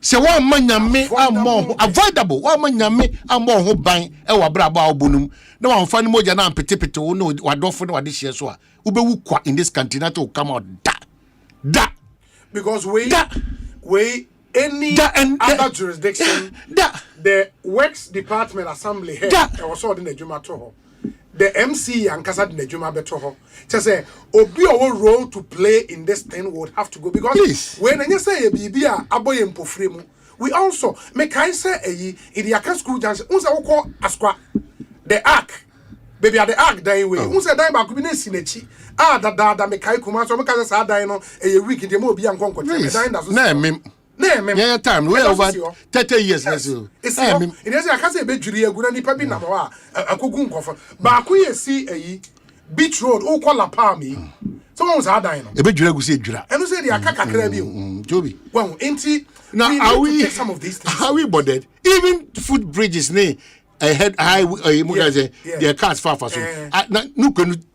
Se one man nyame ammo avoidable one man nyame ammo ho ban e wa braba obonum na wan fa ni moja na petepete wo no wadofo na wade hye so a ubewu kwa in this country na to come out da because we any other jurisdiction the works department assembly head e was all in the juma to the MC and Kasa the Juma Betoho. Just say, Obi our role to play in this thing would have to go because when you say a Bibia Aboy and Pofremu, we also make I say in the Aka school junction, unsa call Asqua the ark. Baby at the ark die way. Unsa die back with Sinechi. Da make I come out so make us dino a week in the Mobi and Concord. Yeah, time. We over 30 years. It's it is a case of Bejuria, good and the Pabi Namawa, a cocoon coffer. But we see a beach road, all call a palmy. Someone's hard dino. A Bejuria go see Jura. And you say the Akaka Crabby. Joby. Well, ain't it? Now, are we some of these things? How we bothered? Even footbridges, nay, I had high, their cars far for so.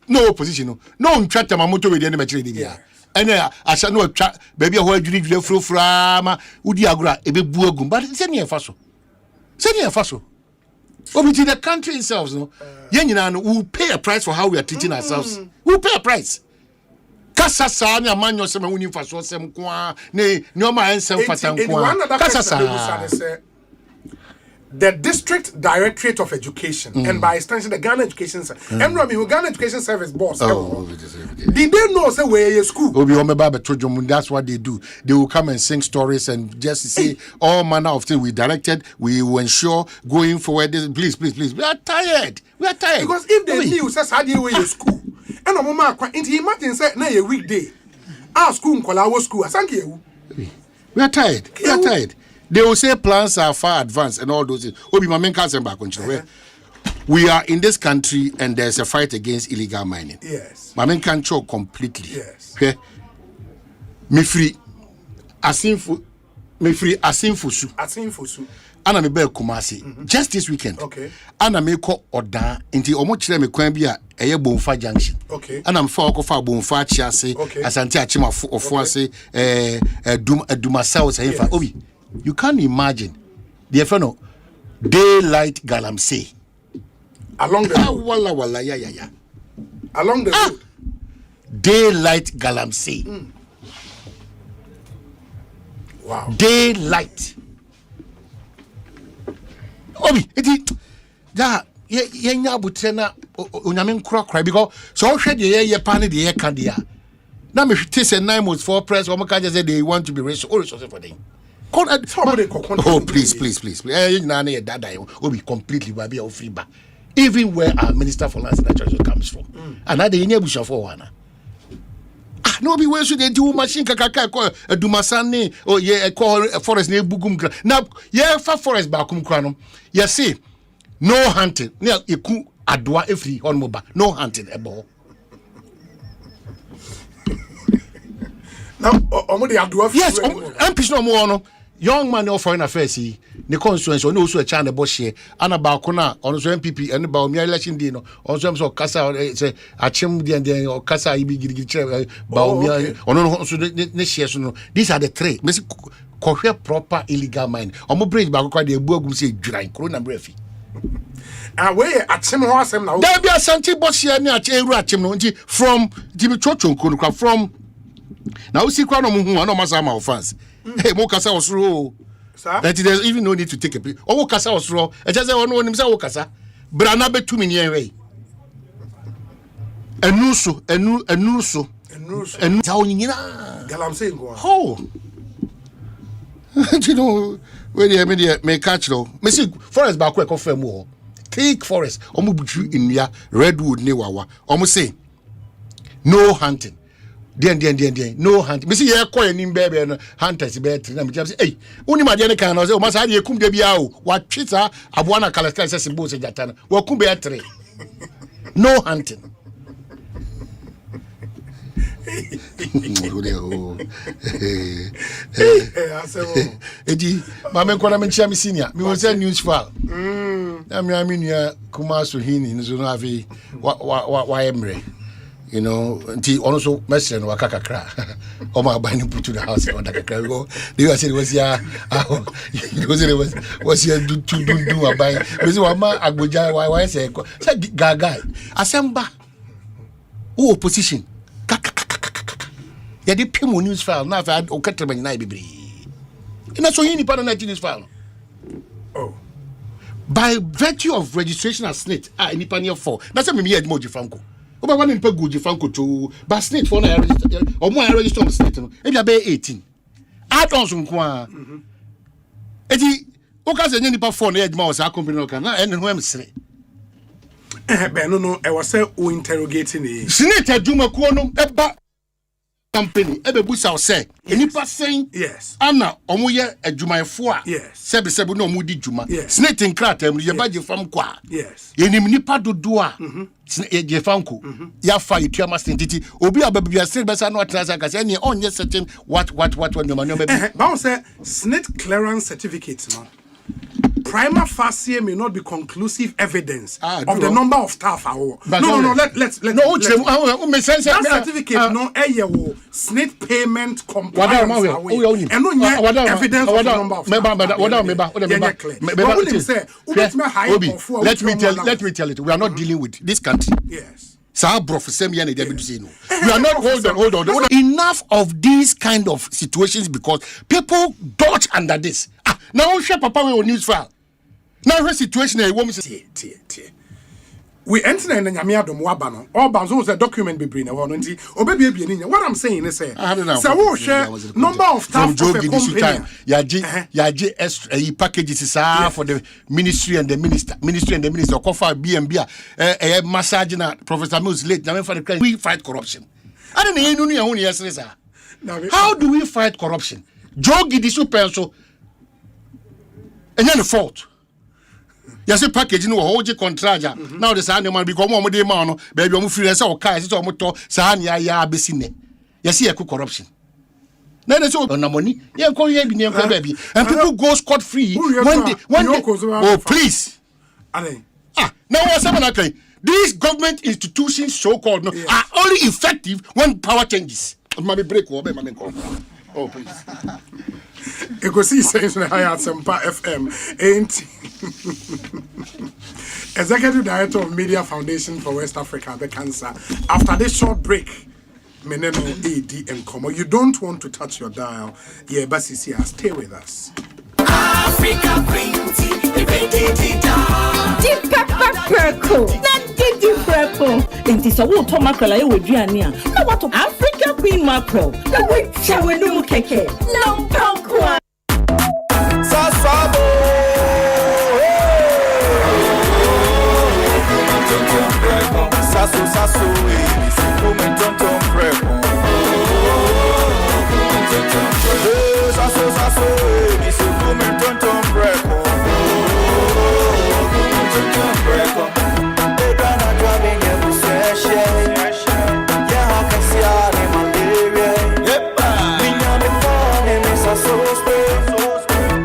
No opposition, no chatter, my motor with the enemy. And I shall know baby a whole jury frama udi agra a bit buogum, but it's any faso. Send me a faso. But within the country itself, no, Yanyan will pay a price for how we are teaching ourselves. We'll pay a price. Kasa sanya manyo sema uni faso sem kwa ne nyoma ensem fatan kwa. Kasa the District Directorate of Education and by extension the Ghana Education Service. And who Ghana Education Service boss. Did they know say where your school? That's what they do. They will come and sing stories and just say all manner of things. We directed, we will ensure going forward. Please. We are tired. Because if they knew says how do you your school? And a mama into imagine say na a weekday. Our school call school. Thank you. We are tired. They will say plans are far advanced and all those things. We are in this country and there's a fight against illegal mining. Yes. Mamen can choke completely. Yes. Okay. Me free asinfu su. Ana me be Kumasi just this weekend. Okay. Ana me ko oda nti omo kire me kwan bi a eye Bomfa junction. Okay. Ana me fa okofa Bomfa chiase asante achima ofo ase duma south say fa obi. You can't imagine the friend daylight galamsey along the road. Wala ya. Along the road. Daylight galamsey. Wow. Daylight. Obi, eti da ye nya butena onyame nkura because so hwe de ye pan de ye ka dia. Na me hwete se 9 months for press o maka just say they want to be resource for them. Oh, please. Obi completely baby or free ba. Even where our Minister for Lands and Natural comes from. And now they never for one. No be where should they do machine kakaka do masani or ye call forest near Bugum. Now, yeah, for forest bakum cranum. You see, no hunting. Near Ekofo-Addo every on moba. No hunting a ball. Now, yes, I'm no more. Young man of foreign affairs, the constituency, no so a channel bush here, and about Kona, on so MPP, and about me election dino, on some sort of Casa, a chim, or Casa, Baumia, on these are the three. Miss proper illegal mine. On my bridge, but quite the Bogum say, dry, Corona Brefi. Away at some horse and now. There be a Santi Bosch here near Ratchim from Jimmy Chochon, from now see Crown of Muhu, no Masama fans. Hey, Mokasa was through. That there's even no need to take a pic. Oh, Kasa was through. I just want to know himself, Kasa. But I'm not bet 2 million way. And Nuso, and Galam saying, oh, you know, where the media may catch though. Missy forest back quick of more. Take forest, almost in ya redwood newawa. Almost say no hunting. Den no hunt. Me see here call him baby and hunters be na me say hey uni ma de kan no say o ma sa de kum de bia o wa twita aboana kalaka say simbo say jata wa kum be 3 no hunting. Edi ma me nkona me chia me senior me won say news file na me aminu kuma so hini nso no afi wa emre you know, until also Messi and Wakakakra. Oh my buying put to the house on the Kakra. They said was here do a buy. Because Wama Abuja, why say Gaga. Asamba. Oh, opposition. Ya de pimo news file na fa o katraba nyina bebre ina so yini pa na news file oh by virtue of registration as snake any pa near for na say me head mo Franco o ba wan nipa go Franco to but snake for na register o mo register on snake no e bia be 18 add-ons nko a eti o ka say nipa for na head ma o sa company no kan na en no am sere be no e was say o interrogating e snake adwuma ko no eba company ebebusa say enipa sen yes ana omoye adwumayefo a yes sebe no omudi dwuma snake nkrata am ye baje fam kwa yes yenim nipa dodo a ye fanko ya fa ituama sentiti obi ababia snake besa no atrasa ka say ne onye certain what no man no be ba say snake clearance certificate no prima facie may not be conclusive evidence of the number of staff. No, let's that certificate no snake payment compliance and no evidence of the number of staff. Let me tell it. We are not dealing with this country. Yes. We are not hold on. Enough of these kind of situations because people dodge under this. Now share papa we on news file. Now her situation a woman say we enter in nyame adom waba no all banzo say document be bring na ho no nti obebi ebie ni what I'm saying is say wo share number of staff of a company yaje extra packages for the ministry and the minister kofa BMB massage na Professor Mills late na for the we fight corruption I don't know you know yesterday how do we fight corruption jogi di super so any fault ya say package no hold contractor now the say man because mo dey man no baby o free say o kai say o to say na ya abesi ne ya say e corruption na dey say na money ya ko ye bi ne ko baby and people go scot free when they oh please now what's happening these government institutions so called no are only effective when power changes ma be break o be ma me call oh please Ekosiisen high at Sempa FM ain't Executive Director of Media Foundation for West Africa, the cancer. After this short break, Meneno AD and Como. You don't want to touch your dial. Yeah, but stay with us. Africa Green Tea, Deep pepper purple. Not deep purple. Enti so wo to mackerel aye woduane a. Na what Africa Queen mackerel. Na we chawe no mu keke. No pankwa. Sasabo. Sasu tonton prepo. Sasu tonton prepo.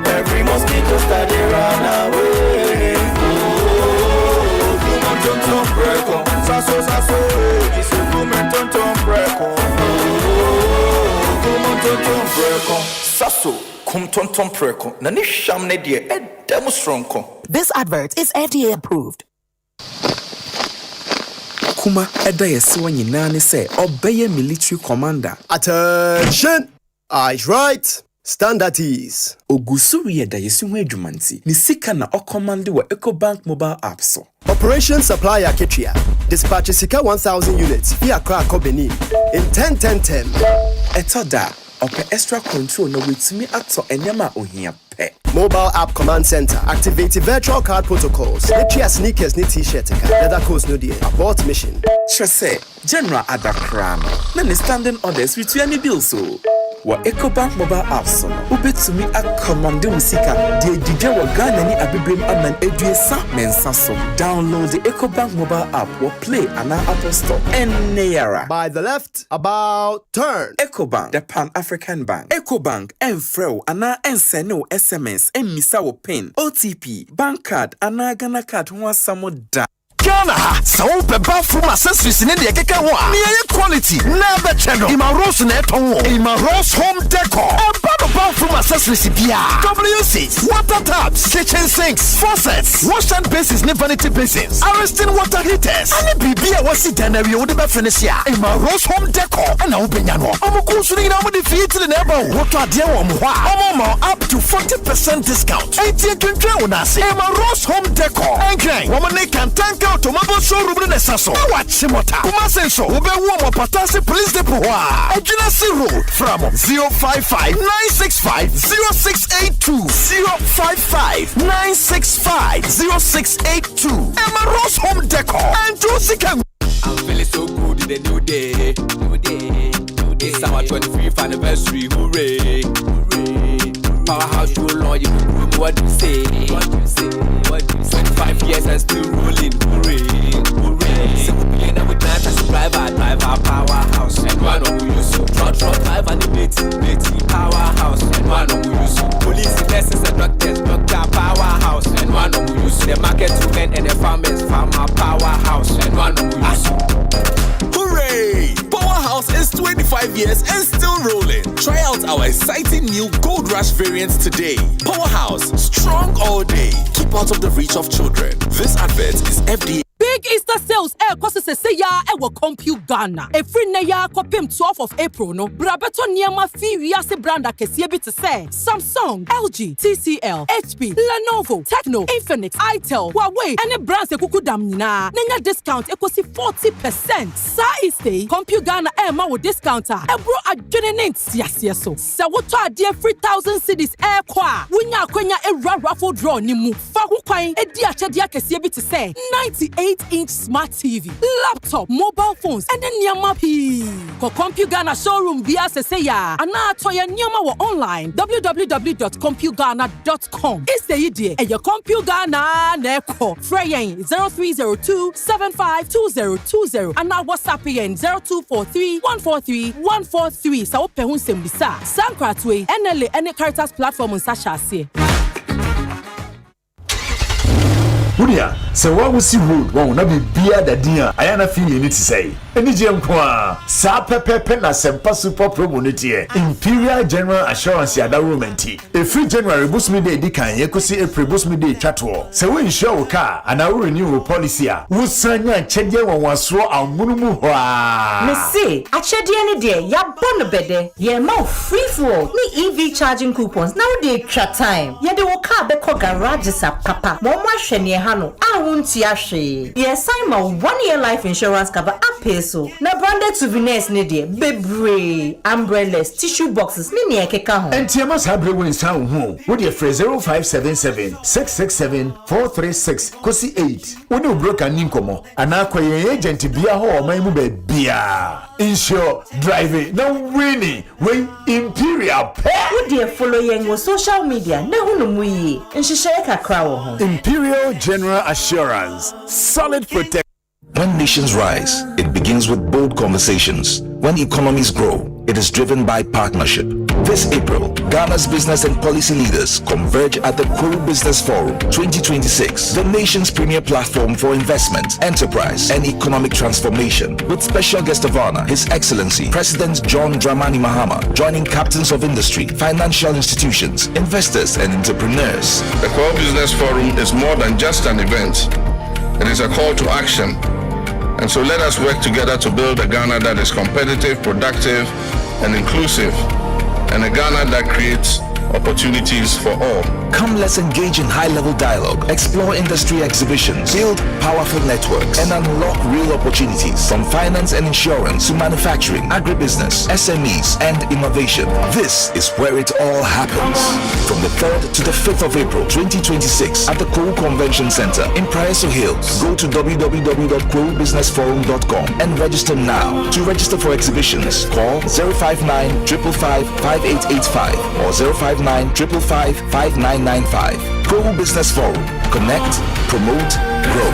Every mosquito study run away. Tonton prepo. Sasu kum tonton preko na ni sham ne de edem stronko. This advert is FDA approved. Kuma eda yesi wanyina ne say obeye military commander. Attention! Eyes right. Stand at ease. Ogusuri eda yesi ho adwumanti. Ni sika na ocommand wa EcoBank mobile app so. Operation Supply Akitria. Dispatch Sika 1,000 units via Krakow Benin in 10-10-10. Etoda ope extra control na wetimi ato enyama ohia pe. Mobile app command center. Activate virtual card protocols. Letria sneakers ni t-shirt. Leather coats no die. Abort mission. Trese General Adakran. Na ni standing orders with any bill so. Wa EcoBank mobile apps no ubetumi acommand musika de didwe wa Ghana ni abebrem aman eduesa mensa so. Download the EcoBank mobile app or play on our Apple Store any era. By the left, about turn. EcoBank, the Pan-African Bank. EcoBank enfreo ana enseno SMS emisa wo pin OTP bank card ana Ghana card ho asamo da. Ghana, so the bathroom accessories in India keke wa. Near quality, never channel. Ima Rose Neton, Ima Rose Home Decor. A bathroom accessories here. WC, water taps, kitchen sinks, faucets, wash and basins, vanity basins, arresting water heaters. And the BB was it and we would be finished here. Ima Rose Home Decor and now Benyano. I'm considering now the feet to the neighbor. What are they on? Up to 40% discount. 80 Ima Rose Home Decor. And woman can tank out to mobile showroom in the Sasso. Watch him. Kumasenso, ube woman patasi police depot. Agyeman Road from 055-965-0682. 055-965-0682. Ima Rose Home Decor. And Josie can. I'm feeling so good in the new day. It's our 25th anniversary. Hooray! Powerhouse, you know you can do what you say. 25 years and still rolling. Hooray! So we ain't with night as a driver powerhouse. And one of you use truck drive and the Betty powerhouse. And one of you use police nurses and doctors powerhouse. And one of you use the market women and the farmers farmer powerhouse. And one of you use. Hooray! Powerhouse is 25 years and still rolling. Try out our exciting new Gold Rush variants today. Powerhouse, strong all day. Keep out of the reach of children. This advert is FDA. Big Easter sales Ekosiisen say ya ewo Compute Ghana. Every na ya kopim 12th of April no. Brabeto niema fi wiase brand akesiye bi te say Samsung, LG, TCL, HP, Lenovo, Tecno, Infinix, Itel, Huawei, and brands ekuku dam nyina. Nenya discount ekosi 40%. Sa iste Compute Ghana ma wo discounter. Ebro adwene ne ntiasie so. Se woto ade 3,000 cedis kwa. Wunya akwenya raffle draw ni mu. Fa ho kwan edi achede akesiye bi te say 98-inch smart TV, laptop, mobile phones, and then Nyama P. For Compute Ghana showroom via Seseya, and now Toya Nyama wa online www.computeghana.com. It's the idea, and your Compute Ghana Neko Freyen 0302-752020, and now WhatsApp in 0243-143-143. Sa ope hun sembisa. Sankratwe, NLA, and Caritas platform on Sashasi. Unia, se wa wusi road wa na be bia da dia ayana fi ye ni ti say eni je nko sa pepepe na sempa super promo ne tie Imperial General Assurance ya da romanti e free January bus me dey di kan ye kosi April bus me dey twato se we insure wo car ana we renew policy a wo sanya chede wonwaso amunumu ho a me say achede ne dey ya bon bede ye ma free for ni EV charging coupons now dey track time ye dey wo car be ko garage sa papa mo mo hwe ne no ahunti ahwe yes sign my 1-year life insurance cover apeso na branded souvenirs ne de bebre umbrellas tissue boxes ne ne ekeka ho entiema sabre won san ho wo de 0577-667-436 kosi 8 woni broker ni nkomo ana akoye agent bia ho o man mu ba bia insure driving na winning when Imperial wo de follow yen wo social media na hunu mu yi nhihye kakra wo ho Imperial General Assurance, solid protection. When nations rise, it begins with bold conversations. When economies grow, it is driven by partnership. This April, Ghana's business and policy leaders converge at the Kuru Business Forum 2026, the nation's premier platform for investment, enterprise, and economic transformation. With special guest of honor, His Excellency President John Dramani Mahama, joining captains of industry, financial institutions, investors, and entrepreneurs. The Kuru Business Forum is more than just an event. It is a call to action. And so let us work together to build a Ghana that is competitive, productive, and inclusive, and a Ghana that creates opportunities for all. Come, let's engage in high-level dialogue, explore industry exhibitions, build powerful networks, and unlock real opportunities from finance and insurance to manufacturing, agribusiness, SMEs, and innovation. This is where it all happens. From the 3rd to the 5th of April 2026 at the Kuru Convention Center in Praeso Hills. Go to www.kurubusinessforum.com and register now. To register for exhibitions, call 059-555-5885 or 059-555-5995. Kuru Business Forum. Connect, promote, grow.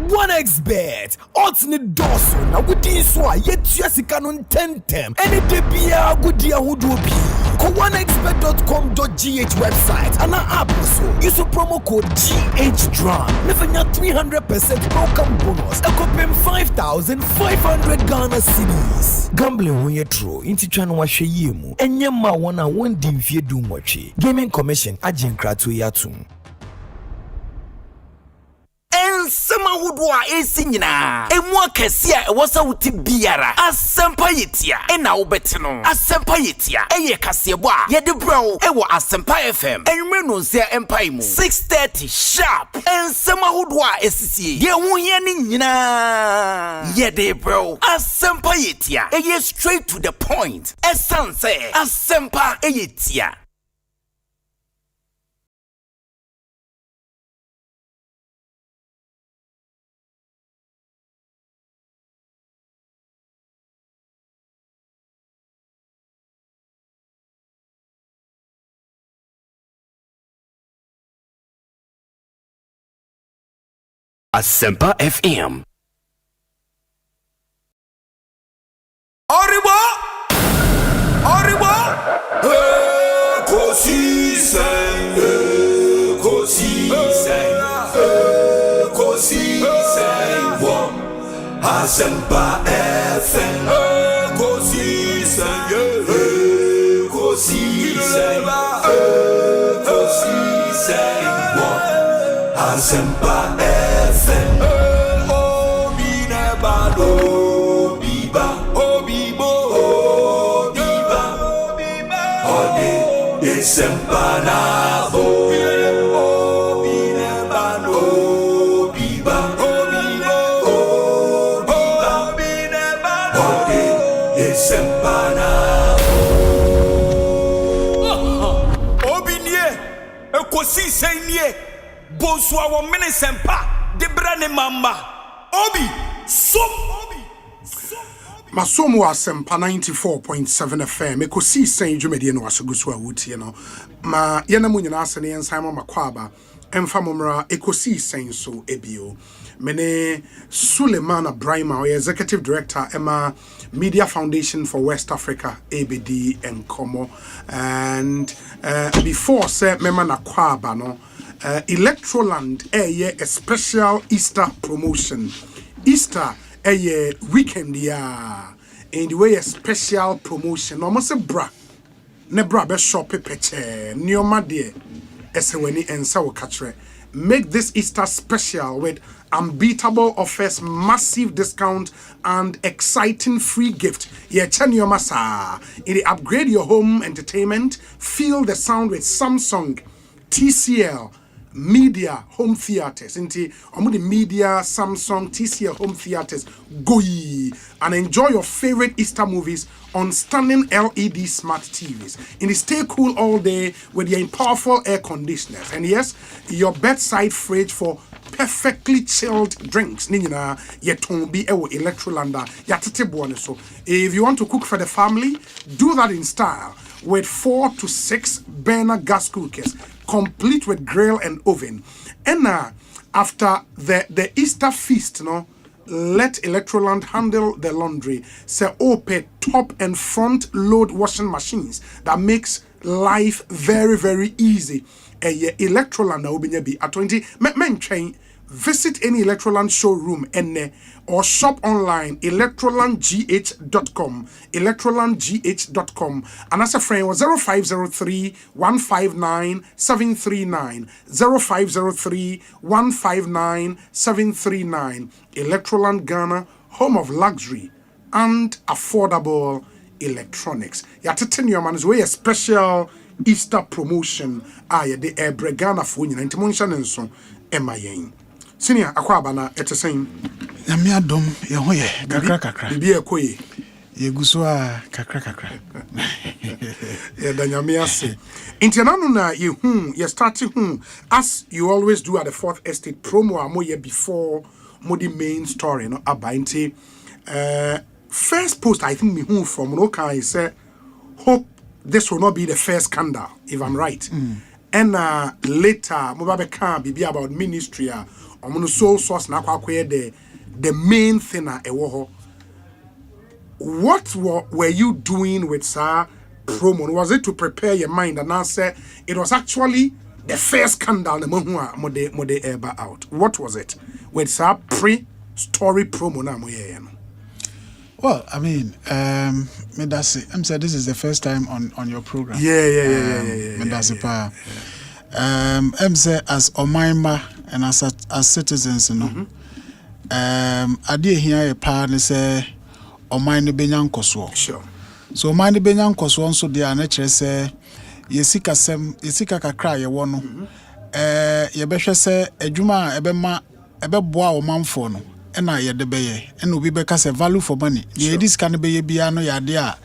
1xBet odds ne doso na wodi so a yetua sika no tentem ene de bia gudi ahodo bi 1xbet.com.gh website and our app also. Use the promo code GHDRAM. Never 300% welcome bonus. Ekopim 5,500 Ghana cedis. Gambling when you true. Inti chano wa sheyemu. Enyema wana one dimfie do mochi. Gaming Commission Agyeman-Rawlings yatum. Ensema wudwa esinyina emwa kesia ewosa wuti biara asempa yetia ena wobetino asempa yetia eye kasebo a yede bro ewo asempa FM enwe no nsia empai mu 6:30 sharp ensema wudwa esisie ye wuhie ni nyina yede bro asempa yetia eye straight to the point esanse asempa yetia. Asempa FM. Oribo! Ekosiisen, wom. Asempa FM. Ekosiisen, wom. Asempa FM. Sempanabo binebano biba ode sempanabo obinie Ekosiisen nie bonswa wo mene sempa de brane mama obi som Masomo Asempa 94.7 FM. Ekosiisen dwumadi no asoguso awutie no. Ma yena mu nyina ase ne ensan makwaba. Emfa momra Ekosiisen so ebio. Mene Sulemana Braimah, Executive Director Emma Media Foundation for West Africa, ABD and Como. And before say mema na kwaba no, Electroland a special Easter promotion. Easter a weekend ya and the way a special promotion almost a bra ne bra be shop peche nioma de eseweni ensa wo katre. Make this Easter special with unbeatable offers, massive discount and exciting free gift. Ye chanioma sa in upgrade your home entertainment, feel the sound with Samsung TCL Media Home Theaters. Inti omo the Media Samsung TCL Home Theaters go and enjoy your favorite Easter movies on stunning LED smart TVs. In the stay cool all day with your powerful air conditioners. And yes, your bedside fridge for perfectly chilled drinks. Nina yetombi ewo Electrolanda yatete buone so. If you want to cook for the family, do that in style with 4 to 6 burner gas cookers, complete with grill and oven. And after the Easter feast, let Electroland handle the laundry. Say open top and front load washing machines that makes life very, very easy. Electroland be at 20 men train. Visit any Electroland showroom or shop online electrolandgh.com electrolandgh.com and as a friend was 0503 159 739 0503 159 739. Electroland Ghana, home of luxury and affordable electronics. Yatete Newman's way a special Easter promotion the Ghana for you and Timonshan and so emayen. Senior akwaba na etesen nyame adom ye ho ye kakra bibi ekoye ye guso a kakra ye da nyame ase intianano na ye start as you always do at the Fourth Estate promo amoye before modi main story no abainti first post I think me from no can say hope this will not be the first scandal if I'm right. And later mo ba be kan bibi about ministry omono soul source na akwakoye the main thing ewo ho. What were you doing with sir promo? Was it to prepare your mind and answer? It was actually the first scandal mode ever out. What was it? With our pre-story promo na moye. Well, I mean, that's it. I'm saying this is the first time on your program. Yeah. That's it. I'm saying as Omaima and as citizens, you know. I did hear a partner say Omaini Benyan Koswo. Sure. So Omaini Benyan Koswo so the nature say yesika kakra ye wono. Ye behwe say adwuma ebema ebeboa o manfo no. Na ye de beye na obi beka say value for money the this can be bia no ya de a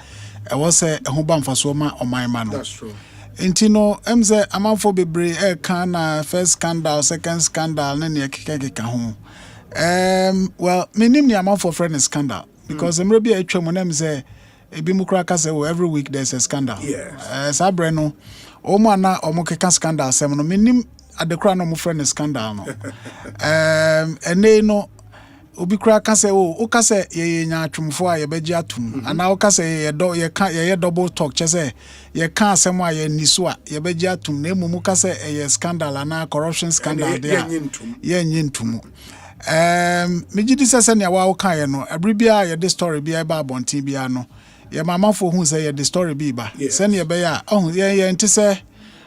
e wo say ho ba mfaso ma omanma no. That's true. Intino emze amanfo bebre e kan na first scandal second scandal na ne kekeka ho. Well minim ni amanfo friend scandal because emre bia atwam na emze ebi mukra ka say every week there's a scandal. Yes. Sabre no omo na omo keka scandal sem no minim adekra no mo friend scandal no. Ene no obi kura ka say o ka say ye nya atwumfo a ye beji atum ana o ka say ye double talk che say ye ka asem a ye niso a ye beji atum na emu ka say ye scandal ana corruption scandal there ye nyintum me gidi say ne wa o kan ye no abri bia ye the story bia ba bontin bia no ye mama fo hu say ye the story bi ba say ne be ya ye nti say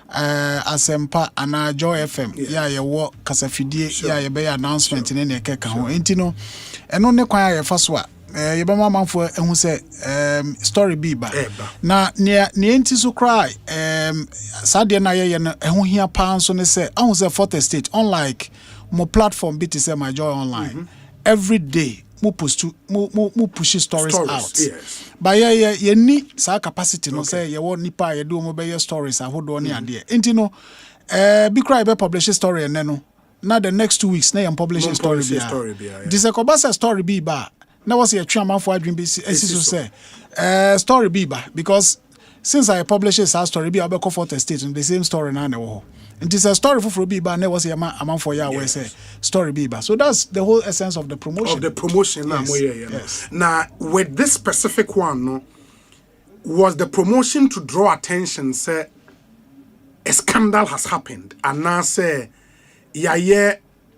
asempa ana Joy FM ye wo kasafidie ye be announcement ne ne keka ho enti no eno ne kwan ye fa so a ye be mamafo ehu se story bi ba na ne enti so cry sade na ye no ehu hia pa so ne se ahu se fourth state unlike mo platform bit say my Joy online every day mu push stories out. Yes. But ye ni sa capacity no say ye won nipa ye do mo be stories ahodo ne ade. Enti no bi cry be publish story and no. Now the next 2 weeks na ye publish story bia. This a kobasa story bi ba. Na was ye twa manfo adwin bi so say story bi ba because since I publish a story bi abeko for the state the same story na na wo. It is a story for Biba, never say a man for ya where say story Biba. So that's the whole essence of the promotion. Yes. Now, with this specific one, no, was the promotion to draw attention, say a scandal has happened, and now say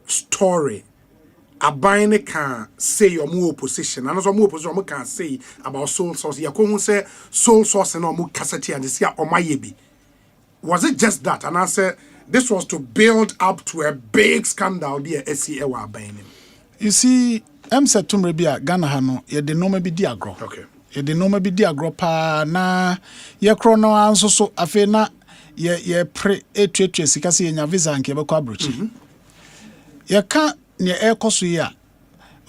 story. Abine can say your more opposition, and also more opposition can say about soul source. Ya ko say soul source and more cassette and this year or my yebi. Was it just that? And I said this was to build up to a big scandal there SCA were buying him. You see, said to Rebia Ghana Hano, ye de no maybe diagro. Okay. Ye de no maybe diagro pa na ye chrono anso so afena ye pre etwetwe sikasi ye nya visa nke be kwa abrochi. Ye ka ne ekoso ya.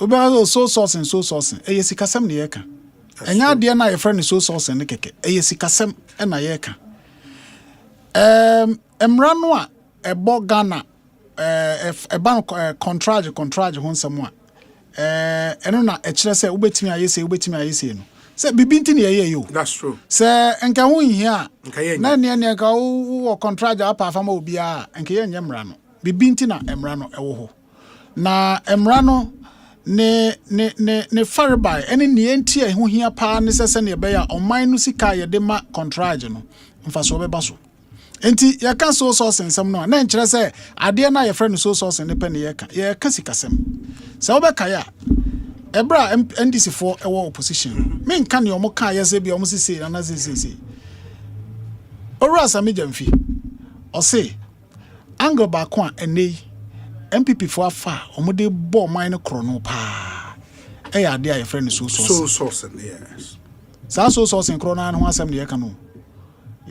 Obi so sourcing ye sikasem ne ye ka. Enya de na ye friend so sourcing ne keke. Ye sikasem e na ye ka. Emrano a ebo Ghana eba contract ho nsemo a eno na e kire se ubetimi ayese no se bibinti ne ye yo. That's true. Se enka ho hia na ne ka wo contract apa afama obi a enka ye nyemrano bibinti na emrano ewo ho na emrano ne farby ene ne enti e ho hia pa ne se ne be ya oman no sika ye de ma contract no mfa so be baso. Enti ya kan so nsem no na nkyere se ade na ye friend so ne pe ne ye ka sikasem se obeka ya ebra NDC for ewo opposition me nka ne omo ka ye se bi omo sisi na sisi ora sami jamfi o se angle ba ko a enei MPP for afa omo de bo man kro no pa e ya ade a ye friend so yes sa so kro na ho asem ne ye ka no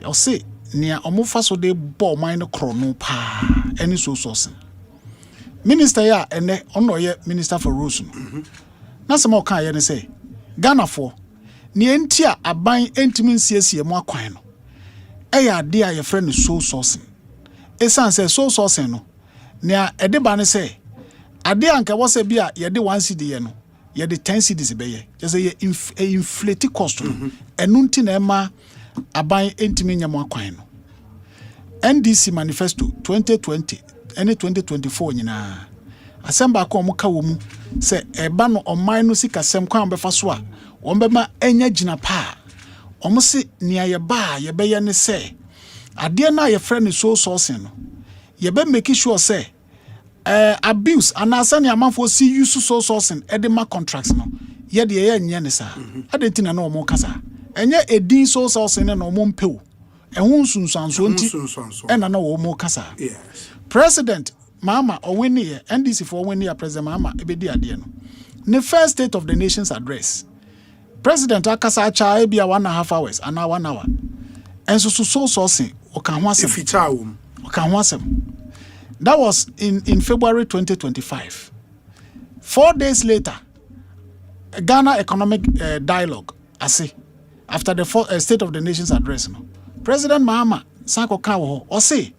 o se nia omufa so de bo man kro no pa any so minister ya ene ono ye minister for rules no na se mo kan ye ne say Ghana for ni enti a aban entimi nsiesie mu akwan no e ya de a ye friend so esan say so no nia ede ba ne say ade anka wo se bia ye de 1 cedi ye no ye de 10 cedis be ye just say ye inflate cost no enu nti na ema aban entimi nyam akwan no NDC manifesto 2020 and 2024 nyina asemba ko omuka wo mu se eba no oman no sika sem kwan befa so a wombema enya gina pa almost near your bar, your bay and say, I dear now your friend is so sourcing. You better make sure say, abuse, and I send your man for see you so sourcing, edema contracts no. Yet the air nyanisa. I didn't think I know more casa. And yet a dean so sourcing and no more pill. And won't soon sound so and I know more casa. Yes. President Mama or when near NDC for when near President Mama ebedi adiano. The first State of the Nation's address. President Akasa cha be 1.5 hours and now 1 hour. And so sourcing that was in February 2025. 4 days later, Ghana Economic Dialogue, I say, after the State of the Nation's address, no, President Mahama Sanko Kawo or say,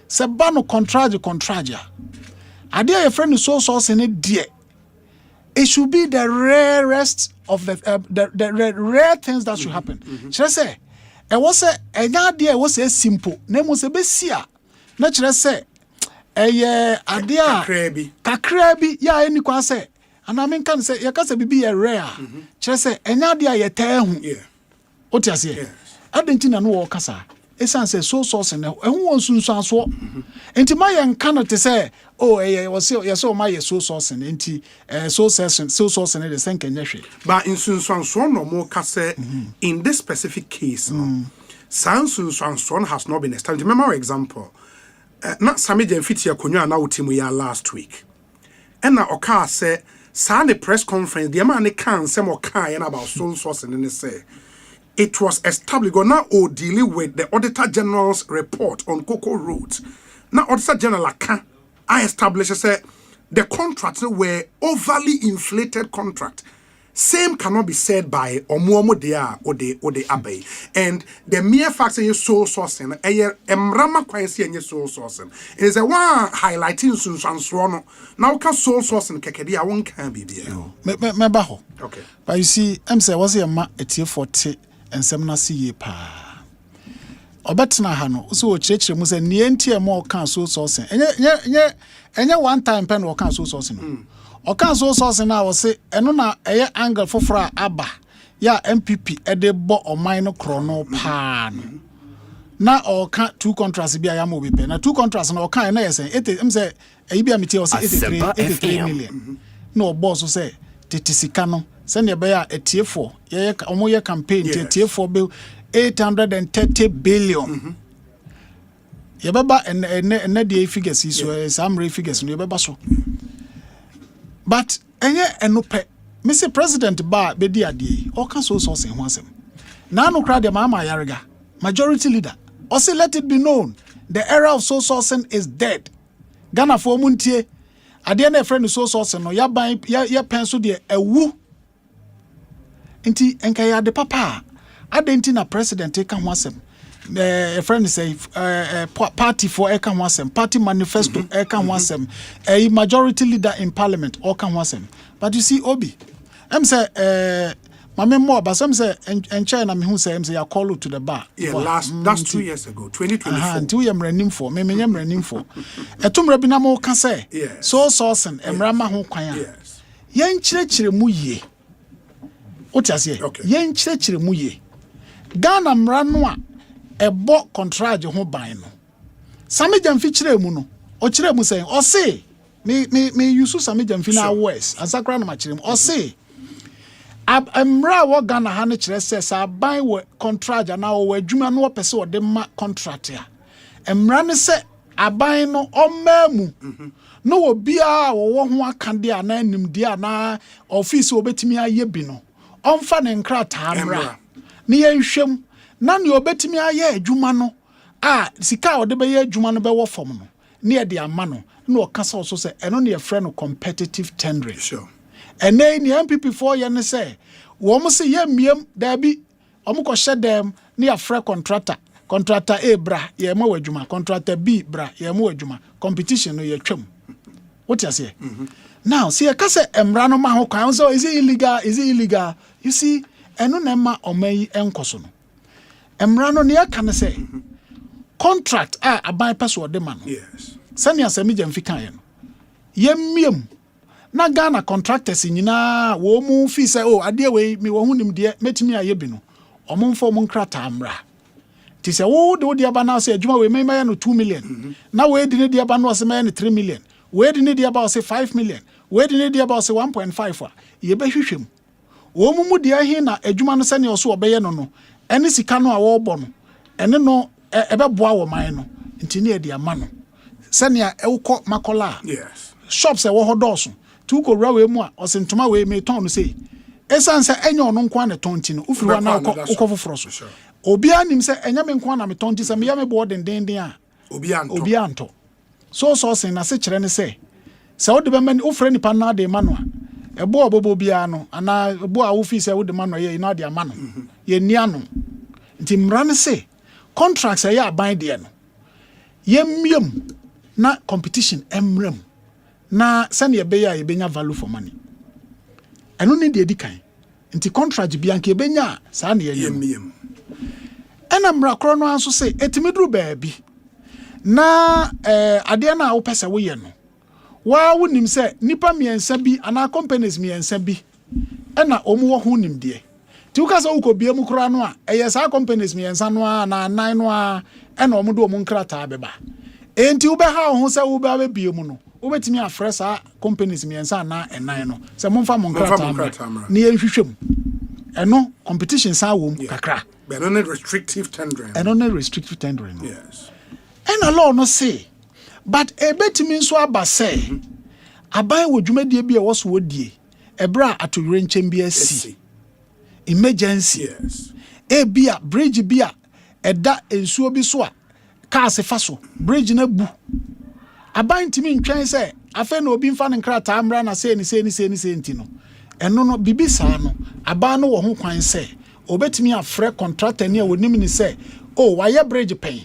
Sebano contragia. I dare a friend is so source in it, dear. It should be the rarest of the rare things that should happen. Should I say? It was a idea was a simple. Name was a besia. Not should I say? Idea Kakrebi, yeah, any can say. And I mean, can say, you can be a rare. Should I say? An idea ye tell him. Yeah. What you say? I didn't know Casa. Essence so sauce and who wants to so. And to my young cannot say, oh, was so my so sauce and anti so sauce and the same can yashi. But in Sun no more case in this specific case, Sun has not been established. Remember example, not Sami Jenfitia Kunya now Timuya last week. And now Oka said, Sunday press conference, the man can say more kind about soul sauce and then say. It was established now dealing with the Auditor General's report on Cocoa Roads. Now Auditor General I established say the contracts were overly inflated contract. Same cannot be said by Omuomo Dea or the Abbey. And the mere fact that you soul sourcing, Emrama Quincy and your soul sourcing is a one highlighting Sunsrono. Now can soul sourcing Kekedia one can be there. Mebaho. Okay. But you see, I'm saying was a ma at year 40 and semna see pa. Obetina hano, so church must say niente more can soul sourcing. And one time pen or can soul sourcing. Or can so source now will say, and on a angle for fra abba. Ya MPP a de bo or minor chrono pan. Now or can't 2 contrasts be a movie pen. 2 contrasts no kind say it is say a BMT was 83 million. No boss will say Titisicano, send your bear a tier 4. Yeah, omoya campaign tier 4 bill 830 billion. Yababa and the figures is some figures in your so. But enope, Mr. President Bar bedi adi or can so source in once. Now no crowd the mama yariga, majority leader. Also let it be known, the era of soul sourcing is dead. Ghana for muntie, adiana friend of soul sourcing no ya buy ya pencil de a woo. Inti enkaya de papa. Adentina president take wasem. A friend say party for Eka Wasem, party manifesto Eka Wasem, a majority leader in parliament Oka Wasem. But you see, Obi, I'm say, my memoir, but some say, and China, who say, I call you to the bar. Yeah, that's 2 years ago, 2024. 2 years running for, maybe I'm running for. A tomb rabinamo can say, so saucing, and Rama who quaya. Yes. Yen church muye. What I say? Yen church muye. Ghana mranwa. A bought contract your home by no. Sami jam feature muno. Or chire mu saying, or say, me use Sami jam fina west, as a grand match him, or say, I'm raw Ghana Hanich says, I buy what contract and now where Juma no person or the contract here. And Rani say, I buy no or memu. No beer or one candy and name dear na office will bet me a yebino. On fan and crat hamra. Near shem. None you bet me a year, Jumano. Sika or the bay Jumano be form no. Near the amano. No castle also say, and only a friend of competitive tendering. Sure. And then the MPP 4 years say, Woman say, yem, there be Omuko shed them near Fre contractor. Contractor A bra, ye mo juma, contractor B bra, ye mo juma, competition no ye chum. What you say? Now, see a case emrano maho council, is it illegal? Is it illegal? You see, and no nema or may encosono. Emrano near can say contract a bypass or demand. Yes. Sanya Samijan Fikayan. Yem na Ghana contractors in na wo mu fi say oh adeɛ we me wo hunim de met me ayebino omomfo mo nkrata amra ti se wo de odi aba na se adwuma we mema no 2 million na we de ne de aba no se mema no 3 million we de ne de aba se 5 million we de ne de aba se 1.5 a ye be hwehwem wo mu de ahi na adwuma no se ne oso obeye no ene sika no a wo bo no ene no ebe boa wo man no nti ne de ama no se ne a ewukọ makola yes shops e wo hodoso tu ko ra we mu a osentoma we me ton no sei esanse enye ono nkwa ne tonti no ufiri wa na ukọ foforo so obi anim se enya me nkwa na me tonti se me ya me bo den a obi anto so sen na se kire ne se wo de be man ufre nipa na de ma no a ebo obobo bia no ana ebo a wo fi se wo de ma no ye na de ama no ye nia no nti mra ne se contracts ya aban de no ye miem na competition emrem na sane ye be ya ye benya value for money eno ne de edikan nti contract bia nke benya sa na ye miem ena mra kro no anso se etimidru baabi na ade na wo pese wo ye no wa wonim se nipa miensa bi ana companies miensa bi ena omu wo ho nim de ti uka so ukobie mu kro no a eye sa companies miensa no a na nan no a ena omu do omu nkrata beba enti wo be ha ho se wo be bie mu no wo betimi afresa companies miensa na enan no se momfa mo nkrata ni ehwehwem eno competition sa wo kakra but no restrictive tendering yes and a law no say but e betimi nso aba say aban wo dwumadie bi e wo so wodie ebra atoyire nchem bi asi emergency yes e bia bridge bia eda ensuo bi so a car se fa so bridge na bu aban timi ntwen say afa na obi mfa ne nkrata amra na say ni enti no eno no bibi saa no aban no wo ho kwan say obetimi afre contractor ni a wonim ni say oh waye bridge pen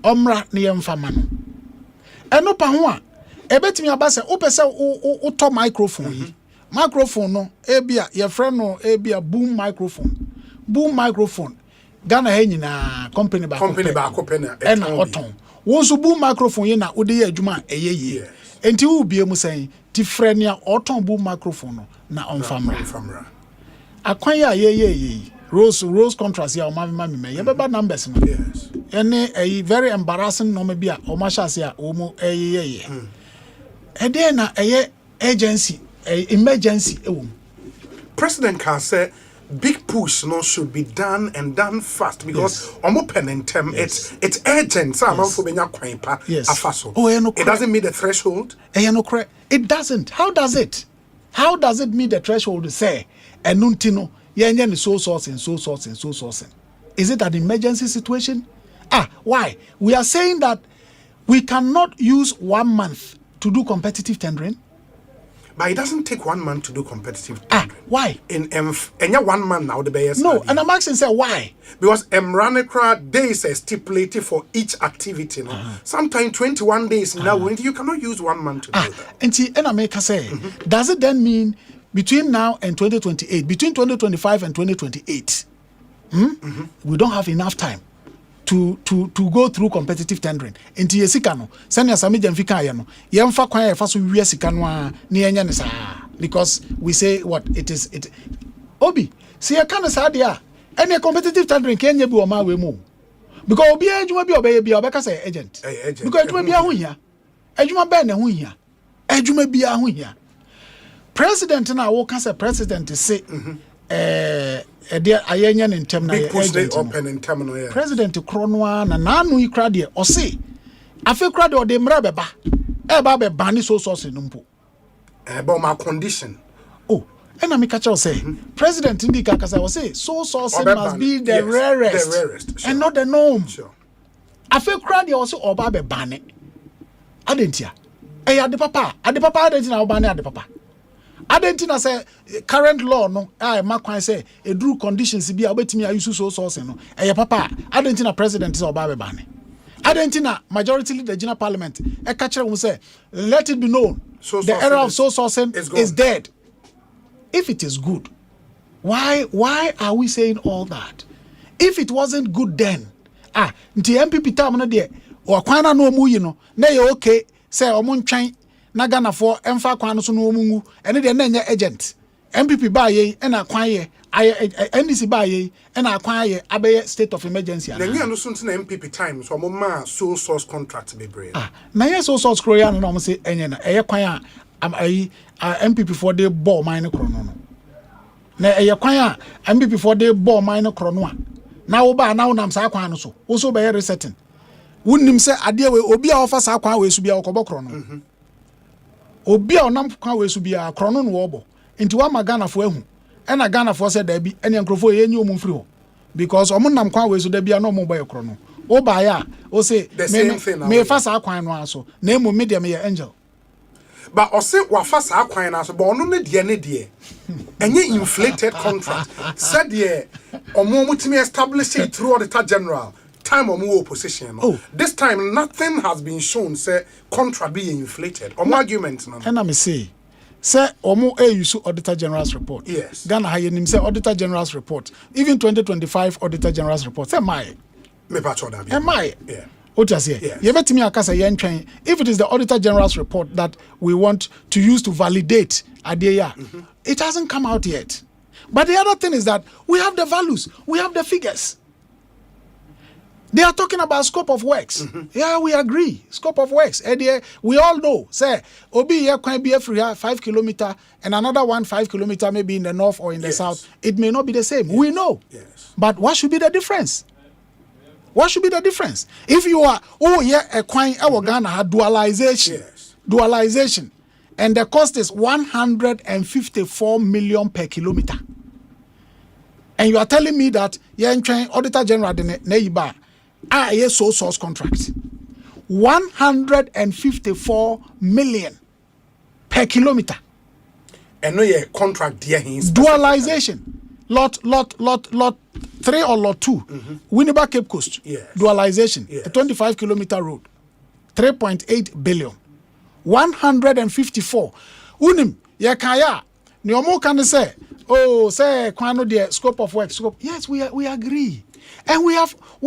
omra ne yemfa ma no eno pa ho a ebetimi aba say opese to microphone yi microphone no ebia ye frɛ no ebia boom microphone Ghana he nyina company ba pena ena oton wo so boom microphone yi na ode ye adwuma eyeye enti wo bie mu sen ti frɛ ne oton boom microphone no na onfamra akwan ya ye Rose contrast ya o ma me ye beba numbers no yes ene a very embarrassing no bia o ma shase a o mu eyeye ede na agency emergency ewum president can say big push no should be done and done fast because omo penentem it's urgent so am for benya kwan pa afaso it doesn't meet the threshold it doesn't how does it meet the threshold to say enuntino yenye ni so sourcing is it an emergency situation why we are saying that we cannot use 1 month to do competitive tendering. But it doesn't take 1 month to do competitive tendering. Why? In 1 month now the best. No, and I'm asking say why? Because Ranekra days are stipulated for each activity. No? Sometimes 21 days now you cannot use 1 month to do that. And I make a say, does it then mean between now and 2028, between 2025 and 2028, we don't have enough time to go through competitive tendering enti yesika no sani asami jamfika ya no yemfa kwan ya fa so wi sika no a ne yenya ne saa because we say what it obi see ya kan saa dia any competitive tendering kenya bi o ma we mu because obi adwuma bi obeye bi obeka say agent because adwuma bi ahohia adwuma be na hohia adwuma bi ahohia president na wo kan say president say ayenya ne ntem na president kronoa na nanu ikra de o se afi kra de o de mra beba be bani so no mpo about my condition and I catch say president indika kasa o say so must be the rarest and not the norm afi kra de o se oba be bani adentia ade papa adentia oba ne ade papa Adentina say current law no makwan say e drew conditions bi obetimi ayusu so source no papa adentina president is oba bebane adentina majority leader general parliament catch them say let it be known the era of source sourcing is dead. If it is good, why are we saying all that? If it wasn't good then nti MPP tam no de o kwan na no mu yi no na ye okay say o mu ntwan na Ghana for emfa kwan so no omungu ene de na nya agent MPP ba ye na kwan ye NDC ba ye na kwan ye abeye state of emergency na nya no so na MPP time so mo ma sole source contract be brave na ye sole source kro ya no mo say enye na eye kwan a MPP for the ball mine kro no na eye kwan a MPP for the ball mine kro no a na wo ba na wo nam sa kwan no so wo so be resetting wonnim se ade we obi a ofa sa kwan we so bia okobọ kro no obi a onam kwan we so bia kro no no wo bo nti wa magana fo ahu ena Ghana for said there be any nkrofo ye nyi omu free ho because omo nam kwan we so da bia no omo boy kro no o ba ya o say me fa sa kwan no aso na emu me dem ye angel but o say wa fa sa kwan na so but ono ne de enye inflated contract said ye omo mutimi establish it through auditor general time omo opposition no this time nothing has been shown say contract be inflated omo argument no and me say omo use auditor general's report. Yes. Ghana hayenim say auditor general's report. Even 2025 auditor general's report. Say my. Me pa choda bi. Am I? Yeah. What you say? You betimi akasa yen twen. If it is the auditor general's report that we want to use to validate Adeya, it hasn't come out yet. But the other thing is that we have the values, we have the figures. They are talking about scope of works. Yeah, we agree. Scope of works. We all know. Say, Obi here can be free 5 kilometer and another 5 kilometer maybe in the north or in the south. It may not be the same. We know. Yes. But what should be the difference? What should be the difference? If you are, a coin, our Ghana had dualization. Yes. Dualization. And the cost is 154 million per kilometer. And you are telling me that Auditor General Neiba sole source contract 154 million per kilometer and no ye contract there dualization lot 3 or lot 2 Winneba Cape Coast dualization a 25 kilometer road 3.8 billion 154 unim ye kaya ni omo kan say say kwano the scope of work scope yes we agree. And we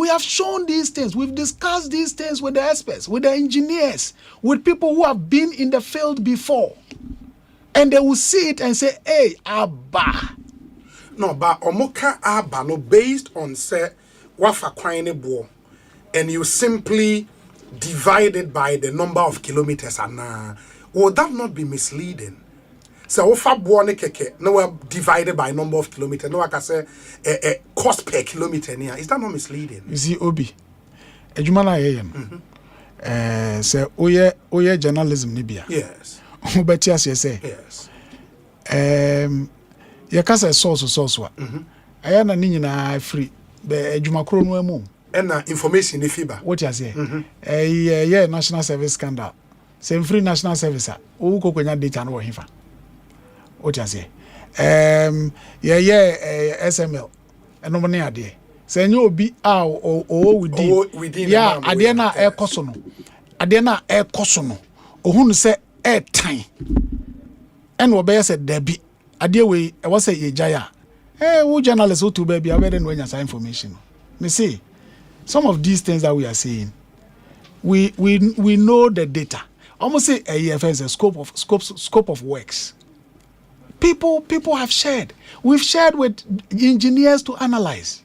have shown these things. We've discussed these things with the experts, with the engineers, with people who have been in the field before. And they will see it and say, hey, Abba. No, but Omoka Abba, no, based on say wafa kwaine bo, and you simply divide it by the number of kilometers and would that not be misleading? So wafa bo ne keke, no we divided by number of kilometers. No, I can say cost per kilometer. Is that not misleading? You see, Obi, Agyeman-Rawlings say oye journalism nibia. Yes. Obetias say. Yes. You can say source wa. Ayana ni nyina free. Be adwuma kro no amu. And information the fiber. What you say? Yeah, national service scandal. Same free national service. Who go kwenya data no hifa. What you say? SML. And no money ade. Say you be within. Yeah, ade na ekoso no. Ade na ekoso no. Ohun say time. And we say debi. Ade we e was say yejaya. Who journalists who to baby aware no nya information. Me see some of these things that we are saying. We know the data. Almost say AFS a scope of works. People have shared. We've shared with engineers to analyze.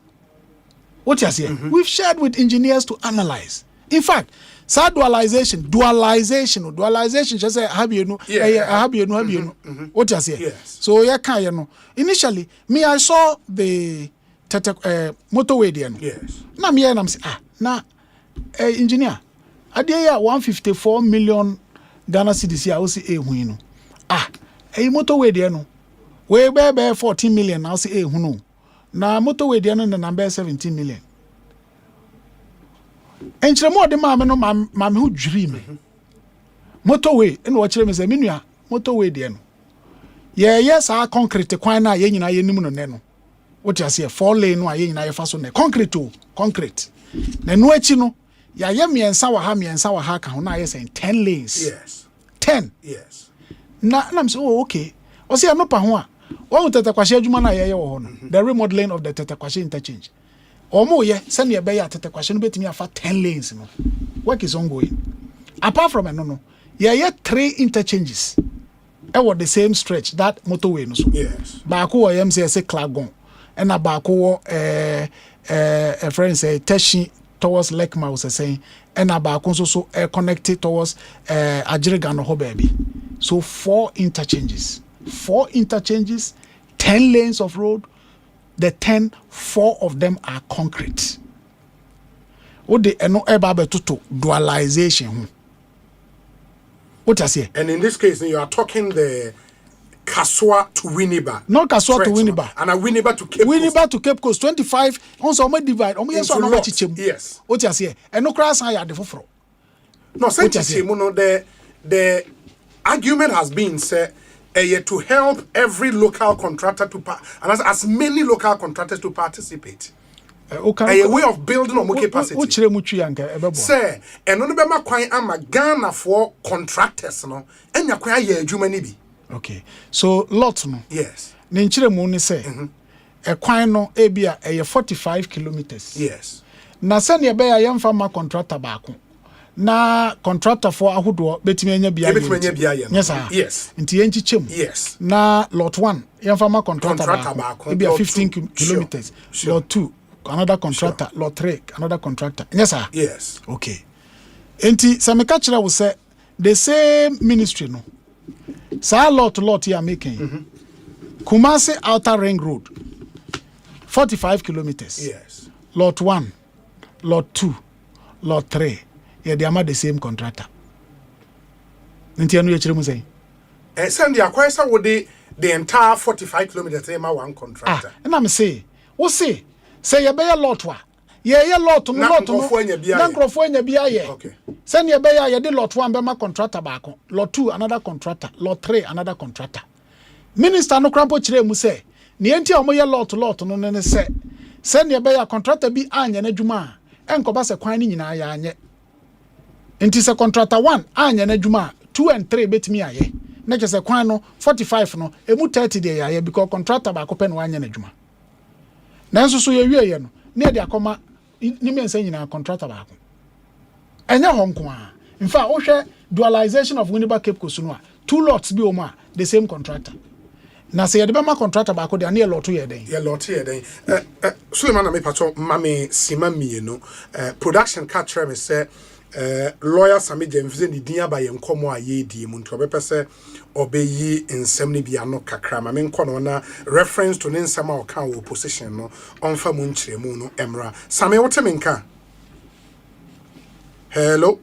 What you say? We've shared with engineers to analyze. In fact, dualization. Just say have you know. What you say? Yes. So you know. Initially, me I saw the motorway there. Yes. Na me and I'm say engineer. Adia 154 million Ghana cedis here. I will say no. Motorway there no. We be 14 million. I will say no. Na motorway there no the number 17 million. Enchire mo de ma me no ma me hu dream. Motorway and watch me say me nua motorway there no. Yes our concrete kwan na ye nyina ye nim no ne no. What you say 4 lane no ye nyina ye fa so ne concrete. Na no achi no ya ye miensa wa ha ka ho na ye say 10 lanes. Yes. 10. Yes. Na am say okay. O say no pa ho a. Wo tetekwashe adwuma na ye wo ho no. The remodeling of the tetekwashe interchange. Omo ye se ne be ya tetekwashe no betimi afa 10 lanes no. Work is ongoing. Apart from no ye 3 interchanges. the same stretch that motorway no so. Yes. Baako say Klagon. And a baako a friend say Teshi towards Lekma was saying and a baako so connected towards Agyeman-Rawlings ho baby. So 4 interchanges. 10 lanes of road. The 4 of them are concrete. What the eno eba betuto dualization. What I say? And in this case, you are talking the Kaswa to Winneba. Not Kaswa to Winneba. And a Winneba to Cape Coast. Winneba to Cape Coast 25. Also, we divide. Yes. What I say? And no cross higher the fofro. No, the argument has been said to help every local contractor and as many local contractors to participate. A way of building on capacity. Say, and no be quite am Ghana for contractors no, and yakwa ye adwuma ni bi. Okay. So lot no. Yes. Ni nchire mu ni say. E kwan no e bia 45 kilometers. Yes. Na se ne be ya yemfa ma contractor baako. Na contractor for ahodo betimi anya bia ye. Yes sir. Yes. Nti yenchichem. Yes. Na lot 1 yemfa ma contractor baako. E bia 15 kilometers. Sure. Lot 2 another contractor. Lot 3 another contractor. Yes sir. Yes. Okay. Enti se me ka kire wo say the same ministry no. Sa lot here making. Kumasi Outer Ring Road 45 kilometers. Yes. Lot 1, lot 2, lot 3. Yeah, they are the same contractor. Ntianu yechire mu say. Send the acquire with the entire 45 kilometers they one contractor. And I'm say, what say you be lot wa. Yeah, lot no lot no. Na nkrofo anya bia ye. Okay. Send you be ya de lot 1 be ma contractor baako. Lot 2 another contractor, lot 3 another contractor. Minister no krampo kire mu say, ne enti a omoye lot no ne say. Send you be ya contractor bi anya na dwuma a enkoba se kwan ni nyina ya anye. Enti se contractor 1 anya na dwuma 2 and 3 betimi aye. Na je se kwan no 45 no emu 30 de ya because contractor baako pe no anya na dwuma. Na nso so ye wie no ne de akoma ni mensa nyina contractor baako. Enya honko a. In fact, ohwe dualization of Winneba Cape Coast no a 2 lots bi o ma the same contractor. Na say de be ma contractor baako de na lot ye den. Ye lot ye den. Sulemana me pato mame sima mienu. Production catcher me say lawyer Sami Jemfize ni din aba ye nkomo a ye die mu nti obepɛ sɛ obeyi nsɛm ne bia no kakra ma me nkɔ no na reference to ne nsɛm a ɔka wo position no ɔmfa mu nkyerɛ mu no emra Sami wote me nka. Hello.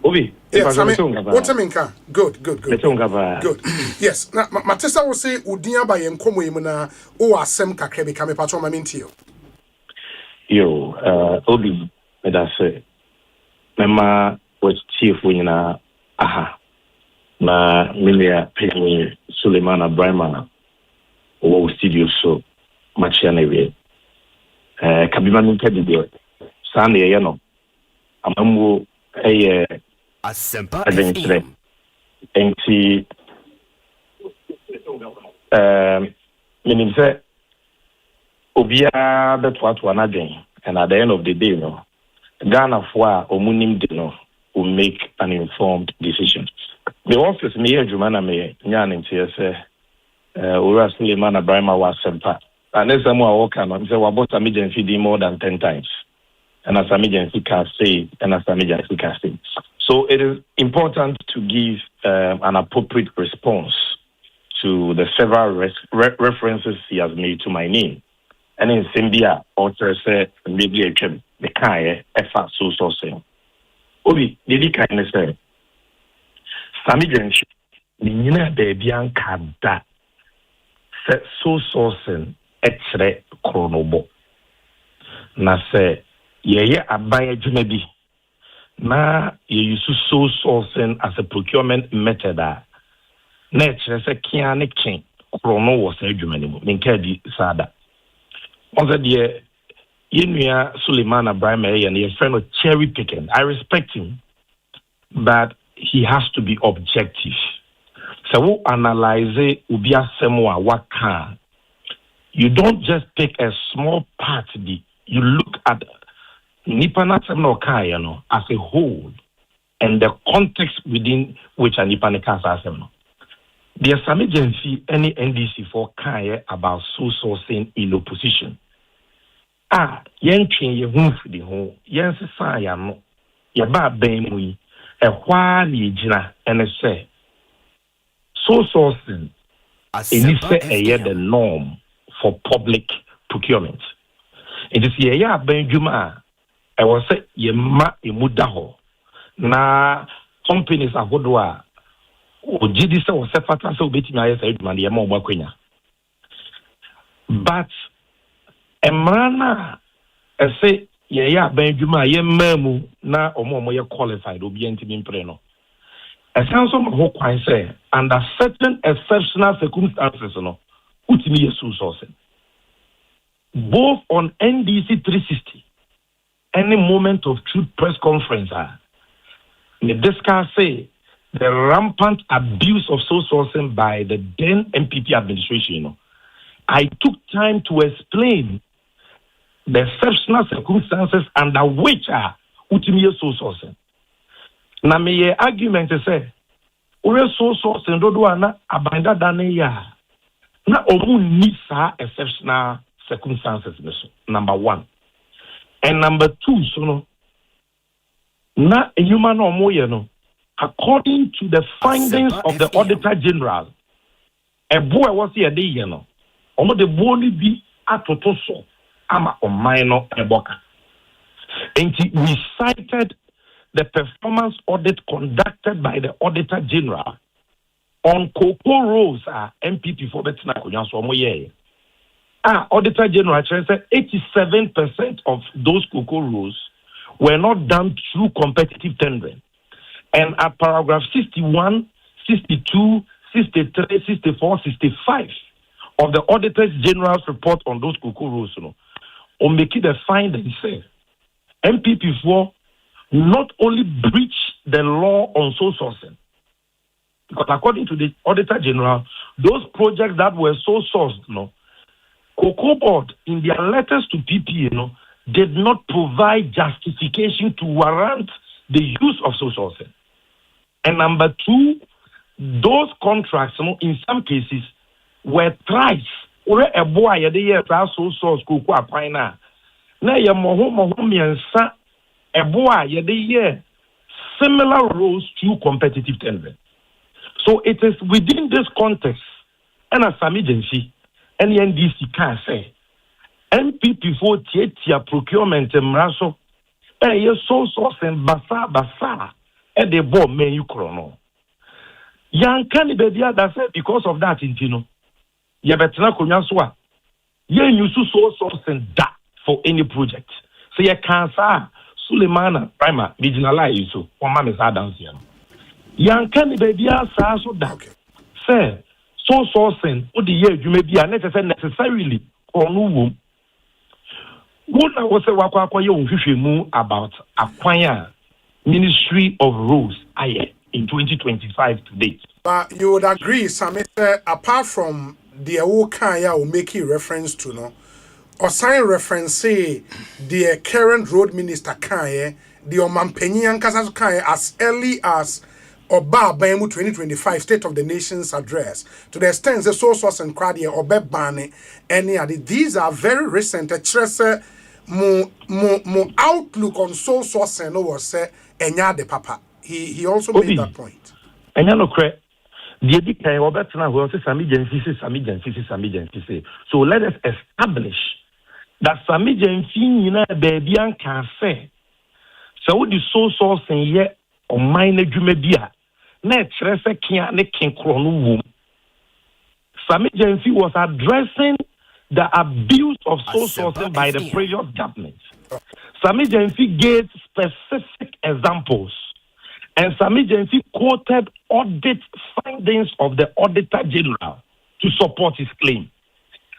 Obi. Yes, Sami wote me nka. Good. Good. Yes, na matesa wo say udin aba ye nkomo yi mu na wo asɛm kakra bi ka me pato ma me ntio. Yo, Obi, that's it. Mema was chief when aha. Na milia pay Sulemana Braimah or studio so much anyway. Kabima minka video. Sunday, you know. Amamu a adventure. And see meaning say Obia betwa to another, and at the end of the day, no, Ghana for omunim de no will make an informed decision. The office me Agyeman me nyan ntia say Ura Sulemana Braimah was sempa. And there's some more work on say we bought a agency more than 10 times. And as agency can say, and as agency can say. So it is important to give an appropriate response to the several references he has made to my name. And in Simbia, author said, maybe a chim, the Kaya, Efa, so sourcing. Obi, did he kind of say, Sammy Jensh, the Nina Babian Kada, set so sourcing, X-ray chronobo. Na say, ye abaya jumebi. Na ye use so sourcing as a procurement method. Nature say, Kianik chain, chrono was a jumenimo, Ninkadi Sada. On the day, Sulemana Braimah and your friend of cherry picking. I respect him, but he has to be objective. So we analyze ubia semwa waka. You don't just pick a small part. You look at nipana semno kaya no as a whole, and the context within which an Ipanekas assembly. There's some agency, any NDC for Kaya about so sourcing in opposition. Yen train ye won for the whole, yen say no, ye ba ben we, a while ye jina, and a say, so sourcing, it is the norm for public procurement. It is ye ya ben juma, I was say ye ma imudaho. Na companies agodwa o gidi se o se fata se obetimi aye se eduma de ma o makwenya, but emrana say ye ya ban dwuma ye mamu na omo ye qualified obi antimi mpre no esanso mo kwan say under certain exceptional circumstances no utimi yesu source both on NDC 360 any moment of truth press conference they discuss say the rampant abuse of source sourcing by the then MPP administration. I took time to explain the exceptional circumstances under which utimiye source sourcing. Na me argument say, ore source sourcing dodo ana abanda dane ya na omu need sa exceptional circumstances. Number one, and number two, so no. Na human no, according to the findings of the Auditor General, a boy was here day, you know, almost the body be at so ama or minor eboka. And we cited the performance audit conducted by the Auditor General on cocoa rows MPP for Betina Kunyaso. Auditor General said 87% of those cocoa rows were not done through competitive tendering. And at paragraph 61, 62, 63, 64, 65 of the Auditor General's report on those cocoa rows, on making the finding say MPP4 not only breached the law on sole sourcing, because according to the Auditor General, those projects that were sole sourced, Cocoa Board in their letters to PP, did not provide justification to warrant the use of sole sourcing. And number two, those contracts, in some cases, were thrice. Or a boy, the year sole source cocoa apina. Na ya moho miensa a boy, the year similar roles to competitive tendering. So it is within this context, and as some agency, any NDC can say, MPP4 Tietia procurement mraso, ye so source and basa, and the board may you chrono. Yan can be that said because of that, Intino. Ye betina kunyaswa. Ye use so source and that for any project. So ye can say, Sulemana Braimah, regionalize you, or man is Adams. Yan can be that so that. Say, so sourcing, what the year you may be necessarily or no womb. What I was saying about acquire Ministry of Roads in 2025 to date. But you would agree, Samit, apart from the Kaya will make reference to no, or sign reference say the current road minister Kaya, the Omampenian Kasas Kaya as early as Oba Bemu 2025 State of the Nation's address to the extent the source and Kradia Obe Bane any other. These are very recent. Mo outlook on source and was say Enya de Papa. He also made that point. Enya no cre. The edika Obetina will say some agency. So let us establish that some agency baby can say. So the source and yet or minor jumebia. Net trese kia ne kinkrono wom. Some agency was addressing the abuse of sole sourcing by the previous government. Some agency gave specific examples, and some agency quoted audit findings of the Auditor General to support his claim.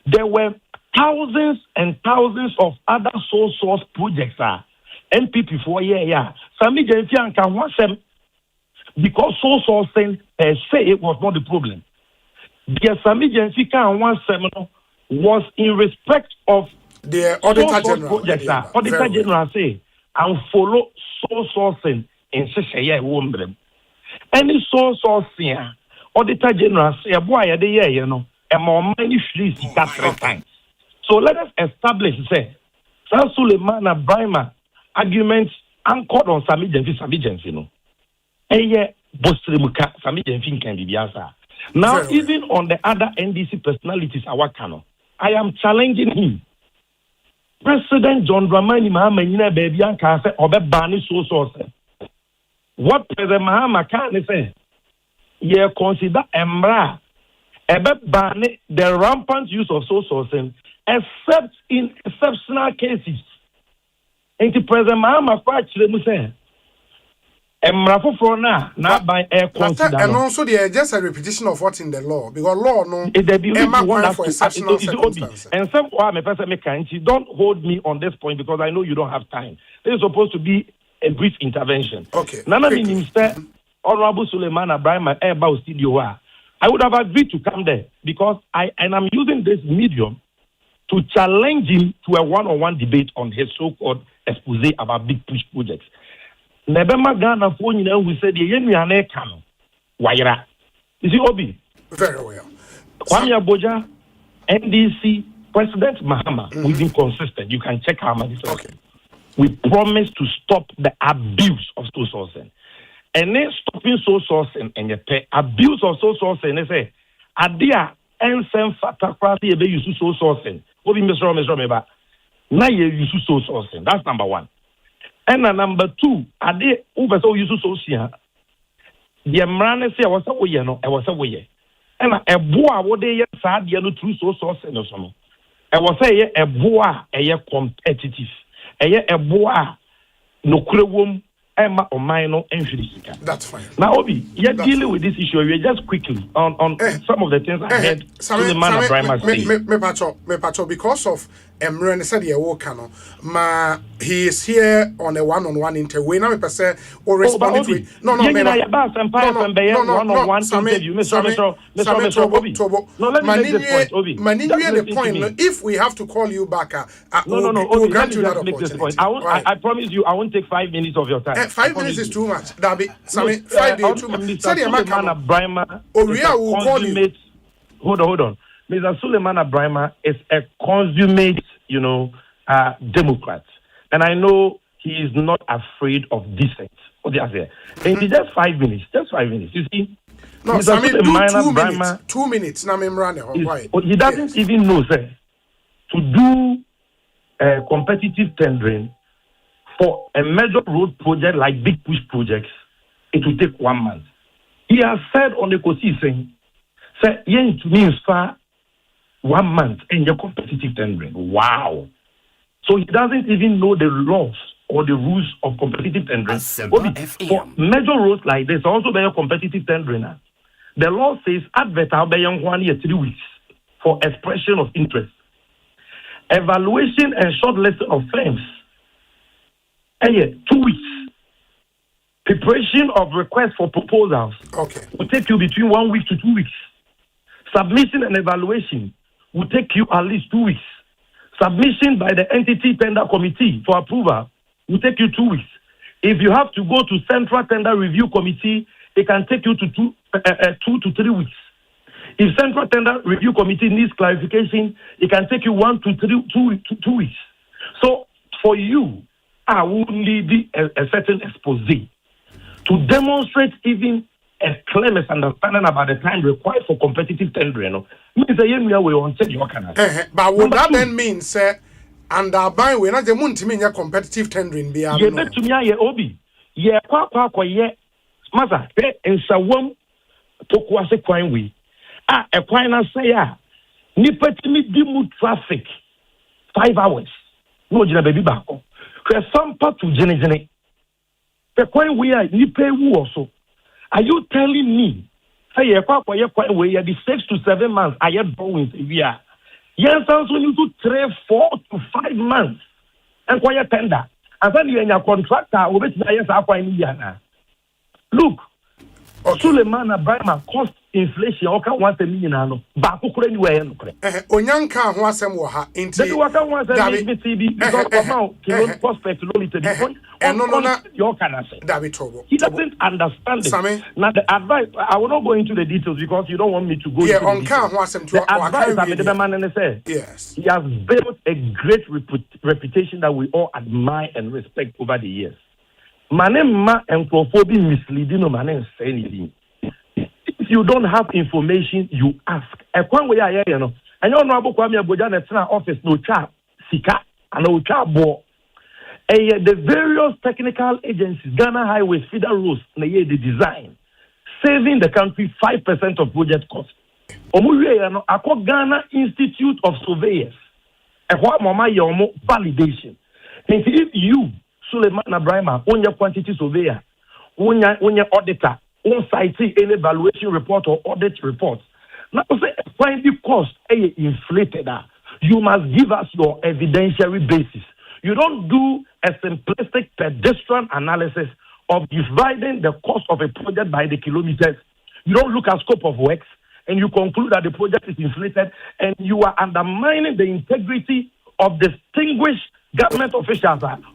There were thousands and thousands of other sole source projects. NPP for Some agency can want them because sole sourcing say it was not the problem. The some agency can want them was in respect of the Auditor General projects. Auditor General say and follow sole sourcing in Sesaya woman. Any source or seer, Auditor General say a boy a day, you know, and more money flees time. So let us establish, say, Sulemana Braimah arguments anchored on submission, you know. Eye Bostremuka, submission can be answered. Now, even on the other NDC personalities, our canon, I am challenging him. President John Dramani Mahama, baby, and Kase, or Bani so. What President Mahama can say? You consider Emra, Bani, the rampant use of sourcing, except in exceptional cases. And the President Mahama quite say. And also, they just a repetition of what's in the law because law no. For exceptional circumstances. And some don't hold me on this point because I know you don't have time. This is supposed to be a brief intervention. Okay. Nana Minister Honorable Sulemana Braimah about studio. I would have agreed to come there because I'm using this medium to challenge him to a one-on-one debate on his so-called expose about big push projects. Nebema Ghana phone we said the Yeniane Kano. Waira. You see, Obi? Very well. Kwame Aboja, NDC, President Mahama, we've been consistent. You can check our money. Okay. We promise to stop the abuse of soul sourcing. And then stopping soul sourcing and the abuse of soul sourcing, they say, Adia, and some fatacracy, they use soul sourcing. Obi, Mr. Meba. Now you use soul sourcing. That's number one. And number two, I did over so you so see the Amrane say I was away, no, I was away. And a boa what they sad yellow true source and some. I was say a boa a year competitive, a boa no crewum, Emma or minor and That's fine. Now, Obi, you're dealing with this issue. We're just quickly on some of the things I heard. Sulemana Braimah say. Because of Emre said he he is here on a one-on-one interview. Now, I say or responding to it. No, let me make this point, Obi. The point. If we have to call you back, we'll grant you that opportunity. I promise you, I won't take 5 minutes of your time. 5 minutes is too much. Dabi, 5 days too much. Sulemana Braimah will call you. Hold on. Mr. Sulemana Braimah is a consummate, Democrat. And I know he is not afraid of dissent. What do you say? And it's just 5 minutes. You see? No, Mr. Sulemana Braimah, 2 minutes. He doesn't even know, sir, to do competitive tendering for a major road project like big push projects, it will take 1 month. He has said on Ekosiisen, say, yen to means far 1 month in your competitive tendering. Wow. So he doesn't even know the laws or the rules of competitive tendering. For major roads like this, also very competitive tendering. The law says advert be 3 weeks for expression of interest. Evaluation and shortlisting of firms. 2 weeks. Preparation of requests for proposals will take you between 1 week to 2 weeks. Submission and evaluation will take you at least 2 weeks. Submission by the entity tender committee for approval will take you 2 weeks. If you have to go to Central Tender Review Committee, it can take you to 2 to 3 weeks. If Central Tender Review Committee needs clarification, it can take you 1 to 2 weeks. So for you, I will need a certain expose to demonstrate even a clear misunderstanding about the time required for competitive tendering. But would that then mean, sir, and our buy we not the moon to mean your competitive tendering be a to me, Obi, Mother, and Sawam Pokwase Quine we. A quine say, Nipetimi dimu traffic 5 hours. No, Jina baby back. Some part to Jenny. The quine we are Nipe also. Are you telling me? Say, we are the 6 to 7 months. I am born we are. Yes, also you to 3, 4 to 5 months. And quiet tender. And then you are your contractor, look, Sulemana Braimah cost inflation o kan wan semi nyina no ba kokoro ni we no kre onyanka ho asem wo ha enti Dabi waka wan semi BTB because kilo cost per kilometer no your can say Dabi Tobo he doesn't understand it. Now the advice I will not go into the details because you don't want me to go into the details. The advice I made the man and say yes he has built a great reputation that we all admire and respect over the years. Manema and Kofobi misleading no man say anything. If you don't have information, you ask. A one way I know. And you know about Kwame Aboja na office no cha sika and no cha bo. The various technical agencies, Ghana Highways, Federal Roads, the design, saving the country 5% of project cost. Omuye Ghana Institute of Surveyors. Validation. And if you, Sulemana Braimah, on your quantity surveyor, on your auditor, on site any evaluation report or audit report, now say find the cost inflated. You must give us your evidentiary basis. You don't do a simplistic pedestrian analysis of dividing the cost of a project by the kilometers. You don't look at scope of works and you conclude that the project is inflated and you are undermining the integrity of distinguished government officials. Let him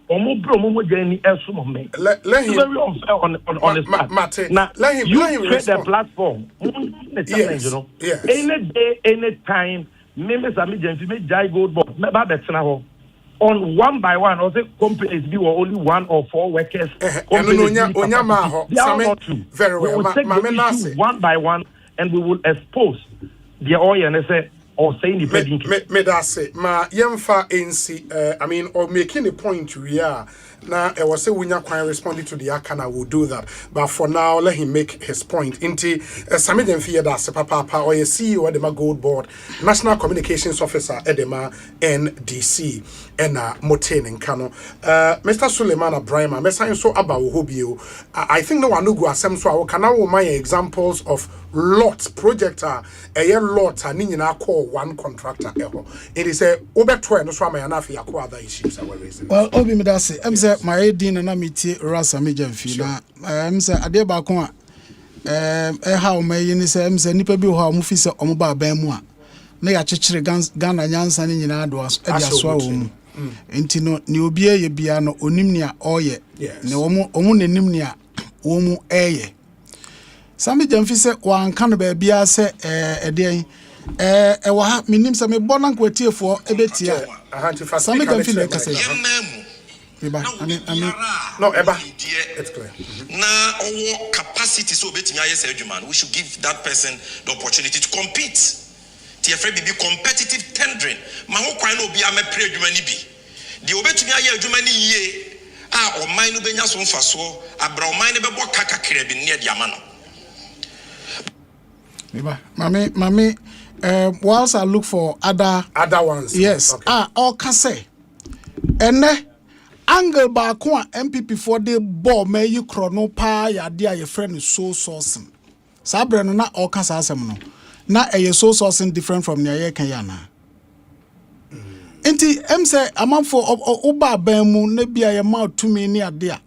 very unfair on the start. Now, you create a platform. Yes. You know, yes. Any day, any time, members of me Jai Gold Board, on one by one, or the companies be only 1 or 4 workers. They are not two. Very well. We will take the issue one by one, and we will expose the oil and say or say in the me that say ma yemfa NC I mean or making a point we are now I was say we not quite responding to the Akana will do that, but for now let him make his point. Inti Sami Demfia da se papa or a CEO at the Gold Board, National Communications Officer Edema NDC and Motain and Kano. Mr. Sulemana Braimah, Mesa so about Hobio. I think no one who go asem so can now my examples of lots projector a lot and in call one contractor. It is a over 12 no swama anafi akwa other issues are raising. Well, Obi me that say my din na metie Rasa Mejamfi na say ade ba ko a how me yin say nipa bi ho mu fi say omo ba ban mu a na ya chechire Ghana nyansa ni nyina do aso wo mu enti no ne obi ye bia no onim ne a oye ne omo nanim ne a wo mu eye Sami Jamfi say wan kan ba bia say eden wa ha minim say me bonan kwatiefo ebetia Sami Jamfi na kase Eba, no, Eba. It's clear. Now, our capacity so betting Agyeman, we should give that person the opportunity to compete. TFA be competitive tendering. Maho kwano be ame pre Agyeman bi. The obetumi Agyeman ye o mine no benya so mfaso abra o mine be bo kakakere bi ne dia ma no. Eba, mami whilst I look for other ones. Yes. Okay. All can say. Ene angle ba ko a MPP for the ball may you chrono pa ya dia your friend is so sourcing. Sabre no na all can say asem no. Na e so sourcing different from near ye kan ya na. Enti em say amanfo oba ban mu na bia ye ma tumi ni ade a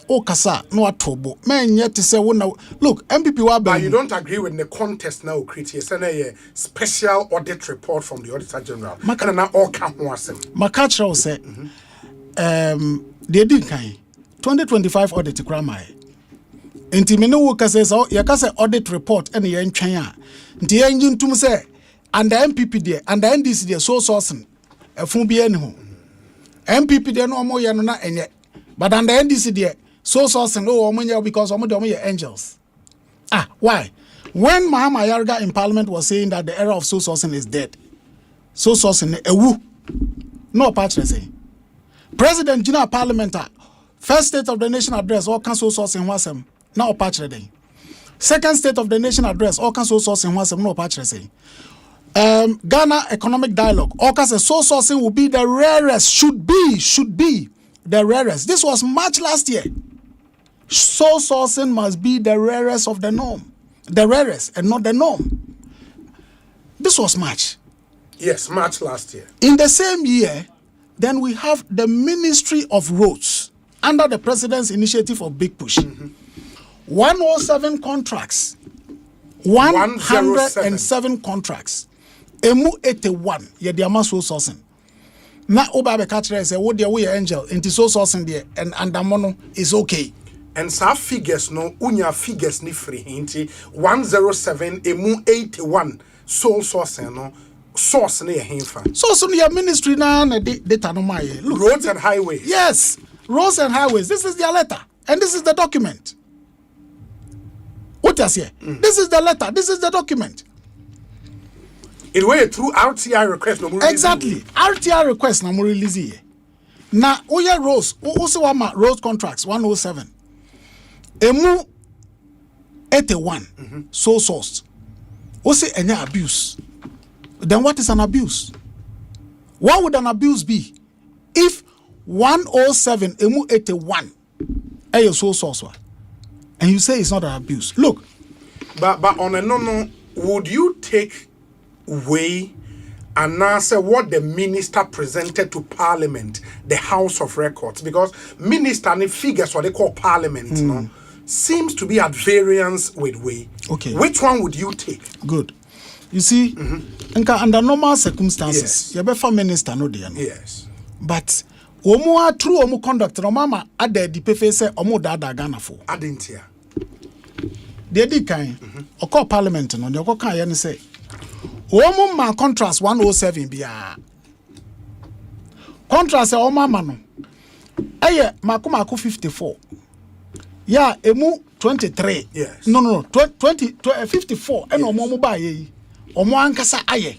o kasa no atobo. Men yet say wona look MPP wa ban. But you don't agree with the contest now create a special audit report from the Auditor General. Makana na all kan ho asem. Makacha say they did kind 2025 audit kramai enti me no wo kase so ya kase audit report ene ye ntwan a enti ye njintum say under MPP there under NDC there so sourcing efun bi ene ho MPP there no omo ye no na enye but under NDC there so sourcing oh omo nya because omo ye angels why when Mahama Yarga in parliament was saying that the era of so sourcing is dead so sourcing ewu no patch say President General Parliament, first State of the Nation address, all council source in Wasem, now patch reading. Second State of the Nation address, all council source in Wasem, no patch reading. Ghana economic dialogue, all council sourcing will be the rarest, should be the rarest. This was March last year. So sourcing must be the rarest of the norm, the rarest and not the norm. This was March. Yes, March last year. In the same year, then we have the Ministry of Roads under the President's initiative of Big Push. 107 contracts. 107 contracts. Emu 81 ye the ama so sourcing. Na oba be catch say wo de we angel into so sourcing there and andamono is okay. And some figures no unya figures ni free hinti 107 emu 81 sole sourcing no source na himfa. Source no your ministry na data no my look. Roads and highways. Yes, roads and highways. This is their letter and this is the document. What is here? This is the letter. This is the document. It way through RTI request no exactly. RTI request no more release here. Na oya roads also wama road contracts 107. Emu 81 sole sourced. Ose any abuse. Then what is an abuse? What would an abuse be if 107 emu 81 your sole source and you say it's not an abuse? Look, but on a no, would you take away and answer what the minister presented to Parliament, the House of Records? Because minister and figures what they call Parliament, no, seems to be at variance with way. Okay, which one would you take? Good. You see, under normal circumstances, you better minister no dear. Yes, but omo true omo conduct no mama ade di pefe say omo dada Ghana for. Adentia. They did kind. Oko Parliament no, they oko kan ye say. Omo ma contrast 107 bia. Contrast e omo ma no. Eye mako 54. Yeah, emu 23. Yes. No. 54 and omo ba ye. Omo ankasa aye.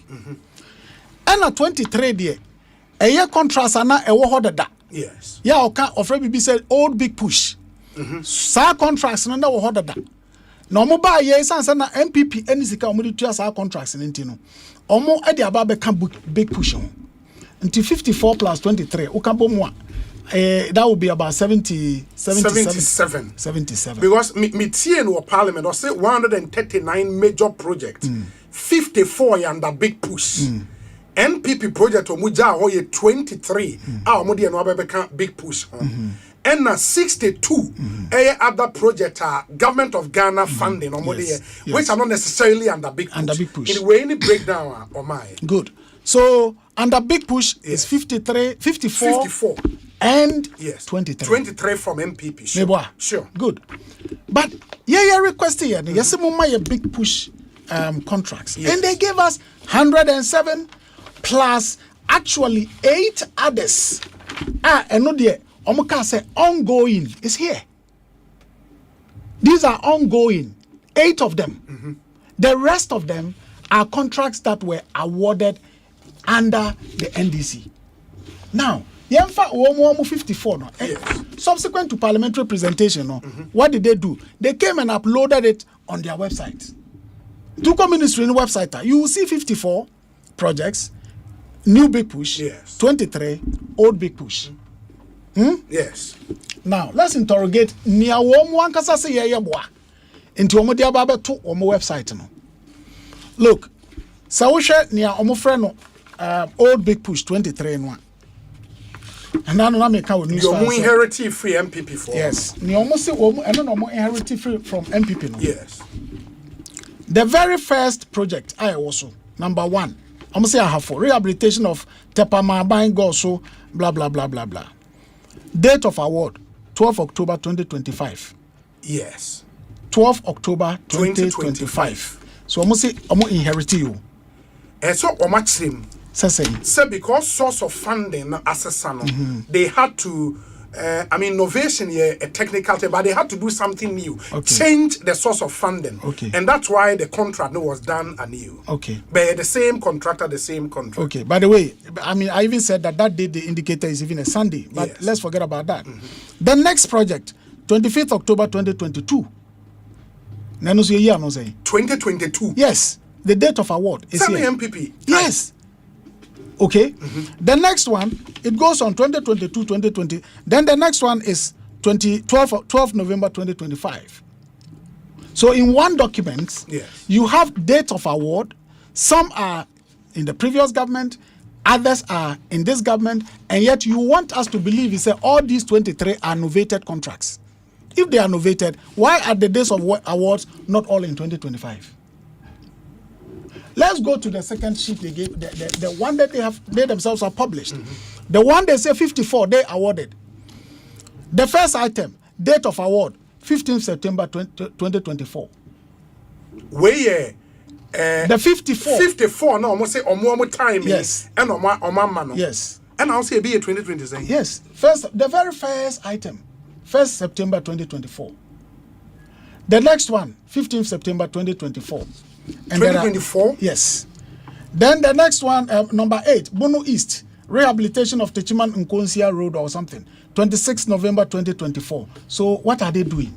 And 23 there. Eye contrast ana e wo hodada. Yes. Yeah, oka ofre bibi said old big push. Sa contracts na wo hodada. Na omo ba ye sansa na MPP enisika omo tua sa contracts nti no. Omo e de aba be ka big push on. Until 54 plus 23 ukabomu that would be about 77. Because me tie no Parliament or say 139 major projects, 54 under big push. NPP project omuja ho ye 23 omo de no abeka big push and na 62 other project government of Ghana funding omo de which are not necessarily under big push. In way any breakdown or my good. So under big push is 54 and 23 from MPP. Sure. Good. But yeah request here yes a big push contracts and they gave us 107 plus actually 8 others. And no dear omuka say ongoing is here. These are ongoing, 8 of them. The rest of them are contracts that were awarded under the NDC. Now, Yemfa Uomo 54 no. Subsequent to parliamentary presentation, no, what did they do? They came and uploaded it on their website. Tuko Ministry in the website, you will see 54 projects, new big push, 23, old big push. Yes. Now, let's interrogate Nia Womo Ankasa say yeboa into Omo dia babe to Omo website no. Look, Sawushe Nia Omo friend no old big push 23 no. And now na make news. You inherited free MPP for. Yes. Ni Omo say Omo and no Omo inherited free from MPP no. Yes. The very first project I also number 1. Omo say I have for rehabilitation of Tepama Bang Goso blah blah blah blah blah. Date of award 12 October 2025. Yes. 12 October 2025. So almost say almost inherit you. And so omachim say because source of funding assessor they had to innovation here a technical thing, but they had to do something new. Change the source of funding. And that's why the contract was done anew. But the same contractor. Okay. By the way, I even said that day the indicator is even a Sunday. But let's forget about that. The next project, 25th October 2022. 2022. Yes. The date of award is here. MPP. Yes. Okay. The next one, it goes on 2022, 2020. Then the next one is 12 November 2025. So in one document, you have date of award. Some are in the previous government, others are in this government, and yet you want us to believe you say all these 23 are novated contracts. If they are novated, why are the days of awards not all in 2025? let's go to the second sheet they gave, the one that they themselves have published. The one they say 54, they awarded. The first item, date of award, 15th September 2024. Where the 54. 54, no, almost say almost time. Yes. And man. Yes. And I'll say be a 2020. Yes. The very first item, 1st September 2024. The next one, 15th September 2024. And 2024? Yes. Then the next one, number 8, Bono East, rehabilitation of Techiman Nkonsia Road or something, 26 November 2024. So what are they doing?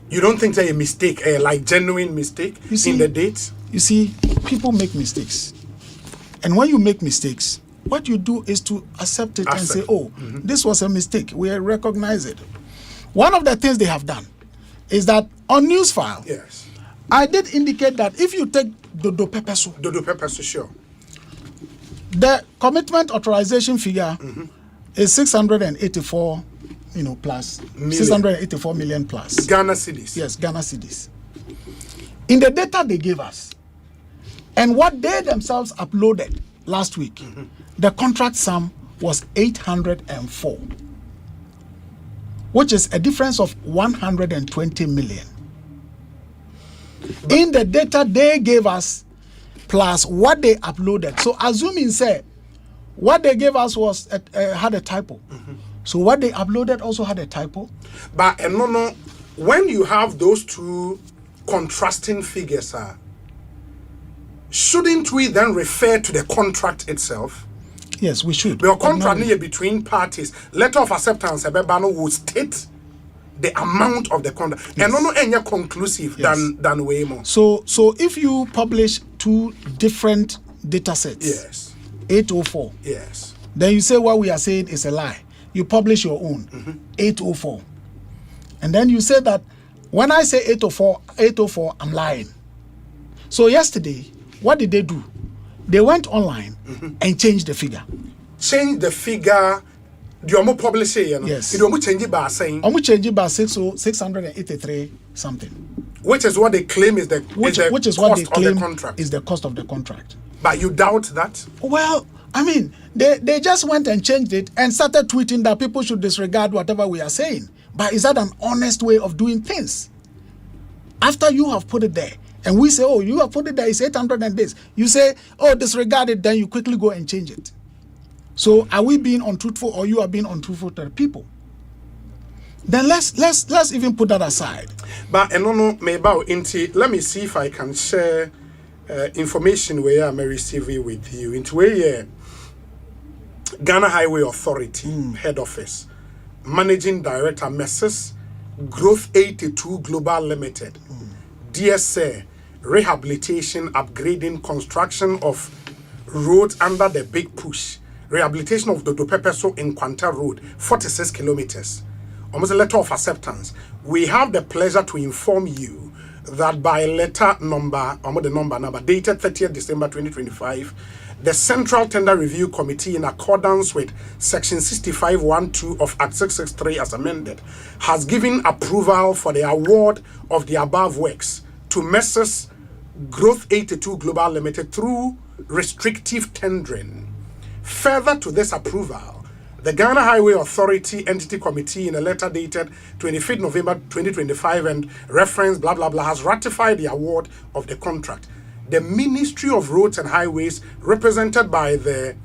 You don't think they're a mistake, like genuine mistake in the dates? You see, people make mistakes. And when you make mistakes, what you do is to accept it and say, oh, this was a mistake. We recognize it. One of the things they have done is that on Newsfile, yes, I did indicate that if you take Dodo Pepesu, sure, the commitment authorization figure is 684, plus million. 684 million plus. Ghana cedis. Yes, Ghana cedis. In the data they gave us, and what they themselves uploaded last week, the contract sum was 804, which is a difference of 120 million. In the data they gave us, plus what they uploaded. So assuming say what they gave us was had a typo. So what they uploaded also had a typo. But no, when you have those two contrasting figures, shouldn't we then refer to the contract itself? Yes, we should. The contract between parties, letter of acceptance, will state the amount of the contract, and no any conclusive than way more. So if you publish two different data sets, yes, 804, yes, then you say what we are saying is a lie. You publish your own 804, and then you say that when I say 804, I'm lying. So yesterday, what did they do? They went online and changed the figure. Change the figure. Do you publish it? Yes. You don't change it by saying. Change it by 683 something. Which is what they claim is the which is what they claim is the cost of the contract. But you doubt that? Well, I mean, they just went and changed it and started tweeting that people should disregard whatever we are saying. But is that an honest way of doing things? After you have put it there, and we say, oh, you have put it there, it's 800 and this. You say, oh, disregard it, then you quickly go and change it. So are we being untruthful, or you are being untruthful to the people? Then let's even put that aside. But let me see if I can share information where I may receive it with you. Into where Ghana Highway Authority head office, managing director Messrs. Growth 82 Global Limited, DSA, rehabilitation, upgrading, construction of roads under the big push. Rehabilitation of the Dopepeso in Quanta Road, 46 kilometers. Almost a letter of acceptance. We have the pleasure to inform you that by letter number, dated 30th December 2025, the Central Tender Review Committee, in accordance with Section 6512 of Act 663 as amended, has given approval for the award of the above works to Messrs. Growth 82 Global Limited through restrictive tendering. Further to this approval, the Ghana Highway Authority Entity Committee, in a letter dated 25th November 2025 and reference blah blah blah, has ratified the award of the contract. The Ministry of Roads and Highways, represented by the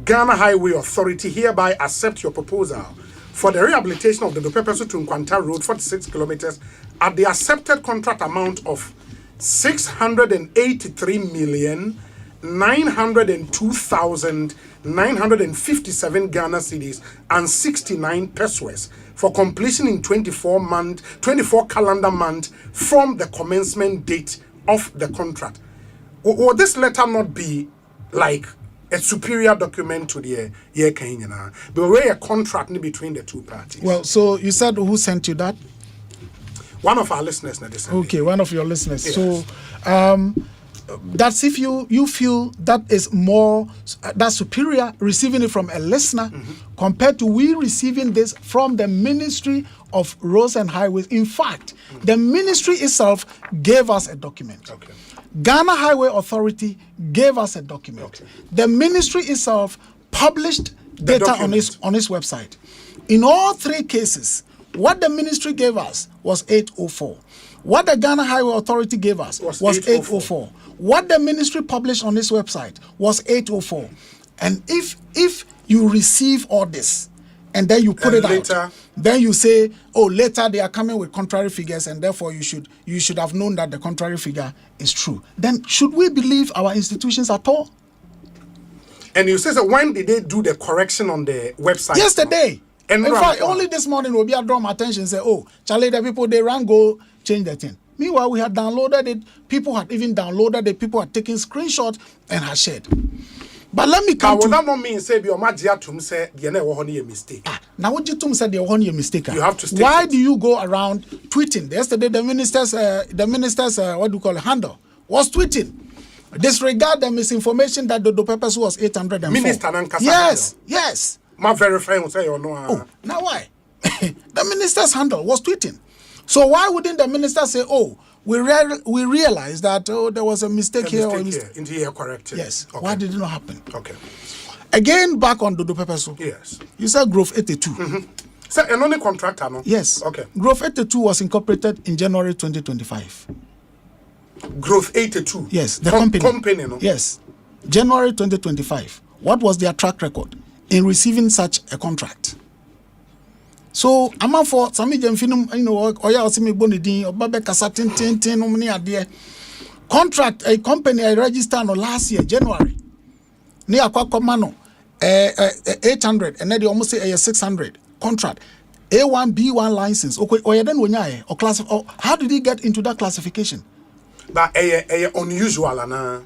Ghana Highway Authority, hereby accept your proposal for the rehabilitation of the Dopepeso to Nkwanta Road, 46 kilometers, at the accepted contract amount of 683,902,957 Ghana cedis and 69 pesos for completion in 24 calendar month from the commencement date of the contract. Will this letter not be like a superior document to the Kenya? But we're a contract between the two parties. Well, so you said who sent you that? One of our listeners. Okay, one of your listeners. Yes. So that's if you feel that is more, that's superior, receiving it from a listener compared to we receiving this from the Ministry of Roads and Highways. In fact, the ministry itself gave us a document. Okay. Ghana Highway Authority gave us a document. Okay. The ministry itself published data on its website. In all three cases, what the ministry gave us was 804. What the Ghana Highway Authority gave us was 804. What the ministry published on its website was 804. And if you receive all this and then you put it out, then you say, oh, later they are coming with contrary figures, and therefore you should have known that the contrary figure is true. Then should we believe our institutions at all? And you say, so when did they do the correction on the website? Yesterday. And in fact, only this morning will be draw my attention and say, oh, Charlie, the people, they ran go change the thing. Meanwhile, we had downloaded it. People had even downloaded it. People had taken screenshots and had shared. But let me come to... that not mean say your magiatum say the a mistake. Now what you said the one mistake. You have to state Why it. do you go around tweeting? Yesterday the minister's what do you call it, handle was tweeting. Disregard the misinformation that the purpose was 804. Minister Nankasa. Yes. Ma verifying say or no. Oh, now why? The minister's handle was tweeting. So why wouldn't the minister say, oh, we realized that there was a mistake here. Indeed, here corrected. Yes. Okay. Why did it not happen? Okay. Again, back on Dodo Pepeso. Yes. You said Growth 82. So, and only contractor, no? Yes. Okay. Growth 82 was incorporated in January 2025. Growth 82? Yes. The company. Company, no? Yes. January 2025. What was their track record in receiving such a contract? So, I'm for some finum, you know, or ya see me bonidin or babe kasatin tin many idea. Contract a company I registered no last year, January. Near Kwakomano 800 and then they almost say 600 contract. A1 B1 license. Okay, or you don't know or class or how did he get into that classification? But unusual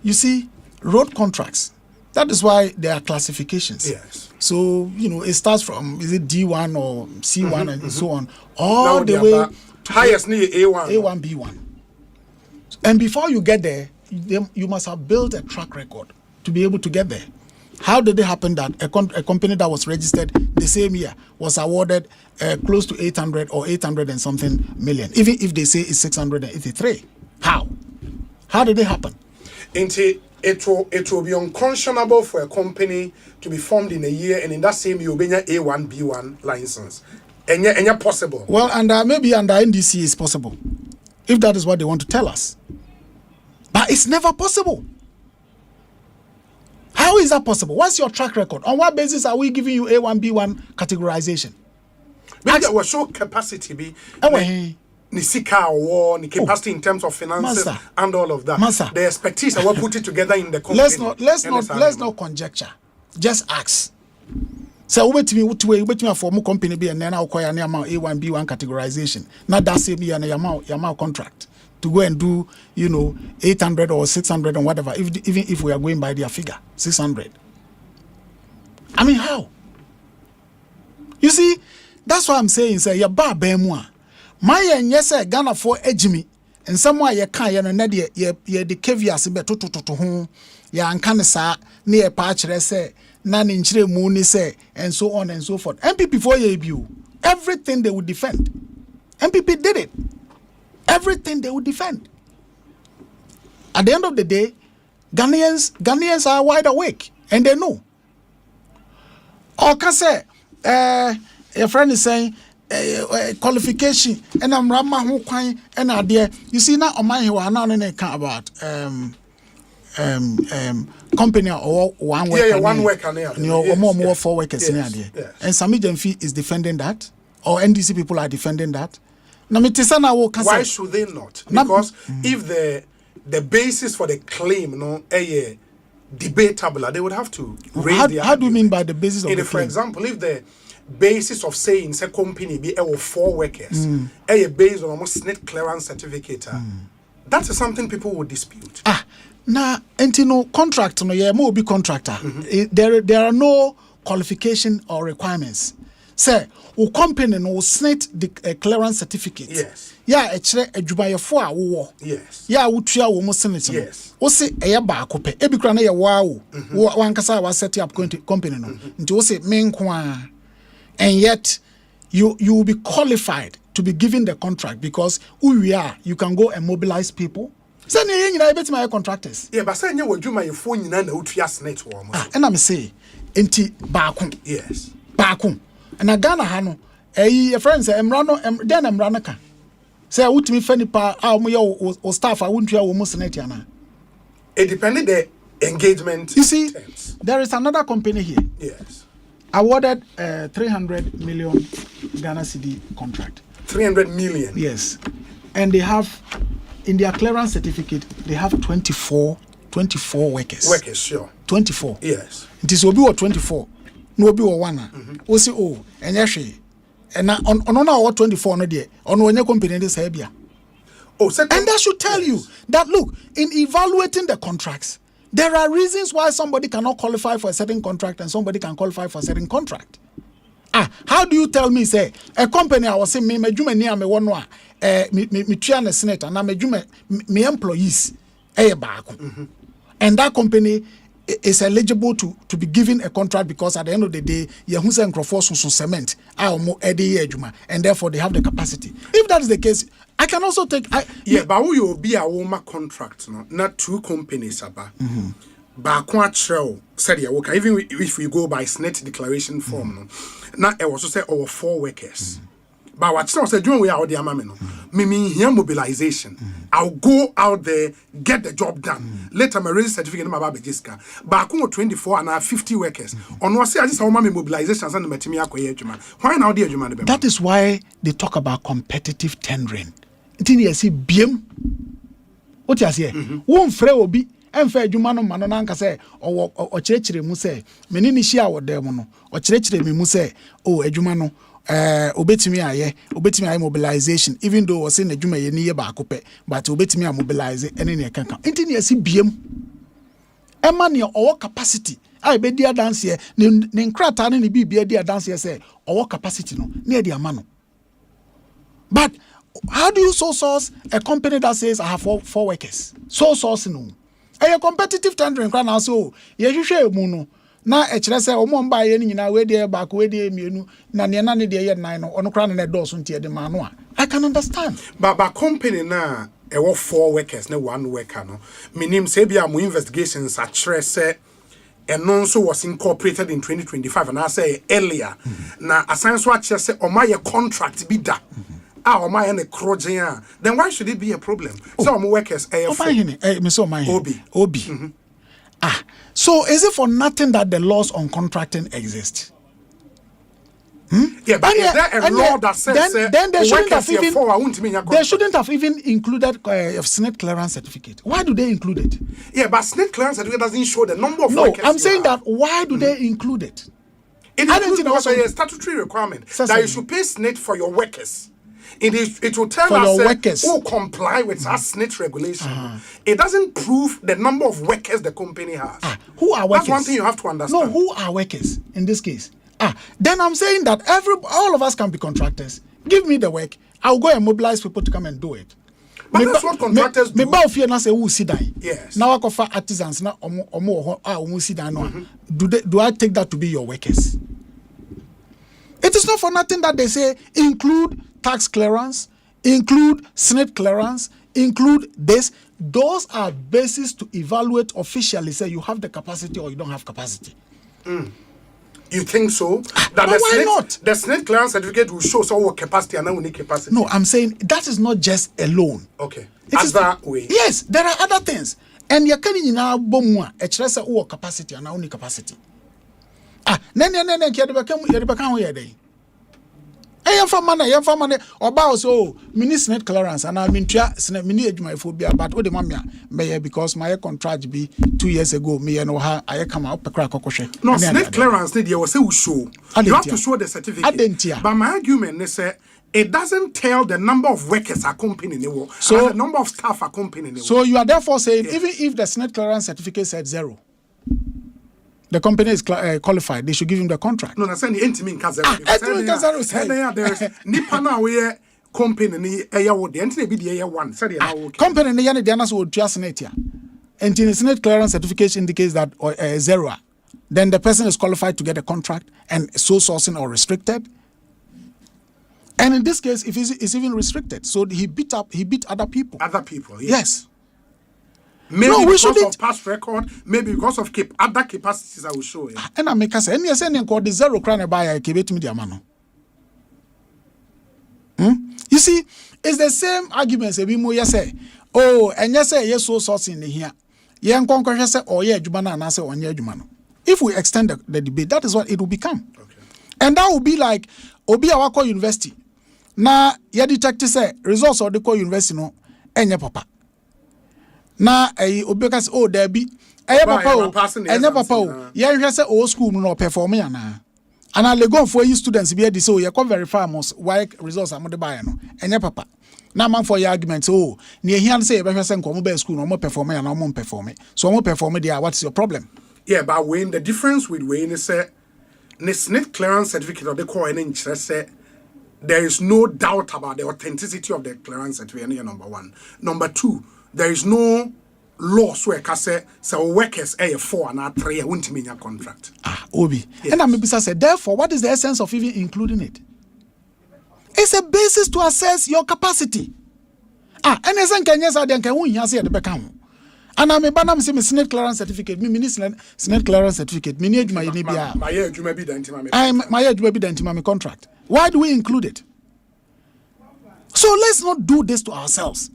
you see, road contracts. That is why there are classifications. Yes. So, you know, it starts from, is it D1 or C1 and so on, all the way to highest near A1. A1, B1. And before you get there, you must have built a track record to be able to get there. How did it happen that a company that was registered the same year was awarded close to 800 or 800 and something million, even if they say it's 683? How? How did it happen? It will be unconscionable for a company to be formed in a year and in that same year, you have A1, B1 license. And yet possible. Well, maybe under NDC is possible, if that is what they want to tell us. But it's never possible. How is that possible? What's your track record? On what basis are we giving you A1, B1 categorization? Maybe that will show capacity be. Nisika or the capacity in terms of finances and all of that. The expertise that we put it together in the company. Let's not conjecture. Just ask. So wait me for more company be and then I'll acquire an amount A1 B1 categorization. Not that same year and amount contract to go and do 800 or 600 and whatever. Even if we are going by their figure 600. I mean how? You see, that's what I'm saying. Say ya ba bemwa. My yes, Ghana for Agyeman, and somewhere you can't, ye the caviar, be to whom ya and can say near patch, say, none in Chile moon, say, and so on and so forth. MPP for you, everything they would defend. MPP did it. Everything they would defend. At the end of the day, Ghanaians are wide awake, and they know. Or can say, your friend is saying, qualification and I'm Rama who kind and idea. You see now on my who are now about company or one worker. Yeah, one worker or more 4 workers near there. And Sami Jemfi is defending that, or NDC people are defending that. Why should they not? Because if the basis for the claim debatable, they would have to raise the How do you mean by the basis of the claim? For example, if the basis of saying say company be 4 workers based on almost net clearance certificate that is something people would dispute. Contract no be contractor. There are no qualification or requirements. Say o company no snit the clearance certificate. Yes. Yeah, adwumayefo a wo. Yes. Yeah, wotua wo mo senate. Yes. Wo se eye ba akopɛ ebi kra na ye wa wo. Wo ankasa wa set up company no. Nti wo se me nko a. And yet, you will be qualified to be given the contract because who we are, you can go and mobilize people. Say ne nyina beti my contractors. Yeah, but say nye wadwuma ye fo nyina na utua snake wo mo. And I'm say enti baako. Yes. Baako. Na Ghana ha no your friends say emra no den emra no ka. Say wutumi fa nipa a mo ye o staff a wontua wo mo snake ana. It depended the engagement. You see, there is another company here. Yes. Awarded 300 million Ghana cedi contract. 300 million. Yes. And they have in their clearance certificate they have 24 workers. Workers, sure. 24. Yes. It is obi or 24. No obi or one. O say oh enye hwe. And on na 24 no there. On onye company dey say bia. Oh, and that should tell you that look, in evaluating the contracts, there are reasons why somebody cannot qualify for a certain contract and somebody can qualify for a certain contract. How do you tell me, say, a company I was saying, me juma me one wa, me try na senator, na me juma me employees, and that company is eligible to be given a contract because at the end of the day, Yehunse and Crawford cement, and therefore they have the capacity. If that is the case, I can also take. But we will be a woman contract, no, not two companies, aba. Ba said even if we go by SNET declaration form, no, now I also say our 4 workers. But what I said, during we are the amameno, me here mobilization. I'll go out there, get the job done. Later, my register certificate in my baby Jiska. But I 24 and I have 50 workers. On what say I just saw my mobilization and the Juma. Why now, dear Juma? That is why they talk about competitive tendering. Tini see BM. What you say? Won frɛ obi emfa adwuma no mano na nka sɛ o kyerɛkyerɛ mu sɛ meni ni hia wo dem no o kyerɛkyerɛ me mu sɛ o adwuma no obetimi aye mobilization even though o say na adwuma ye ni ye ba akopɛ but obetimi a mobilize ene ne kanka tini see BM ema ne o capacity ai be dia dance ye ne nkrata ne bibia dia dance ye sɛ o capacity no ne dia ma no. But how do you source a company that says I have 4 workers? Source no. A competitive tendering can also ye hwehwe mu no na e kire se omo mba ye nyina we dey back we dey mienu na ne na ne dey ye nan no ono kra na do so ntie de ma no a I can understand. But company na e wo 4 workers na 1 worker no minim say bia mo investigations a kire se eno nso was incorporated in 2025 and I say earlier na asan so a kire se o ma ye contract bi da. Then why should it be a problem? Some workers Obi. So is it for nothing that the laws on contracting exist? Yeah, but is there a law that says then they shouldn't have even included SNET clearance certificate. Why do they include it? Yeah, but SNET clearance certificate doesn't show the number of workers. No, I'm saying that why do they include it? It includes because a statutory requirement that you should pay SNET for your workers. It will tell us who comply with our SNET regulation. It doesn't prove the number of workers the company has. Who are workers? That's one thing you have to understand. No, who are workers in this case? Then I'm saying that all of us can be contractors. Give me the work. I'll go and mobilize people to come and do it. But that's what contractors do. Yes. Now I offer artisans. Now do I take that to be your workers? It is not for nothing that they say include tax clearance, include SNET clearance, include this. Those are bases to evaluate officially. Say you have the capacity or you don't have capacity. You think so? That why not? The SNET clearance certificate will show some capacity and then we need capacity. No, I'm saying that is not just alone. Okay. Other way. Yes, there are other things. And you can't bomwa a capacity and only capacity. So mini SNET clearance and I mean mini phobia but what the mamma may because my contract be 2 years ago me and I come out per crack. No SNET clearance you will show. You have to show the certificate. But my argument is it doesn't tell the number of workers accompanying the so the number of staff accompanying the So you are therefore saying even if the SNET clearance certificate said 0, the company is qualified, they should give him the contract. No, I'm saying the intimate Kazero. There's Nipana where company the entity be the one. Company the Diana's would just SNET here. And the SNET clearance certificate indicates that 0. Then the person is qualified to get a contract and sole sourcing or restricted. And in this case, if it's even restricted, so he beat other people. Other people, yes. Maybe because of past record, maybe because of other capacities I will show you. And I make us any sending called the zero crown by a kibet media mano. You see, it's the same arguments. Say, oh, and yes, yes, so source in here. Young conqueror say, oh, yeah, Jumana, and I say, on Jumano. If we extend the debate, that is what it will become. Okay. And that will be like Obi Awako University. Now, your detective say, results of the core university, no, and your papa. Now, Obi say, oh, there be. And your papa, yeah, say, old school, no, performing, and I go for you students be this, so you come very famous, why results are not buy, no, and your papa. Now, man, for your arguments, oh, near here and say, if I say, come over school, no more performing, and no more performing. So, more performing there, what's your problem? Yeah, but when the difference with Wayne is the SNIT clearance certificate or the core and interest, there is no doubt about the authenticity of the clearance certificate. Number one. Number two, there is no law where say workers a 4 and 3 won't mean your contract. Obi. Yes. And I maybe say, therefore, what is the essence of even including it? It's a basis to assess your capacity. And as I can say, then can we say the become. And I'm a banam say SNIT clearance certificate. Me SNIT clearance certificate. Me need my NBA. My age may be the anti-mami contract. Why do we include it? So let's not do this to ourselves.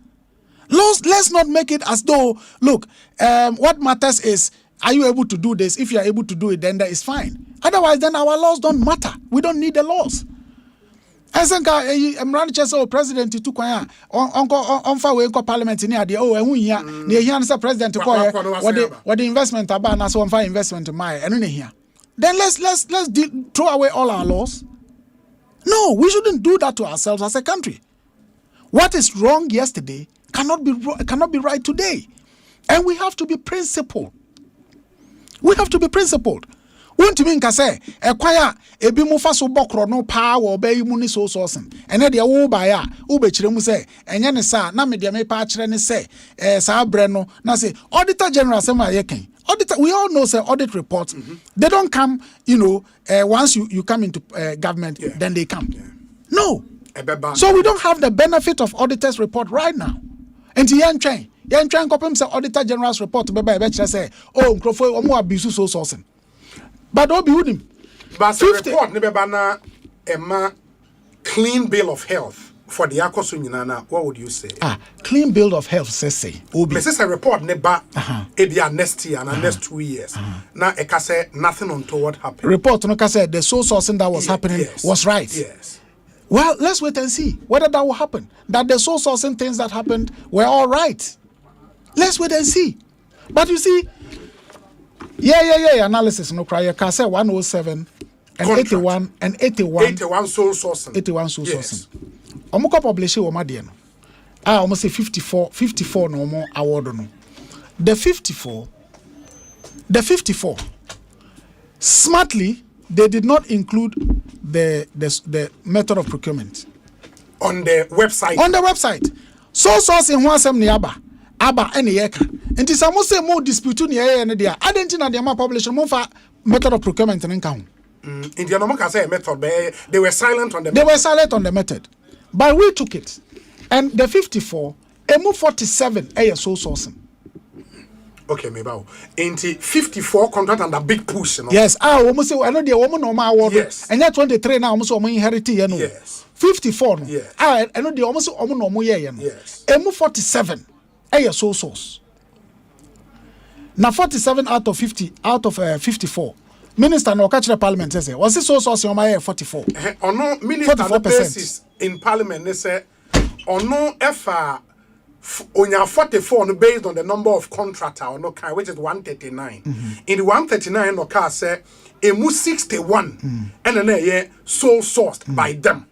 Let's not make it as though, look, what matters is, are you able to do this? If you are able to do it, then that is fine. Otherwise, then our laws don't matter. We don't need the laws. I think I'm running just president to Kwaya on far way parliament in the and we here near here answer president to what the investment about na so on fire investment to my and here. Then let's throw away all our laws. No, we shouldn't do that to ourselves as a country. What is wrong yesterday cannot be right today. And we have to be principled. We have to be principled. Won't you mean say acquire a bimufa so bokro no power or bay muni so sourcing and then the old buyer ubechiremu say and yan sa na media me patch say sa breno na say auditor general sema yeken auditor we all know say audit reports they don't come once you come into government then they come no so we don't have the benefit of auditors report right now and the yan train copy say auditor general's report to be say oh nkrofo omo abuse so sourcing. But don't be with him. But the report nebebana a clean bill of health for the Akosuniana. What would you say? Clean bill of health says Obi. This is a report neba ebia next year and next 2 years. Now eka say nothing untoward happened. Report no say the sole sourcing that was happening was right. Yes. Well, let's wait and see whether that will happen. That the sole sourcing things that happened were all right. Let's wait and see. But you see. Yeah. Analysis no cry. You can say 107 and contract. 81 and 81 sole sourcing. 81 sole sourcing. Omuko publish o ma de no. Almost say 54 no more award no. The 54 smartly they did not include the method of procurement on the website. Sole sourcing ho asem ne aba any yeka. And this almost say more dispute in the air and there. I didn't know the publishing more for method of procurement and income. In the Anomoka say method, they were silent on the method. They were silent on the method. But we took it. And the 54, emu 47 a sole sourcing. Okay, maybe. In the 54 contract and a big push, you know? Yes. Almost say I know the woman no more. Yes. And that 23 now almost inherited, you know. Yes. 54. Yes. I know the almost no more, you know. Yes. Emu 47 a sole source. Now 47 out of 54. Minister no catch the parliament say was this also on my 44. Or no minister the basis in parliament they say or no FR on your 44 no based on the number of contractor or no kind which is 139. In the 139 no car say emu 61 and then sole sourced by them.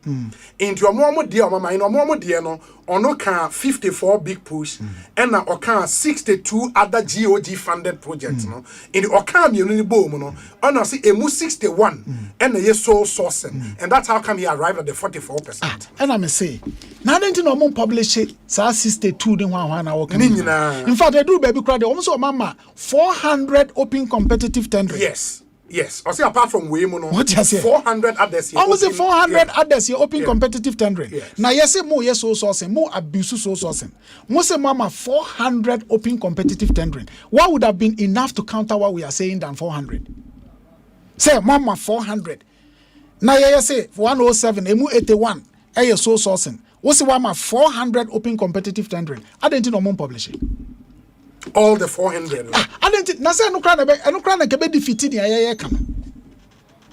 Into your momo dear mama in momo dear no ono can 54 big push and na okan 62 other GOG funded projects no in the okan you boom no ono see emu 61 and na sole sourcing and that's how come he arrived at the 44%. And I may say now didn't no more publish it so 62 den one na work. In fact they do baby crowd almost mama 400 open competitive tendering. Yes. Yes. I say apart from Weimono, what you say? 400 others. Almost 400 others here open competitive tendering. Yes. Now yes, more yes so sourcing, more abuse so sourcing. Most mama 400 open competitive tendering. What would have been enough to counter what we are saying than 400? Say mama 400. Now yes say 107, emu 81. Aye so sourcing. What's mama 400 open competitive tendering? I didn't know more publishing. All the 400. I didn't na say no cry na kebe defeat ya come.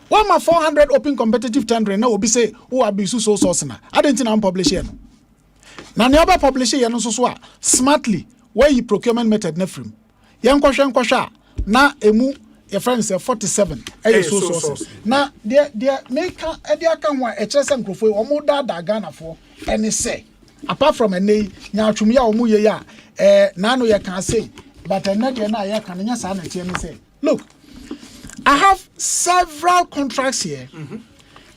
One ma 400 open competitive tendering na obi say who abuse so source na. I didn't know publish here. Na ne oba publish here no so a smartly where you procurement method na frame. Yan kwhwa na emu your friend say 47 so source. Na there make e dey aka ho a kire say nkrofo omo da Ghana for any say apart from ene nyaatwum ya omo ye ya nano you can say, but another na you can say. Look, I have several contracts here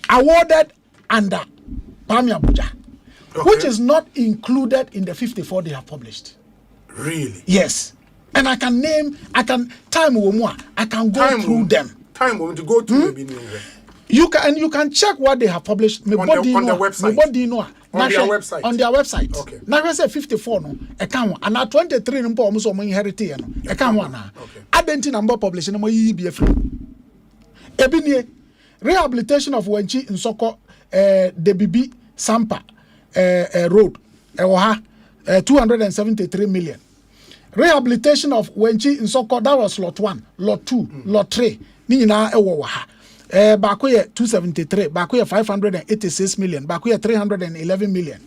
awarded under Pami Abuja, which is not included in the 54 they have published. Really? Yes. And I can go through them. Time to go through You can check what they have published on the website. On their website. Okay. Now I say 54 no account and now 23 no almost inherit no account one na. Identity number publishing no be free. Ebinie rehabilitation of Wenchi Nsoko the Bibi Sampa road ewo 273 million. Rehabilitation of Wenchi Nsoko that was lot 1, lot 2, lot 3 ni nyina ewo ha. Bakuye 273, Bakuye 586 million, Bakuye 311 million.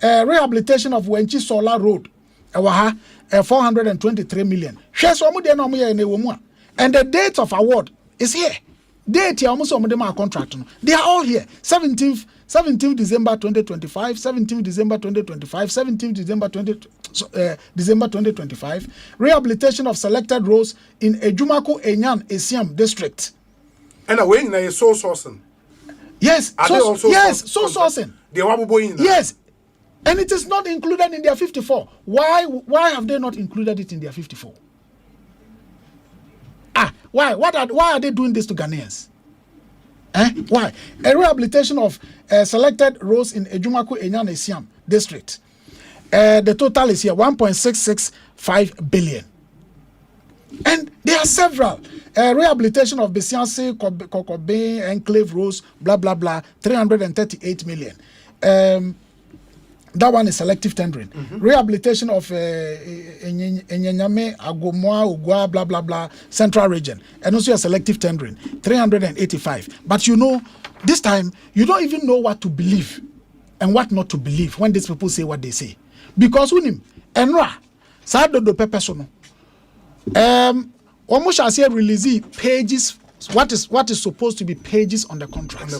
Rehabilitation of Wenchi Solar Road, 423 million. And the date of award is here. Date here almost contract. They are all here. 17th December 2025, 17th December 2025, 17th December 2025. Rehabilitation of selected roads in Ejumako Enyan Esiam district. And away in a soul sourcing. Yes, soul sourcing. Yes, and it is not included in their 54. Why have they not included it in their 54? Why? Why are they doing this to Ghanaians? Why? A rehabilitation of selected roads in Ejumako Enyan Esiam district. The total is here 1.665 billion. And there are several. Rehabilitation of Besianse, Kokobe, Enclave Roads, blah, blah, blah, 338 million. That one is selective tendering. Rehabilitation of Enyanyame, Agomoa, Ugwa, blah, blah, blah, Central Region. And also a selective tendering, 385. But you know, this time, you don't even know what to believe and what not to believe when these people say what they say. Because unim, Enra, Sado do Pepesono. Almost shall say release pages. What is supposed to be pages on the contract?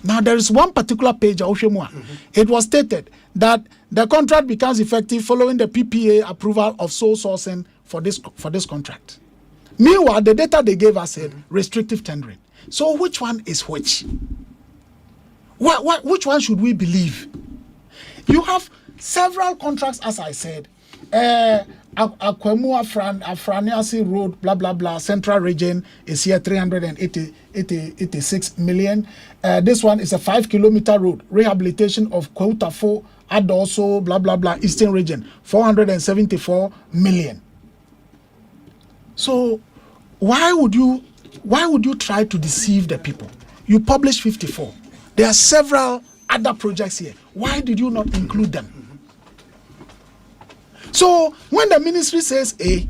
Now there is one particular page. It was stated that the contract becomes effective following the PPA approval of sole sourcing for this contract. Meanwhile, the data they gave us said restrictive tendering. So which one is which? Which one should we believe? You have several contracts, as I said. Akwemu Afraniasi Road, blah, blah, blah, Central Region is here 386 million. This one is a 5-kilometer road. Rehabilitation of Akufo-Addo also, blah, blah, blah, Eastern Region, 474 million. So why would you try to deceive the people? You publish 54. There are several other projects here. Why did you not include them? So when the ministry says A,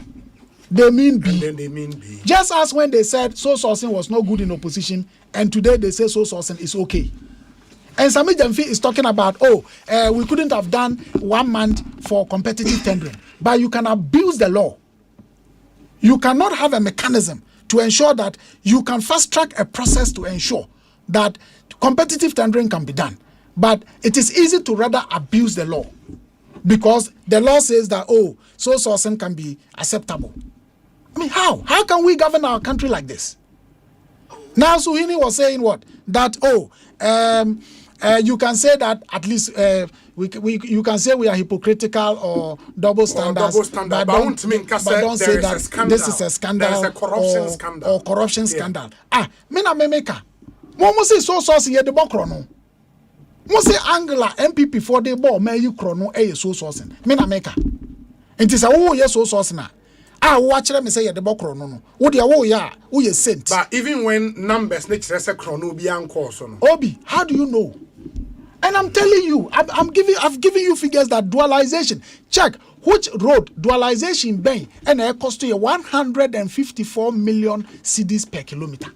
they mean B. And then they mean B. Just as when they said sole sourcing was not good in opposition, and today they say sole sourcing is okay. And Sami Jamfi is talking about, we couldn't have done 1 month for competitive tendering. But you can abuse the law. You cannot have a mechanism to ensure that you can fast track a process to ensure that competitive tendering can be done. But it is easy to rather abuse the law. Because the law says that, sole sourcing can be acceptable. I mean, how? How can we govern our country like this? Now, Suhini was saying what? That, you can say that at least you can say we are hypocritical or double standards. But don't say that this is a scandal. There is a corruption scandal. Or corruption scandal. Me na memeka. Mo say so ye de bokro no. Mo say Angela MPP for the ball me you chrono so sourcing. Me na meka. Enti say wo ye so source na. Watch them say the bokro no. Wo de wo ya, wo ye sent. But even when numbers nature say chrono bi anko so no. Obi, how do you know? And I'm telling you, I've given you figures that dualization. Check which road dualization bang and it cost you 154 million cedis per kilometer.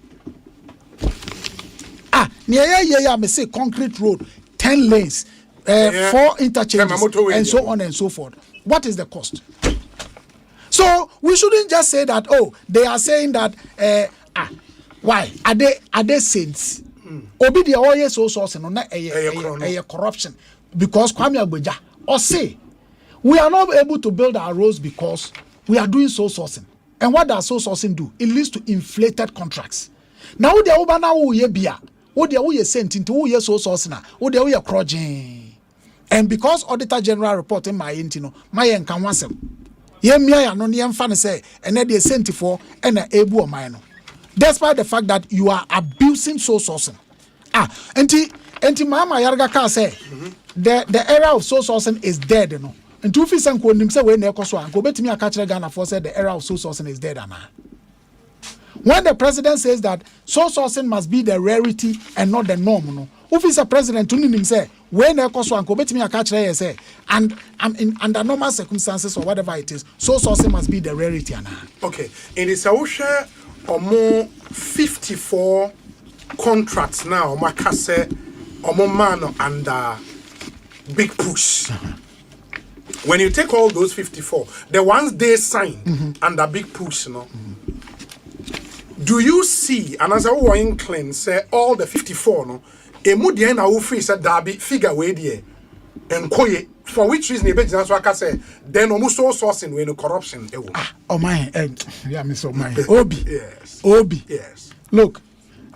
Near me say concrete road, 10 lanes, 4 interchanges, and so on and so forth. What is the cost? So we shouldn't just say that. Oh, they are saying that. Why are they saints? Obi the oye so source no na corruption because Kwame Agbeja or say we are not able to build our roads because we are doing soul sourcing. And what does soul sourcing do? It leads to inflated contracts. Now the oba na wo ye bia, wo de wo ye sent into wo ye soul sourcing na, wo de wo ye crojin. And because Auditor General report in my intino, my enkan wasem. Ye mia ya no ne emfa ne say ene de sent for ena ebu o man no. Despite the fact that you are abusing soul sourcing. Enti mama yarga ka say the era of soul sourcing is dead, you know. And two fees and nim say we na ekoso an go betimi aka kire Ghana for say the era of soul sourcing is dead ana. When the president says that soul sourcing must be the rarity and not the norm, no. Officer president tuni nim say we na ekoso an go betimi aka kire say and under normal circumstances or whatever it is, soul sourcing must be the rarity ana. Okay, in the Sausha or more 54 contracts now, Makase or more man under big push. When you take all those 54, the ones they sign under big push, you know, do you see, and as I was inclined, say all the 54, no, a mudian au free said Darby figure way there and koye for which reason that's what I say then almost all sourcing when corruption. Oh my, yeah, Miss Omai. Obi. Yes. Obi. Yes. Look,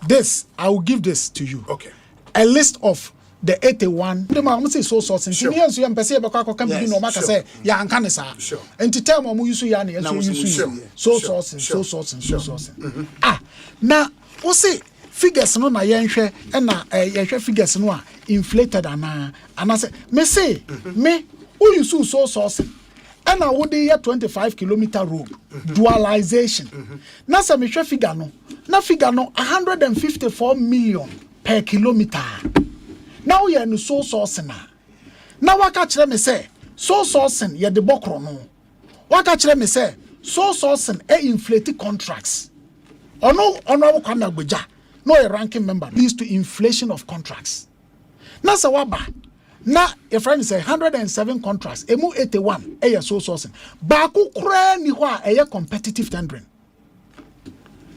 this I will give this to you. Okay. A list of the 81. The man say so sourcing. Sure. Yes, you can begin no matter say ya anka sa. Sure. And to tell me you ya na so sourcing. Now we say figures no na yenhwe and na yenhwe figures no a inflated and I say me say me who you so sourcing and I would hear 25 kilometer road dualization. Now say me hwe figure no na figure no 154 million per kilometer. Now you are no so sourcing now waka kire me say so sourcing ye de bokro no waka kire me say so sourcing inflate contracts ono Kwame Agbeja no a ranking member leads to inflation of contracts. Na sawaba na a friend say 107 contracts emu 81 so sourcing ba ku kura ni ho a competitive tendering.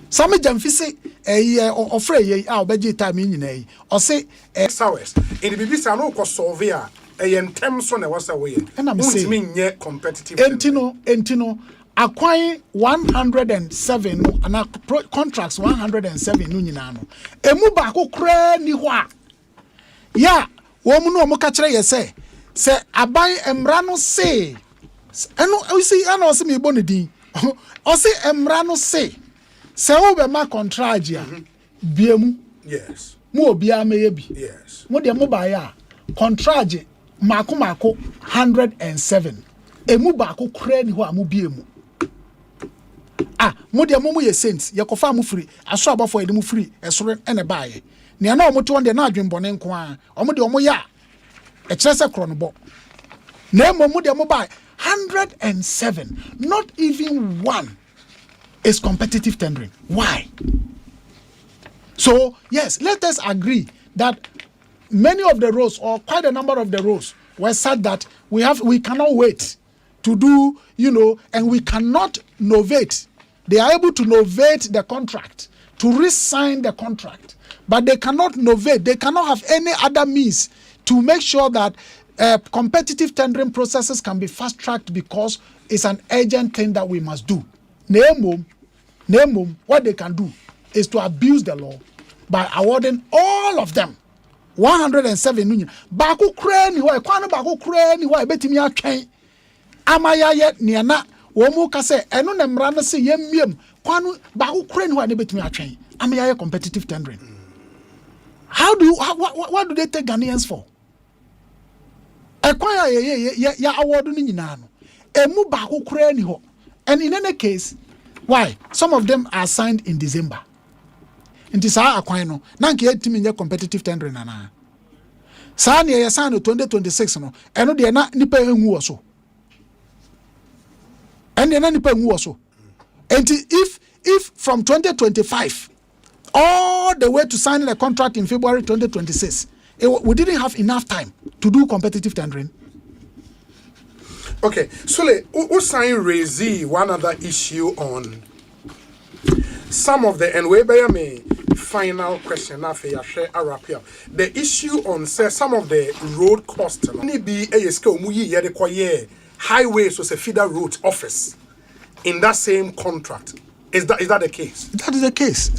Sami jamfisi ofre ye a obeji time nyina o say sawes in the BBC no ko survey a ntem so na wasa we untimi nye competitive entino akwan 107 no ana contracts 107 no nyina no emu ba ko kra ni ho a ya wo mu no mo ka kire ye say aban emra no say eno o si ana o se me boni din o se emra no say se wo be ma contract ya biemu yes mu obi ameye bi yes mo de mo ba ya contract mako 107 emu ba ko kra ni ho a mo biemu mo de mo ye sense ye kofa mo free aso abafo ye de mo free esoro ene baaye ne na omo to on de na adwenbone nko a omo de omo ya e kire se kro no bo na mo de mo baaye 107 not even one is competitive tendering. Why? So yes, let us agree that many of the roads or quite a number of the roads were said that we cannot wait to do, and we cannot novate. They are able to novate the contract, to re-sign the contract, but they cannot novate. They cannot have any other means to make sure that competitive tendering processes can be fast-tracked because it's an urgent thing that we must do. Name what they can do is to abuse the law by awarding all of them 107 no nyina baako kura ni hɔ kwan no baako kura ni hɔ ebetimi atwɛn amaya ye ne na wo mu ka se eno ne mra no se yemmiem kwan no baako kura ni hɔ ne betimi atwɛn amaya ye competitive tendering. What do they take Ghanaians for? Ekwan ya award ni nyina no emu baako kura ni hɔ. And in any case, why? Some of them are signed in December. Nti saa akwan no na nke etimi nye competitive tendering na saa ne ye sign 2026 no eno de na nipa enwu wo so ende na nipa enwu wo so. Nti if from 2025 all the way to signing the contract in February 2026 we didn't have enough time to do competitive tendering. Okay, Sule, who sign raise one other issue on some of the and we by me final question now for share a wrap up. The issue on say some of the road costs ni be a scale muyi ye de highways was a feeder road office in that same contract. Is that the case? That is the case.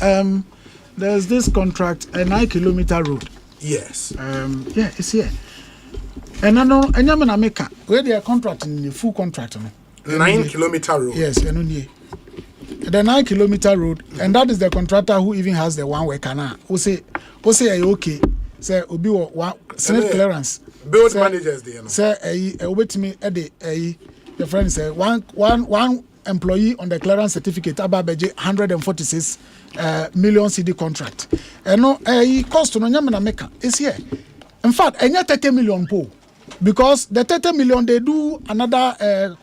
There's this contract, a 9-kilometer road. Yes. Yeah, it's here. And I know, and I'm gonna make where they are contracting the full contract. 9-kilometer road. Yes, and only the 9-kilometer road, and that is the contractor who even has the one way canal. Who say okay, say obi one Senate clearance. Build managers there. Say wait me at the friend say one employee on the clearance certificate about 146 million CD contract. And no cost no nyamena make is here. In fact, enya 30 million po. Because the 30 million, they do another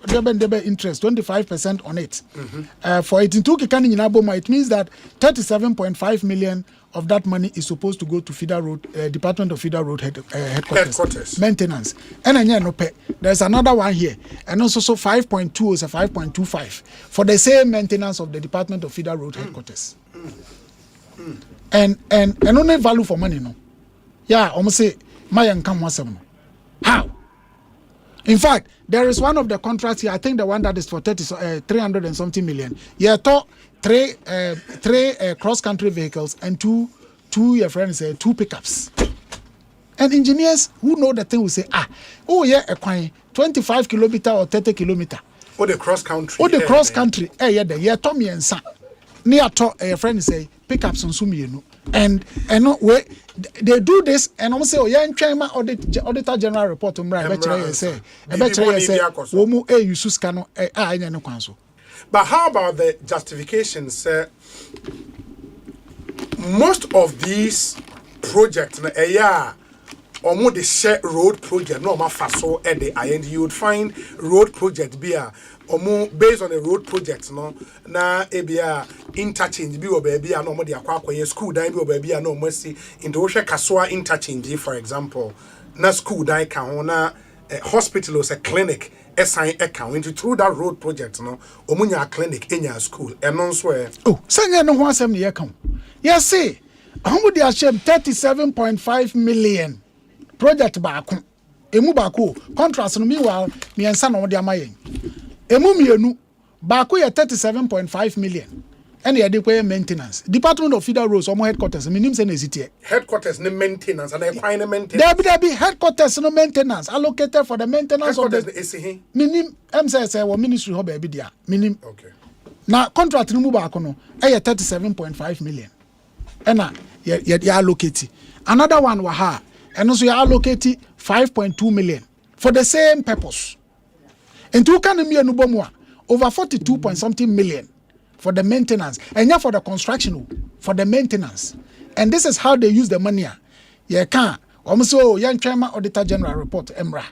debe interest, 25% on it. For 82 kikani nyinaboma, it means that 37.5 million of that money is supposed to go to Feeder Road, Department of Feeder Road headquarters. Maintenance. And no pay. There's another one here. And also so 5.2 is a 5.25 for the same maintenance of the Department of Feeder Road headquarters. And only value for money, no. Yeah, almost say, my income was how? In fact, there is one of the contracts here, I think the one that is for 300 and something million. Yeah, three cross-country vehicles and two your friends say 2 pickups. And engineers who know the thing will say, oh yeah, a 25 kilometer or 30 kilometer. Oh, the cross-country. Oh, the cross-country. Yeah, Tommy and son. Near your friend say pickups on Sumi, and they do this and I'm say oh yeah chairman auditor general report say womu use scan no kwanso. But how about the justifications? Most of these projects the share road project no ma faso at the end you would find road project based on a road project no na ebia interchange bi obaby no mo de akwa school dan bi obaby no mo si into wo hwe kasoa interchange for example na school dan ka ho na hospital or a clinic assign account into through that road project no omunya clinic enya school eno nso sanya no ho asem ne yakam yes see how dey ashem 37.5 million project baako emu baako contract no meanwhile me ensa no de amayen emu mienu baako ye 37.5 million and ye dey pay maintenance Department of Feeder Roads omo headquarters minim say na sitie headquarters ne maintenance and equine maintenance there be headquarters no maintenance allocated for the maintenance of the minim say wo ministry ho ba bi dia minim okay na contract no mu baako no ye 37.5 million and ye allocate another one wa ha and also you allocate 5.2 million for the same purpose. And two can be over 42 point something million for the maintenance and yeah for the construction for the maintenance. And this is how they use the money. Yeah, can almost young chairman auditor general report emra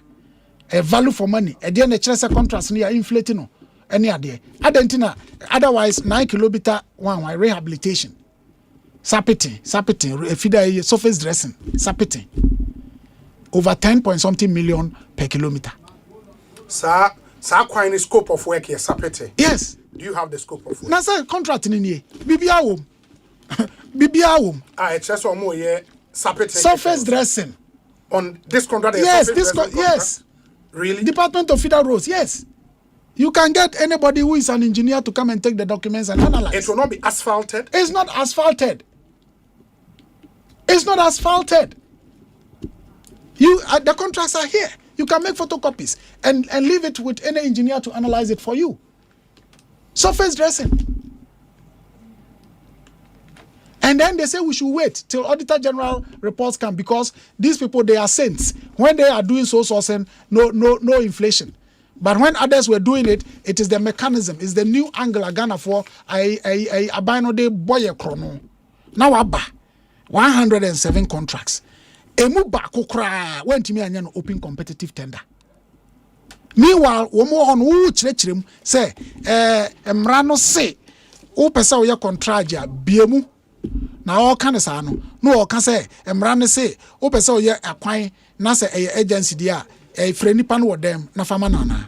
a value for money. A dear nature contracts near inflating any idea. Otherwise 9 kilometer one rehabilitation. Sapiting, feeder surface dressing, sapiting. Over 10 point something million per kilometer. Sir, quite scope of work here, sapete. Yes. Do you have the scope of work? Na say contract in here. BBA home. It's just one more year, sapete. Surface dressing. On this contract? Yes, yes. Really? Department of Feeder Roads, yes. You can get anybody who is an engineer to come and take the documents and analyze. It will not be asphalted? It's not asphalted. It's not asphalted. The contracts are here. You can make photocopies and leave it with any engineer to analyze it for you. Surface dressing. And then they say we should wait till Auditor General reports come because these people, they are saints. When they are doing sourcing, no inflation. But when others were doing it, it is the mechanism, it's the new angle Ghana for a bino de boye chrono. Now abba 107 contracts. Emu ba kokra went to me and open competitive tender. Meanwhile, womo on who chirechim say emrano say o pesa o ya contract ya biemu. Na all kind of sano no can say emrano say o pesa o ya akwan na say agency dia a friendly pan with them na fama nana.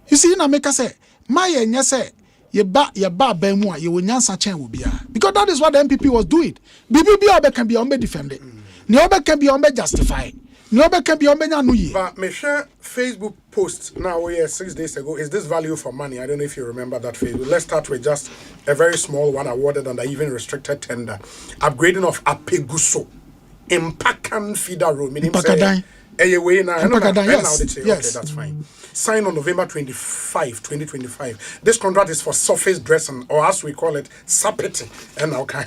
You see na make say my enya say ye ba ben mu a ye wonyansa chen wo bia because that is what the MPP was doing. BBB obe can be on be defended. Ni obe can be on be justified. Ni obe can be on be nyanu yi. But me share Facebook post now 6 days ago. Is this value for money? I don't know if you remember that Facebook. Let's start with just a very small one awarded under even restricted tender. Upgrading of Apeguso Impakan Feeder Road. Meaning say yes. Okay, that's fine. Signed on November 25, 2025. This contract is for surface dressing, or as we call it, sapeti. And okay.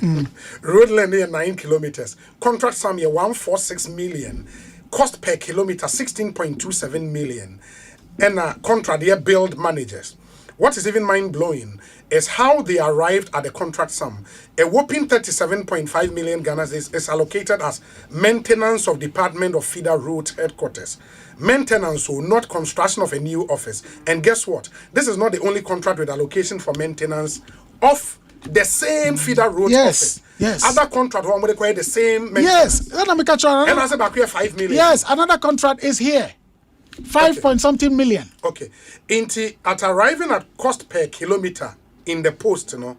Road length 9 kilometers. Contract sum here 146 million. Cost per kilometer 16.27 million. And contract here build managers. What is even mind-blowing is how they arrived at the contract sum. A whopping 37.5 million Ghana is allocated as maintenance of Department of Feeder Road headquarters. Maintenance, so not construction of a new office. And guess what? This is not the only contract with allocation for maintenance of the same Feeder Road office. Yes. Other contract will require the same Yes. maintenance. And I said back here 5 million. Yes, another contract is here. 5 point something million. Okay. At arriving at cost per kilometer in the post, you know,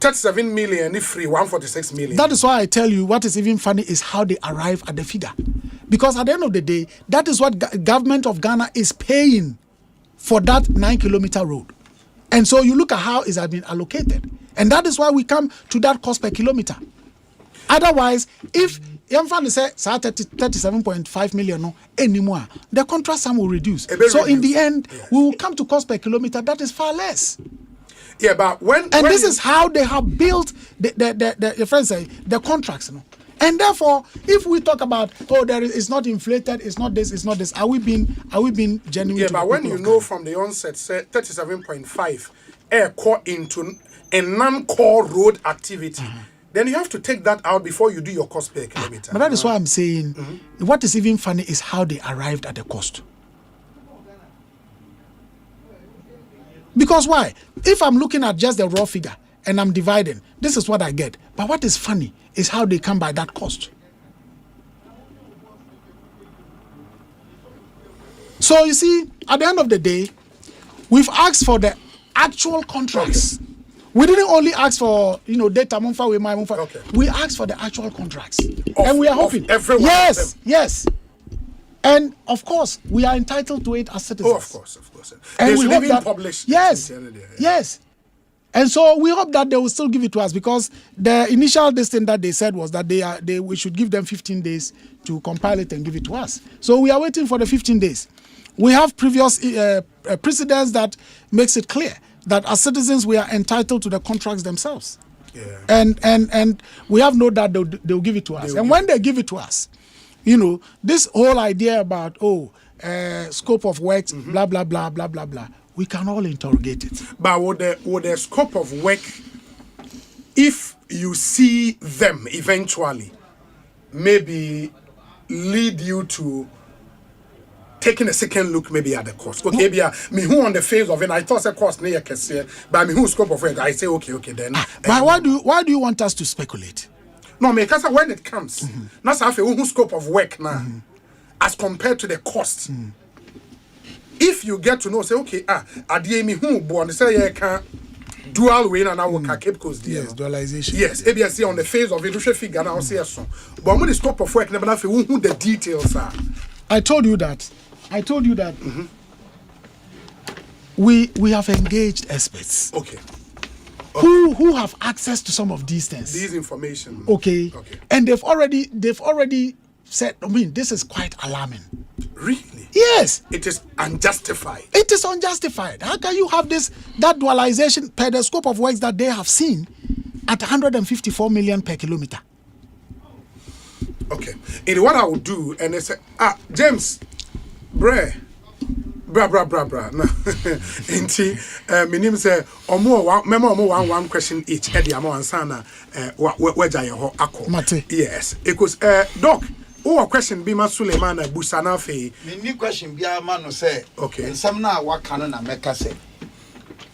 37 million if free 146 million. That is why I tell you what is even funny is how they arrive at the feeder. Because at the end of the day, that is what government of Ghana is paying for that 9 kilometer road. And so you look at how it has been allocated. And that is why we come to that cost per kilometer. Otherwise, if Yamfan say 37.5 million no anymore, the contract sum will reduce. So in the end, we will come to cost per kilometer that is far less. Yeah, but when this is how they have built your friends say the contracts, you know. And therefore, if we talk about it's not inflated, it's not this, are we being genuine? Yeah, but when you know from the onset, say 37.5 air core into a non-core road activity. Then you have to take that out before you do your cost per kilometer. But that is why I'm saying, what is even funny is how they arrived at the cost. Because why? If I'm looking at just the raw figure and I'm dividing, this is what I get. But what is funny is how they come by that cost. So you see, at the end of the day, we've asked for the actual contracts. Okay. We didn't only ask for, data monfa with my monfa. Okay. We asked for the actual contracts. And we are hoping. Yes. And of course, we are entitled to it as citizens. Oh, of course. And we hope that published. Yes. And so we hope that they will still give it to us because the initial thing that they said was that we should give them 15 days to compile it and give it to us. So we are waiting for the 15 days. We have previous precedents that makes it clear that as citizens we are entitled to the contracts themselves. Yeah. And we have no doubt they'll give it to us. And when they give it to us, this whole idea about scope of works, blah blah blah blah blah blah, we can all interrogate it. But would the scope of work, if you see them eventually, maybe lead you to taking a second look maybe at the cost? Okay, me who on the face of it, I thought the cost near can say, but me who scope of work, I say okay then. But why do you want us to speculate? No, because when it comes, that's how who scope of work now, as compared to the cost. If you get to know, say okay, me who born say can dual way and now can keep cost. Yes, dualization. Yes, ABS on the face of it, we should figure out say so. But when the scope of work, never know who the details are. I told you that. We have engaged experts. Okay. who have access to some of these things. These information. Okay. And they've already said, I mean, this is quite alarming. Really? Yes. It is unjustified. It is unjustified. How can you have that dualization per the scope of works that they have seen at 154 million per kilometer? Okay. And what I would do, and they say, James, bra. No. Inti, my name say, one question each. Eddie, I'm on Sana. Where Jayo Ako. Mate. Yes. Because, Doc, a question be my Sulemana Busana Fe. Mini question be a man say. Okay. And some now what canon America say.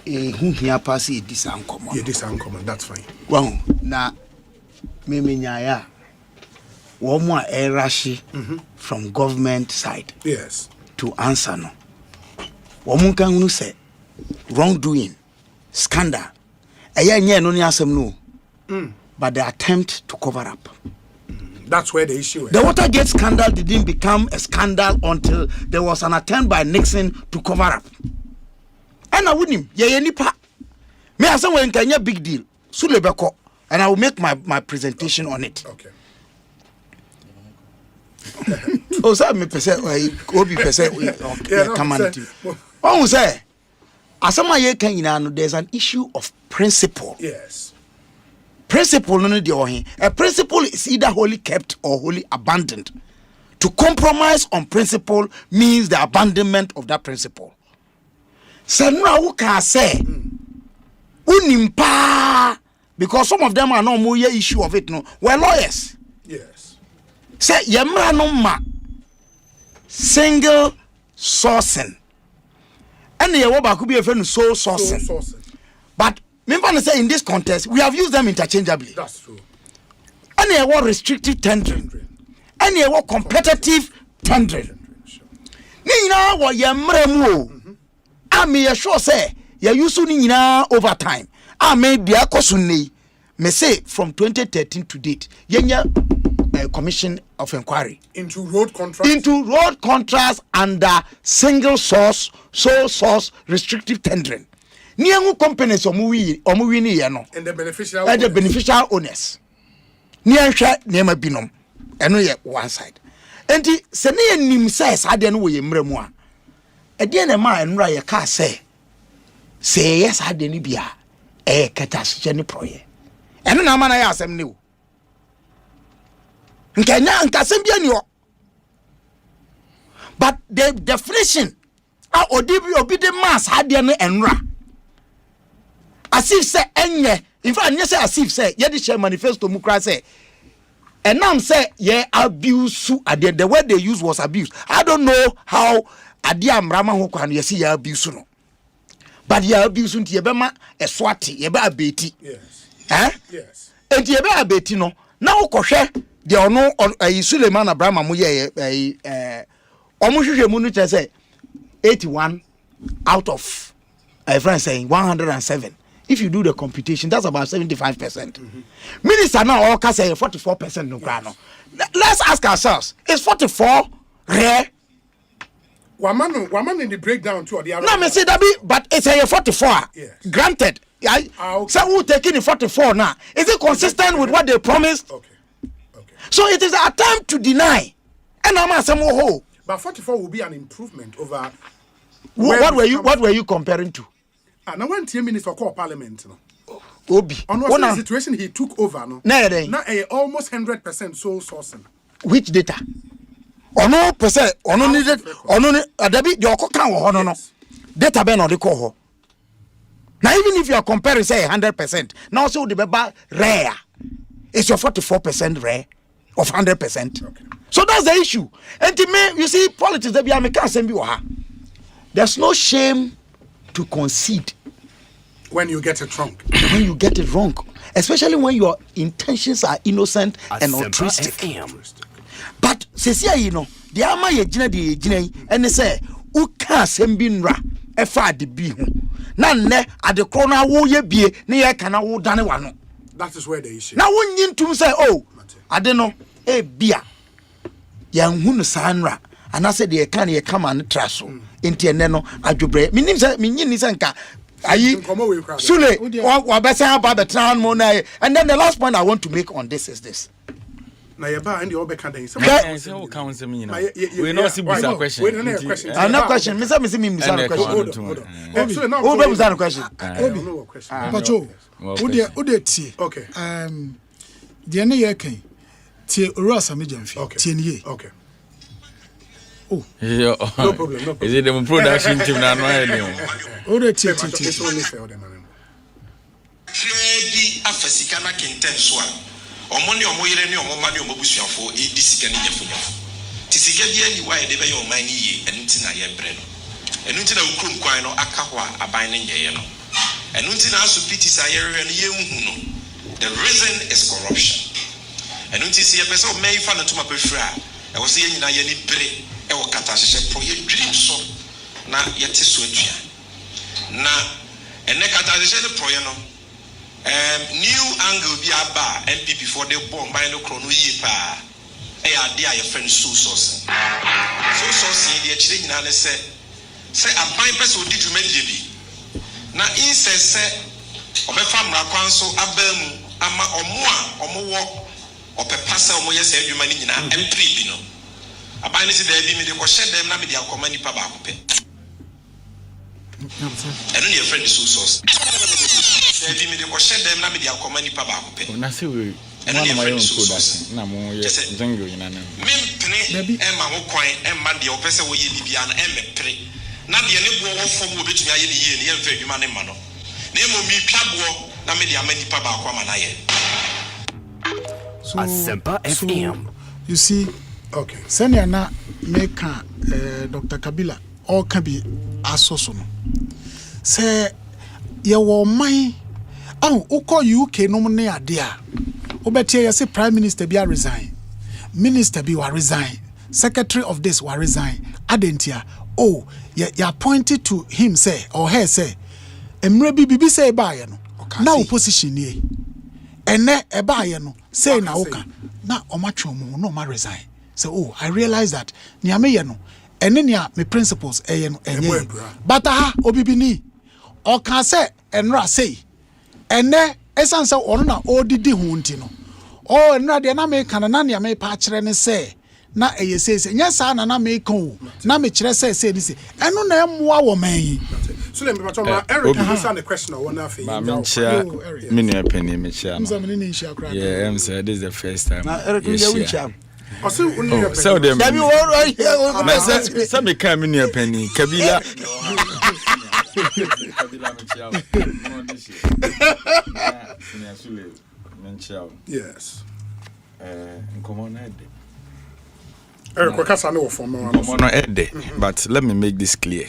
Who here pass it this uncommon. Yeah, this uncommon. That's fine. Well, now, me nyaya. One more erashi from government side. Yes. To answer no. One can say wrongdoing, scandal. No no. But the attempt to cover up. That's where the issue is. The Watergate scandal didn't become a scandal until there was an attempt by Nixon to cover up. And I wouldn't. Nipa. Me as when Kenya big deal. Sulebeko. And I will make my presentation on it. Okay. Oh, sir, me percent. Obi percent. Community. Oh, say. Asama ye Kenya. There's an issue of principle. Yes. Principle no de a principle is either wholly kept or wholly abandoned. To compromise on principle means the abandonment of that principle. Senra who can say unimpa because some of them are no more issue of it no. We're lawyers. Yes. Say yemra no ma single sourcing. And ye wo ba ku bi e fe no sole sourcing. But remember say in this context we have used them interchangeably. That's true. And ye wo restrictive tendering. And ye wo competitive tendering. Ni na wo yemra mu o. Me sure say you use ni over time. Made the Ekosiisen me say from 2013 to date. Yenya commission of inquiry into road contracts. Into road contracts under single source, sole source, restrictive tendering. Niangu companies omuwi ni ye no. And the beneficial owners. The beneficial owners. Nianhwe niema binom. Eno ye one side. Enti se ne nim say sade no wo ye mremu a. Ede na ma enra ye ka say yes ade ni bia katasse ni proye. Eno na ma na ya asem ni o. Nkasem bia ni o. But the definition obi the mass ade no enra. As if say enye, in fact nye say as if say ye di share manifesto mu kra say enam say ye abuse ade, the word they use was abuse. I don't know how ade amrama ho kwano ye see ye abuse no. But ye abuse nti ye be ma eswati ye be abeti. Yes. Yes. Enti ye be abeti no. Na ukohwe de ono Sulemana Braimah mo ye omo hwehwe mu no che say 81 out of friend saying 107. If you do the computation, that's about 75%. Minister now all can say 44% no grano. Let's ask ourselves: is 44 rare? One in the breakdown too. No, me say that be, but it's a 44. Yes. Granted. Okay. So who taking the 44 now? Is it consistent with what they promised? Okay. So it is an attempt to deny. And I'm saying, oh. But 44 will be an improvement over. What were you comparing to? Now when TM Minister called Parliament, no. Obi. On the situation he took over, no. Now almost 100% sole sourcing. Which data? Ono percent. Ono needed. Ono adabi the okokan wo no no. Data be no de call ho. Now even if you are comparing say 100%, now also the beba rare. It's your 44% rare of 100%. Okay. So that's the issue. And to me, you see, politics that we are making. There's no shame to concede when you get it wrong. When you get it wrong, especially when your intentions are innocent and altruistic. But you know, the ama ye jina and they say uka sembinra efa de bi ho na nne ade kro na wo ye bie na ye kana wo dane wano. That is where the issue. Now when you to say ade no bia yan hu no sanra and I said ye kan ye come and traso enti ene no adwobre minim say minyi ni say nka Sule, and then the last point I want to make on this is this. And the we know see busa question. Another question. Mr. question. Pacho. Okay. The end year can tie Urasa Mijamfi. Okay. Okay. Oh. No problem. No problem. Is it the production team now? It's only fair them. Fredi afasikana kentenswa. Omoni omoyere ni omomani omobusuafo edisika ni nyafunyafo. Tisika bia ni wa de be yo man ni ye enu ti na ye bre no. Enu ti na ukrum kwan no aka ho a aban ne nyeye no. Enu ti na aso piti sa ye hwe no ye hu no. The reason is corruption. Enu ti si ye pese o man fa no to mapefra. E wo se ye nyina ye ni bre e wo kata hye pro ye dream so na ye te so atua. Na ene kata hye ne pro ye no. New angle be aba MPP for the bomb by no chrono ye pa. Dia your friend so source. So source in the chile in an say a fine person did to medley be. Now in say of a farm raconso abemu ama or more or per passer or yes every man in and pre-bino. A binary there be me the shed them na media command pabape. And then your friend is so source. They me the shed them na media command pabape. Na say we one of my own production. Na mo ye jungle in an. Mempene Emma ho kwan Emma de opese wo ye bibia na emmepre. Na de ne bo wo fom wo betumi aye ne ye ne yemfa adwuma ne ma no. Na emo mi twabo na media manipa ba kwa ma na ye. Asempa FM. You see, okay. Senior na make Dr. Kabila all can be asosono. Say ye wo man uko UK no ne adea. Obetie ye say prime minister bi resign. Minister bi wa resign. Secretary of this wa resign. Adentia. Oh, you appointed to him say or her say. Emre bibi say ba ye no. Na opposition ye. Ene eba ye no. Say na oka. Na omatwo mo no ma resign. Say oh, I realize that ni ame ye no. Ene ni me principles ye no enye. But obibini oka say enra say. Ene esan say ono na odidi hu nti no. Oh enra de na me kan na ne me pa kire ne say na eye say nya sa na me kan na me kire say ni say eno na emwa wo man yi. So let me patrol my Eric answer the question or one after. Ma me chia me penny me chia. Yeah, I'm say this is the first time. Na Eric you chia. So them. Some come in your penny. Kabila. Yes. Come on, Eric, but let me make this clear.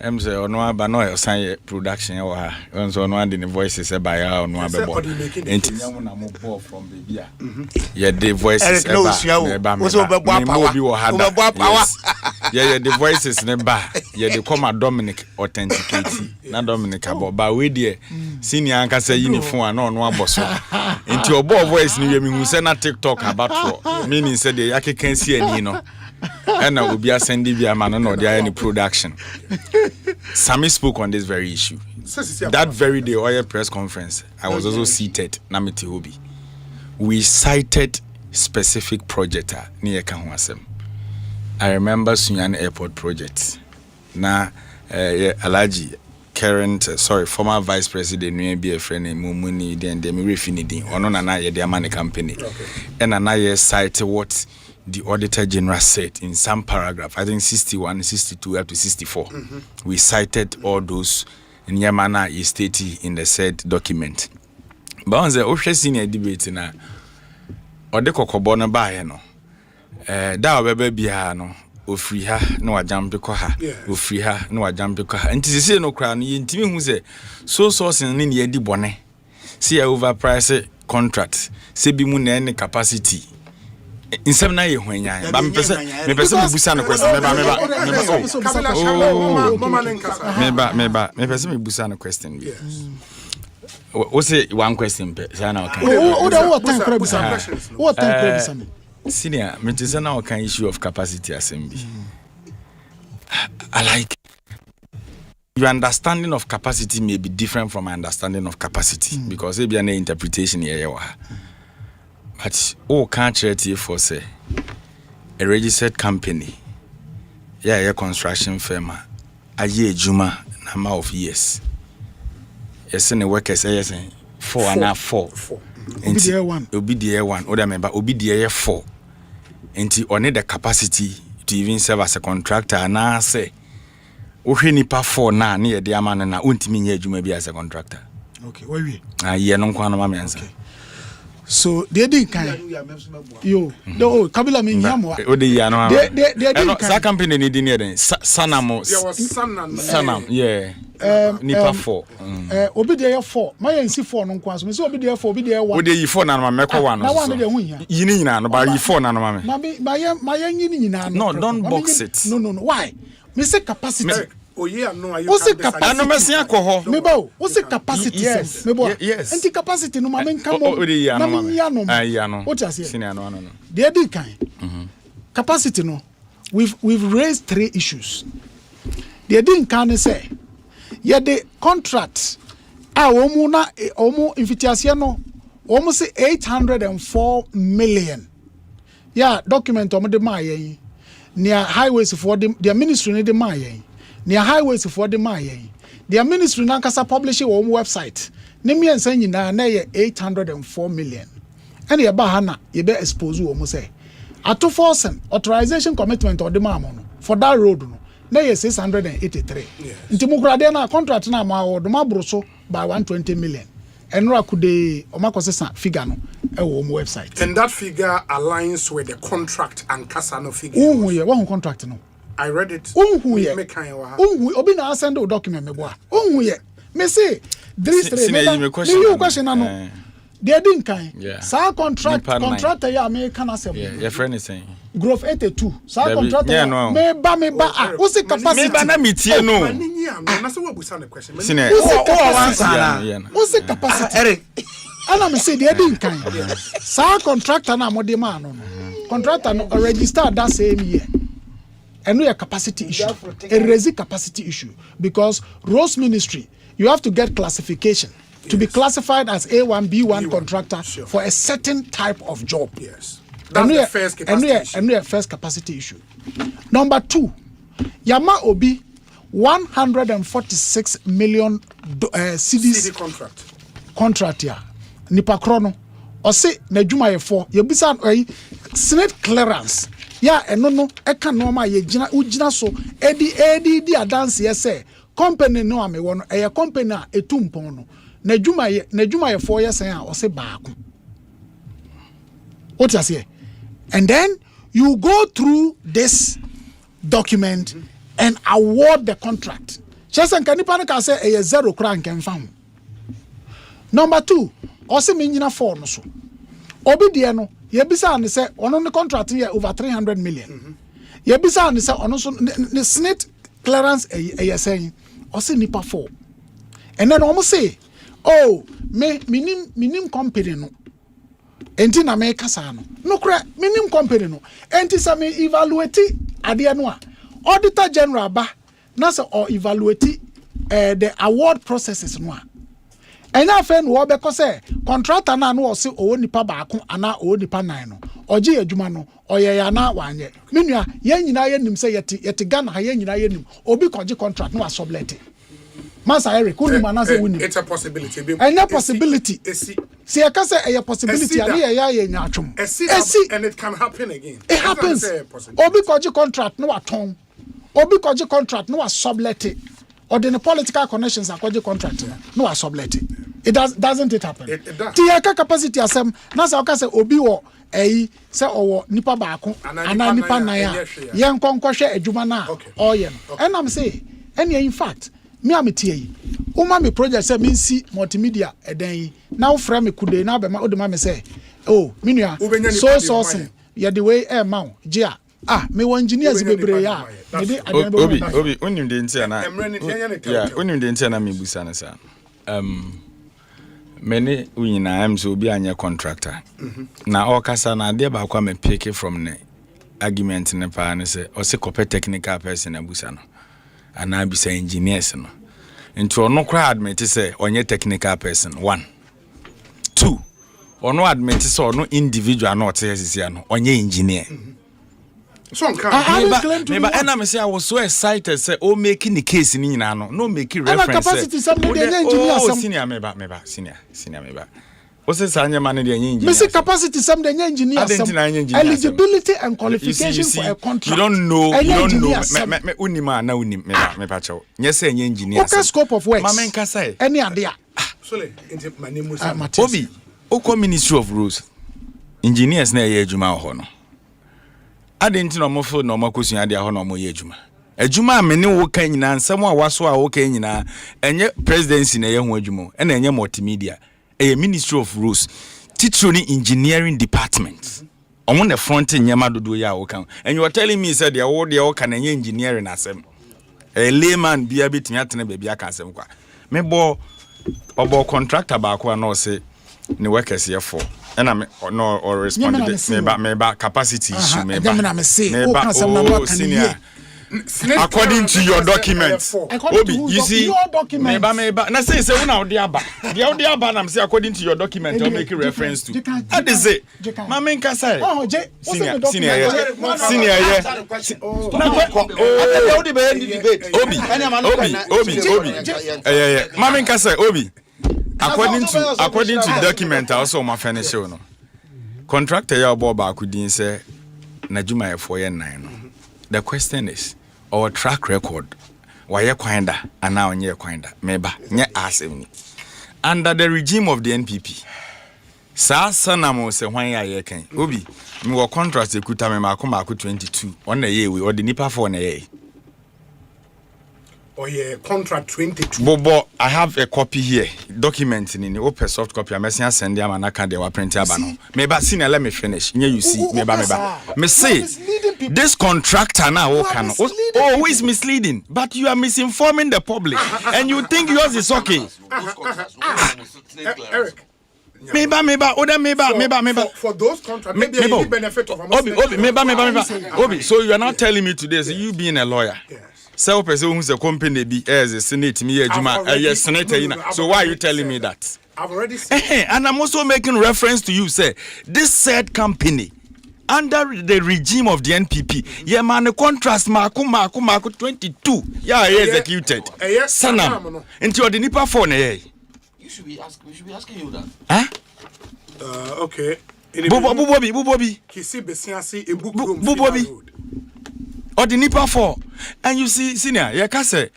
I'm say ono ba no sign production e wa ha so ono and the voices e ba ya ono abebo enti na mo ball from baby a yeah the voices e ba me mo bi wo ha yeah the voices ne ba yeah the come Dominic authenticate na Dominic abo ba we there senior anka say uniform na ono aboso enti obo voice ni we mi hu say na TikTok about for meaning say the yakeka si ani no and I will be sending via man or there any production. Sammy spoke on this very issue. That very day, oil press conference, I was also seated. Namiti Hobi. We cited specific project near Kanwasem. I remember Sunyan Airport project. Na Alaji, current, former vice president, new be a friend in Mumuni, then the Mirifinidi, or no, na ye the money company. And I cited what the Auditor General said in some paragraph, I think 61, 62 up to 64. We cited all those in Yamana is stated in the said document. But on the official senior debate na Odeko Kobona ba no. Da obebe bia no ofri ha na wajampe ko ha. Ofri ha na wajampe ko ha. Nti sese no kra no yentimi hu se so sourcing ni ye di bone. See overprice contract. Se bi mu na any capacity. In some na ye hwanya ba me pese me busa no question me pese me busa no question bi o say one question pe say na o kan what time kra busa me senior me say na o kan issue of capacity assembly I like your understanding of capacity may be different from my understanding of capacity because it be an interpretation here. But can't charity for say a registered company, a construction firm, a year juma number of years. Yes, and the workers yes, 4 and a half 4. Obi the one. Other member Obi the 4. And you need the capacity to even serve as a contractor and I say. Nipa 4 na near the amana na untimi nye adwuma bi as a contractor. Okay, where we? Ye no kwa no ma mensa. So they didn't kind. Yo, no, Kabila me nyamwa. O de ya no. They didn't sa company ni di near den. Sanam. Sanam, yeah. Nipa 4. Obi dey 4. My nsi 4 no kwa so. Me say obi dey 4, obi dey 1. O de yi 4 na no meko 1 no. Na 1 dey hu hia. Yini nyina no ba yi 4 na no ma me. Na my yini nyina no. No, don't box it. No. Why? Me say capacity. What's the capacity? What's the capacity? Yes. Yes. And the capacity no man come on. What you say? The other kind. Capacity no. We've raised 3 issues. The other kind say, the contract. Omu invitation no. Almost 804 million. Yeah, document omu de maye. Near highways for the ministry ne de maye. Near highways for the maye. The ministry nankasa publish it on website. Nimi ensa nyina na ye 804 million. Ene ye ba hana ye be expose wo mo say. Ato forcing authorization commitment or the mamon for that road no. Na ye 683. Nti mu kura de na contract na ma wo do ma broso by 120 million. Enra kude omakosesa figure no e wo mo website. And that figure aligns with the contract and Kasano figure. One contract no. I read it. Obi na send the document me boa. Me say me you question no. They didn't kind. Sa contractor ya me can asem. Your friend is saying. Growth 82. Sa contractor me ba what's the capacity? Me ba na metie no. Na so we busa the question. What's the capacity? Eric. And I'm say they didn't kind. Sa contractor na mo de man no. Contractor no register that same year. And we have capacity issue, a raising capacity issue, because Rose Ministry, you have to get classification to be classified as A1, B1 contractor for a certain type of job. Yes, that's the first capacity issue. And we have first capacity issue. Number 2, Yama Obi, 146 million CDs contract here. Nipa krono. Ose na djuma ye 4. Ye bisa Senate clearance. Ya eno eka normal ye gina ugina so edi adanse ye say company no ame wono eye company a etumpon no na djuma ye 4 years a ose baako. What you say? And then you go through this document and award the contract. Chesen kanipa no ka say eye 0 kra nkemfa ho. Number 2, ose me nyina 4 no so. Obi de no yebisa ne say ono ne contract here over 300 million. Yebisa ne say ono so ne Senate clearance saying ose nipa 4. And then almost say, oh, minim company no. Enti na me kasa no. No kra minim company no. Enti sa me evaluate ade no a. Auditor General ba na say or evaluate the award processes no a. Enya fe no be ko say contractor na no say o nipa baako ana o nipa 9 no oje adwuma no oye ya na wanye menua ye nyina ye nim say yete Ghana ha ye nyina ye nim obi koje contract no asoblete Masa Eric uni mana say wuni it's a possibility enya possibility see e ka say a possibility ani ye nya atwom and it can happen again. It happens. Obi koje contract no aton obi koje contract no asoblete or the political connections akwaje contract no are sublet. It doesn't it happen? It does. Tiaka capacity asem na say oka say obi wo say owo nipa baako ana nipa nan ya yen konkwohwe adwuma na oye no. And I'm say in fact me am tie yi uma me project say me si multimedia eden yi na wo fra me kude na be ma odema me say oh menua so sourcing ye the way e ma wo gia me one engineers bebre ya obi onim de ntia na onim de ntia na me busa na sa many unyina am so obi anya contractor na okasa na de ba kwa me pick from ne argument ne pa ne say o se copy technical person abusa no ana bisa engineers no Into no cry admit say on your technical person. 1. 2. Or no admit so no individual not says on your engineer. So maybe and I say I was so excited say oh making the case in no making reference capacity something the engineer senior maybe what's this man the engineer Mr. capacity something the engineer eligibility and qualification for a contract you don't know me unima na unim me pacho yes engineer okay scope of works mama nka say any idea so my name was Obi oko Ministry of Roads engineers na ye adwuma ho no adenti no mo fo no makosu ade ho no mo ye adwuma amene wo kan nyina nsɛm a waso a wo kan nyina enye presidency na ye ho adwuma na enye multimedia Ministry of Roads teaching engineering department omo na front nyama dodo ya wo kan and you are telling me said the wo de kan engineering asem a layman bia betimi atene ba bia kan asem kwa me bo obo contractor ba ko na o say ne workers here for and I no or responded me ba capacity issue me ba senior according to your documents Obi you see me ba na say una odi aba na say according to your document you make reference to that is it mama nka say senior Obi mama nka say Obi according to document also my finish no contractor ya obo ba kudin say najuma for ye 9 no the question is our track record why kwanda and now nye kwanda meba nye asem under the regime of the NPP sa sanamo se hwan ya ye kan Obi me wo contract ekuta me makoma 22 on na ye we or the nipa for na ye or yeah, contract 22. Bobo, I have a copy here. Document in the open soft copy. I'm messing send them and I can't do print abano. Maybe senior let me finish. Here you see. Maybe. Me say this contractor now who is misleading, but you are misinforming the public and you think yours is okay. Eric. Maybe. For those contracts, maybe any benefit of Obi. So you are not telling me today, so you being a lawyer. Yes. So person who's a company be as a senate me yes senator so why are you telling me that I've already said and I'm also making reference to you say this said company under the regime of the NPP yeah man the contrast marku 22 yeah executed sanam into the nipa for na we should be asking you that okay Bubobi Kisi Besiasi Ebukrum Bubobi or the nipa for and you see senior ya ka say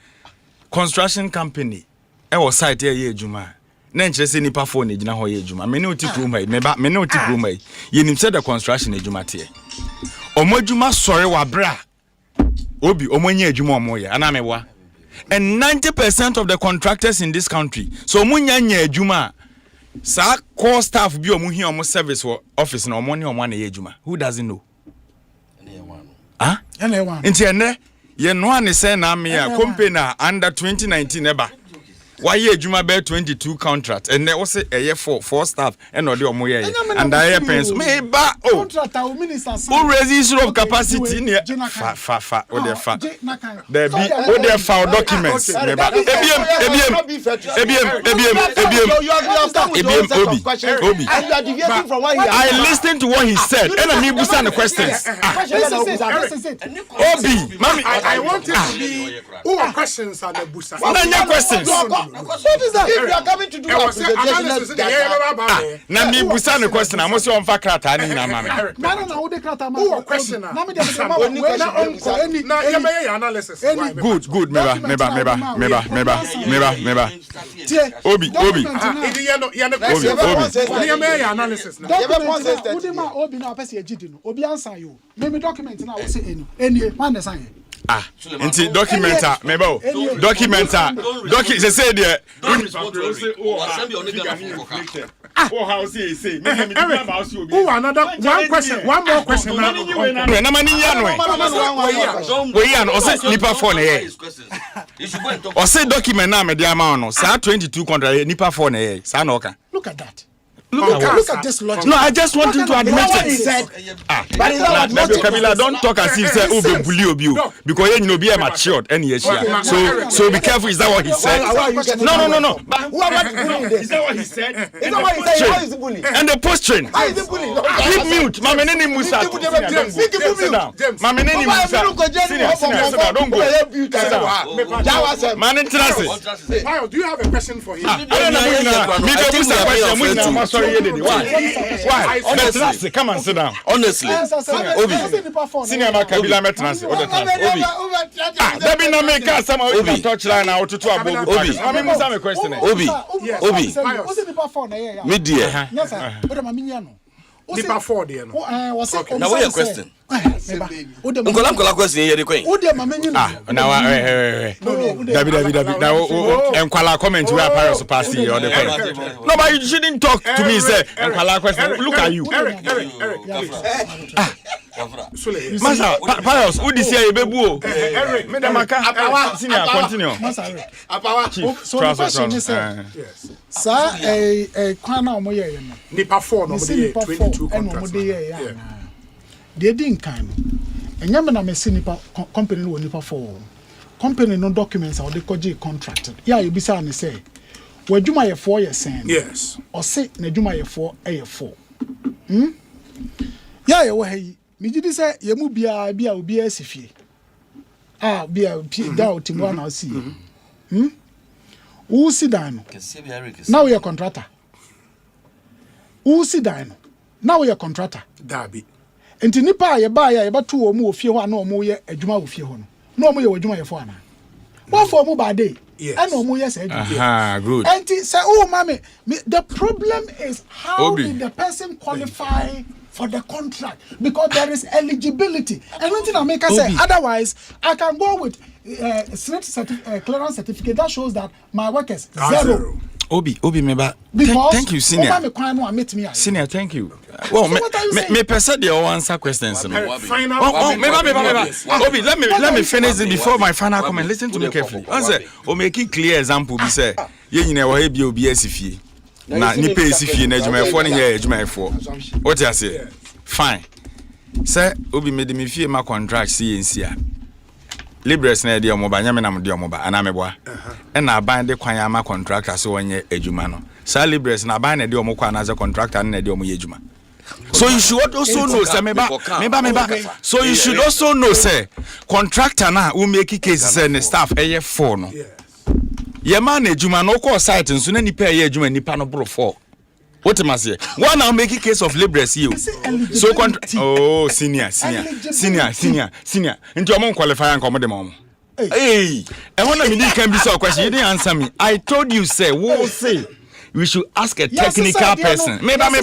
construction company e was site ye adwuma na nche say nipa for na gina ho ye adwuma me ne oti kroma me ne oti kroma ye nim say the construction adwuma te omo adwuma sore wa bra Obi omo nya adwuma omo ye ana mewa and 90% of the contractors in this country so omo nya adwuma sa core staff bi omo hi omo service for office na omo ne omo na ye adwuma who doesn't know ah nti ene ye no ane say na me a company under 2019 eba why ye adwuma be 22 contract and there was a four staff and no de omo ye and I pens me ba contract our minister who raise issue of capacity ne fa o de fa there be o de fa documents me ba ebiem Obi I listened to what he said and me busa the questions Obi mami I want it to be who are questions are the busa questions what is that? If you are coming to do a presentation, na me busa no question am so on fa krata ni na mama na wo de krata ma who question na me de na ya me analysis good meba Obi ya me analysis na Obi ma Obi na pese agidi no Obi answer you me document na wo say eni man sign Inti documenta mebo documenta say there how say who another one more question na mani nya no we yan o say nipa for na here o say document na me dey ama no sa 22 contract nipa for na here sa na oka look at that Look at this logic. No, I just want him to admit it. But is that what Kabila, don't talk as if say Ube bully Obi because you know be matured any year. So be careful. Is that what he said? No. Is that what he said? Is that what he said? How is he bullying? And the posturing. How is he bullying? Keep mute. Mameneni Musa. Sit down. Mameneni Musa. Don't go. Sit down. Man, Do you have a question for him? Why? Honestly, come and sit down. Honestly, Obi. Senior Kabila Metransi. Obi. Debi na make us some Obi touchline out to above. Obi. I mean, some question. Obi. Me dear. Yes, sir. But I'm a Nipa 4 there no. Now what your question? Nkola question here the queen. Now David. Now Nkwala comment we are Paris pass here or the question. No, but you shouldn't talk to me say Nkwala question. Look at you. Eric. Masa, Paris, who this year bebu? Eric, Medamaka, senior continue. So the question is yes. Sir, a kwana omoye no. Nipa 4 no dey 22 contracts. They didn't kind. Enyame na me nipa company no nipa 4. Company no documents how they koji contracted. Yeah, you be say and say wadwuma ye 4 years sen. Yes. Or say na dwuma ye 4 4. Yeah, ye wo hayi. Me gidi say ye mu bia obi asifie. Bia da otimu na osi. Who sit down? Now you're a contractor. Who sit down? Now you're a contractor. Dabi. Enti nipa ye ba ya tu omu ofie ho na omu ye adwuma ofie ho no. Na omu ye adwuma ye fo ana. What for omu ba dey? Yes. And omu ye say adwuma. Good. Enti say oh mama, the problem is how did the person qualify for the contract, because there is eligibility. And one thing I make say otherwise I can go with clearance certificate that shows that my work is zero. Obi meba. Thank you, senior. Senior, thank you. Well, me person the answer questions. Obi, let me finish it before my final comment. Listen to me carefully. Answer. O make it clear example. Be say ye nyina wa bi obi asifie. Na nipa asifie na adwumayefo ne ye adwumayefo. What you say? Fine. Say Obi me de me fie ma contract see ensia. Libres na de omoba nyame na de omoba ana meboa e na ban de kwan ama contractor so wonye adwuma no sa libres na ban na de omokwa na za contractor na de omoye adwuma. So you should also know say meba. So you should also know say contractor na who make case say ne staff eye 4 no ye man adwuma no ko site nso na nipa eye adwuma nipa no bro 4. What am I saying? One now making case of liberals you. So senior. Into your mom qualify and come the mom. Hey, and when I can be so question, you didn't answer me. I told you say, we'll say we should ask a technical person. Maybe my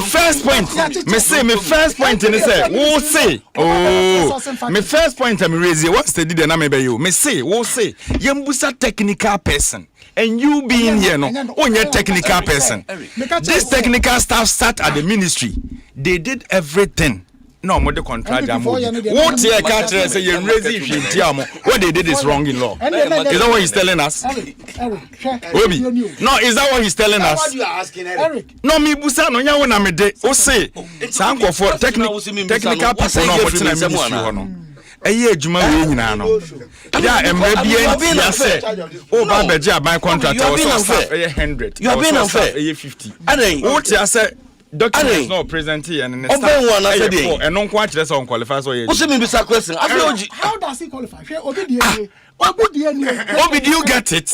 first point. Me say my first point and say, we'll say. My first point I'm raising. What's the deal? Na maybe you. Me say, we'll say. Yembusa technical person. And you being here, no, only a technical person. This technical staff start at the ministry. They did everything. No, more the contract. What your country say you raise what they did is wrong in law. Is that what he's telling us? Obi. No, is that what he's telling us? What you are asking, Eric? No, me busa no nya wona me de. O say, sanko for technical people no what na ministry no. Eye adwuma we nyina no ya emre bia ya say o ba beje aban contract o so staff 100 you are being unfair 50 what ya say documents no present here and staff and non kwa kire say on qualify so ye o say me be question how does he qualify obi do you get it?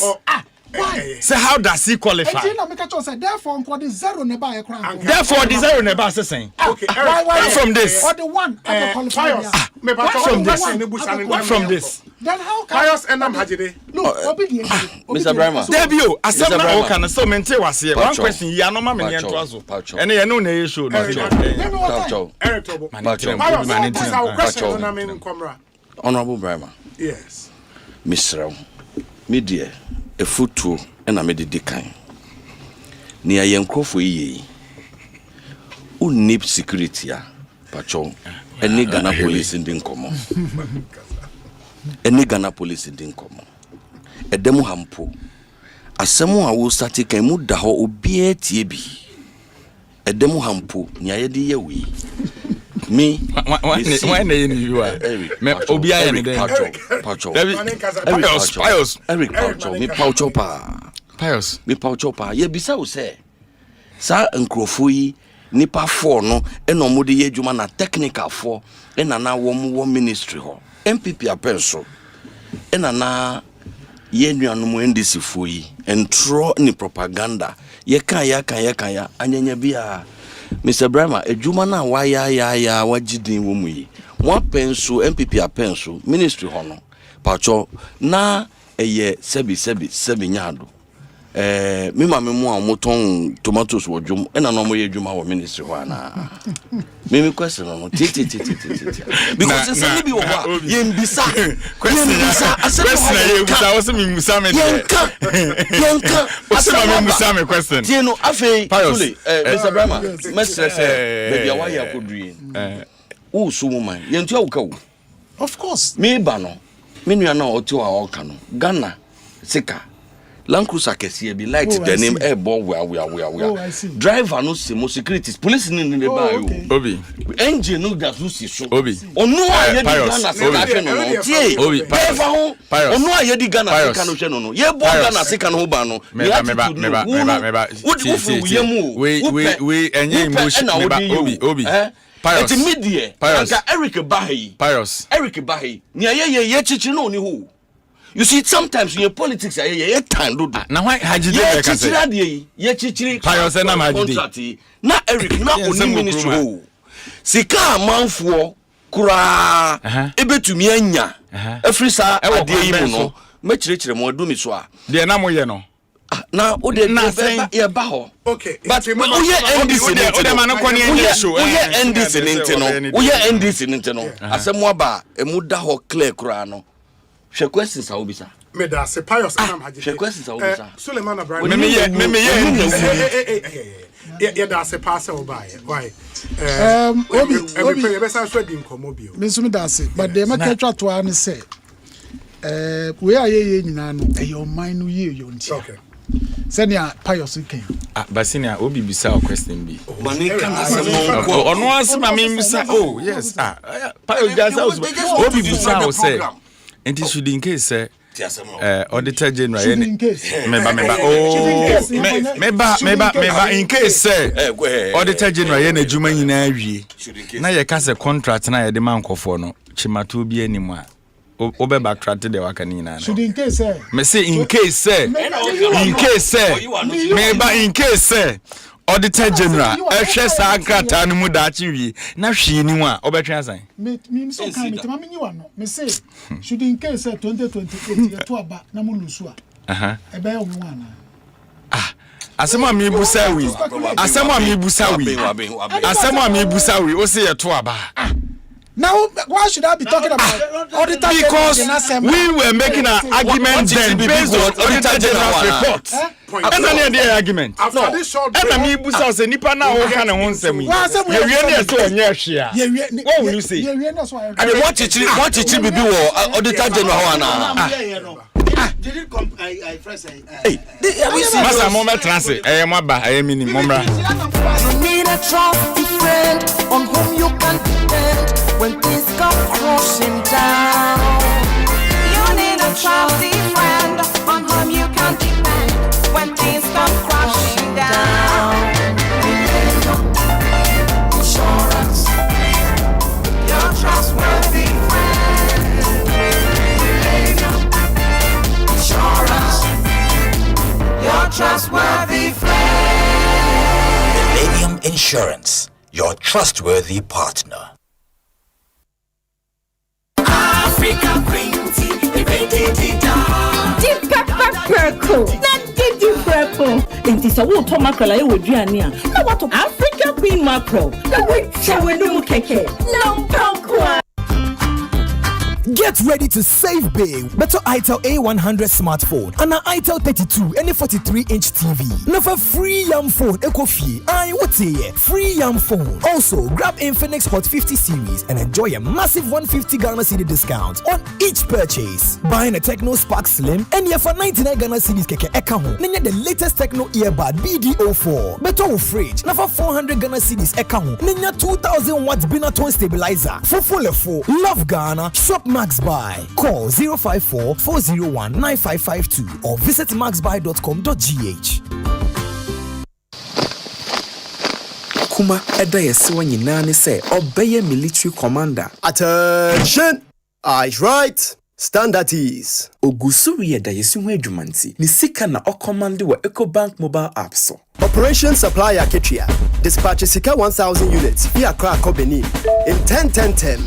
Why? So how does he qualify? Therefore, the zero never. Therefore, the zero never saying. Okay, why from this? Or the one from this? Then how can Pius and I'm Hajide? Look, Mr. Braimah. Debut, as some now can so maintain was here. One question, ya no mama and you know the issue. Honorable Braimah. Yes. Mr. Media. A foot tour and I made the decline. Near young Crawford ye. Who nip security, Pacho, and Nigana police in Dincomo. A Nigana police in Dincomo. A demo hampo. asɛm a wo start kan mu da hɔ obiara tie bi ɛdɛm hampo nya yɛde yɛ wi me why na you are me obiara ne den Pacho Eric Pacho me Pacho pa ye bisa wo sɛ sa nkrofo yi nipa 4 no ɛna ɔmo de yɛ adwuma na technical 4 ɛna na wo ministry hɔ MPP apenso ɛna na ye nuanom NDC fo yi entro ni propaganda ye kan ya anyanya bia Mr. Braimah adwuma na waya wagidin wo mu yi mo apenso MPP apenso ministry hɔ no Pacho na ɛyɛ sebi nyado me ma me mu a moton tomatoes wo dwom ɛna no mo yɛ dwuma wo ministry hɔ ana me question no because it's a bi wo hɔ yembisa question yembisa wo se me musa me yenka asema me musa me question tie no afei tule Mr. Braimah mesre say baby a why akodue wo so mo man yentu awuka wo of course me ba no me nua na otu a oka no Ghana sika Land Cruiser kesi be light the name airborne we driver no se mo securities police ni the buy you obi engine no that you see so obi onu aye di Ghana sika no tie obi driver ho onu aye di Ghana sika no hwe no ye bo Ghana sika no ba no me we enye emotion obi Pius. It's media. Anka Eric Bahi. Pius. Eric Bahi. Ye chichi no ni who. You see, sometimes in your politics, ye time do. Now why Haji ye chichi ye chichi. Pius na Haji. Na Eric na oni ministry ho. Sika amanfo kura ebetumi anya. Afrisa ade yi mu no. Mechirechire mo adu mi so a. De na mo ye no. Na o de ye ba ho. Okay. But we NDC nintino. Asem aba emu da ho clear kura no. Hwe questions a obisa. Me da se Pius Anam Haji. Hwe questions a obisa. Sulemana Braimah. Me da se pass oba ye. Why? Obi besa so di nkomo bi o. Me so me da se, but the market twa to an say we are ye nyina no e your mind no ye yo ntia. Okay. Senia Pius ken. Basinia obi bisa question bi. Manika na se ono asema me bisa. Oh yes. Pius jasa obi bisa o say. Enti should in case say auditor general meba in case say auditor general ye na djuma nyina awie na ye ka say contract na ye de man kofo no chimato bi animu a obe backtrack de waka ni nyina should in case say me say in case say meba in case say auditor general ehwe sa krata no mu da chiwi na hwe ni mu a obetwe asan me so kan me tama me wa no me say should in case 2028 ye to aba na mu lusu a ebe ye omu ana asema mi busawi o say ye to aba. Now, why should I be talking about auditor? Because we were making an argument then based on auditor general's report. And then the argument. No. And me busa say nipa na wo kan ho nsem yi. Ye wie na so onye hwea. What will you say? And what chichi bibi wo auditor general ho ana. Did it come I first say Masa mo me transe mo ba mini momra. You need a trusty friend on whom you can depend when things come crashing down. You need a trusty friend on whom you can depend when things come crashing down. Insurance, your trustworthy friend. Insurance, your trustworthy friend. Millennium Insurance, your trustworthy partner. Africa Green Tea, Deep pepper purple. Not deep purple. Enti so wo to mackerel aye woduane a. Na what Africa Queen mackerel. Na we chawe no mu keke. No pankwa. Get ready to save big. Better itel A100 smartphone and an itel 32 and a 43-inch TV. Never free yam phone Ekofi. What's here? Free yam phone. Also, grab Infinix Hot 50 series and enjoy a massive 150 Ghana cedi discount on each purchase. Buying a Techno Spark Slim and you for 99 Ghana cedis keke eka ho. Then the latest Techno earbud BD04. Better fridge. Now for 400 Ghana cedis eka ho. Then 2000 watts Binaton stabilizer. For full Love Ghana. Shop Max Buy. Call 054-401-9552 or visit maxbuy.com.gh. Kuma eda yesiwa nyina ne se obeye military commander. Attention! Eyes right. Stand at ease. Ogusuri eda yesiwa adwumanti. Ni sika na okomande wa EcoBank mobile app so. Operation Supply Aketria. Dispatch sika 1000 units via Krakow Benin in 10-10-10.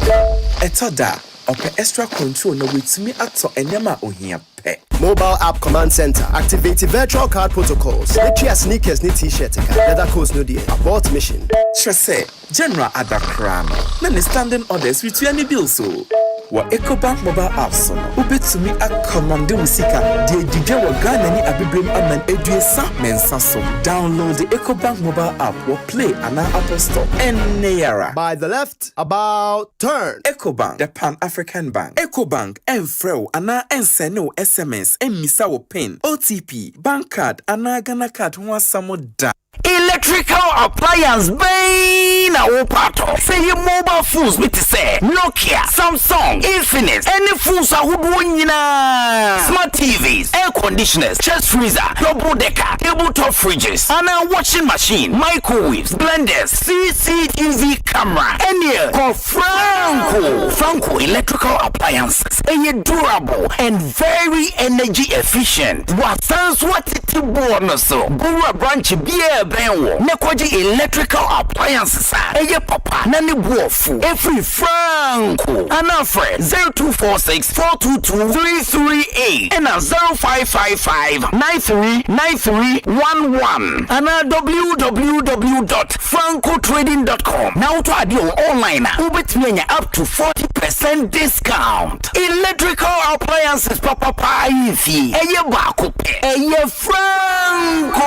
Etoda ope extra control na wetimi ato enyama ohia pe. Mobile app command center. Activate virtual card protocols. Make sneakers ni t-shirt. Leather coats no die. Abort mission. Trese General Adakram. Na standing orders with any bill so. Wa EcoBank mobile app so. Ubetumi akomande musika. Die didwe wa Ghana ni abibrem aman eduesa mensa so. Download the EcoBank mobile app or play an Apple Store. Neyara. By the left, about turn. EcoBank, the Pan-African Bank. EcoBank, Enfreo, ana enseno SMS, emisa wo PIN, OTP, bank card, ana Ghana card, huwa samo da. Electrical appliance na opato. Say your mobile phones with say Nokia, Samsung, Infinix, any phones are nyina. Smart TVs, air conditioners, chest freezer, double decker, tabletop fridges, and a washing machine, microwaves, blenders, CCTV camera, any call Franco electrical appliances. Are durable and very energy efficient. What sounds what it bonus so. Gura branch beer benwo. Nekwaji electrical appliances. Eye papa nani buofu. Every Franco. Anafre 0246-422-338 and 0555-939311 and www.francotrading.com. Now to add your online. Ubet up to 40% discount. Electrical appliances papa pa ifi. Eye bakupe. Eye Franco.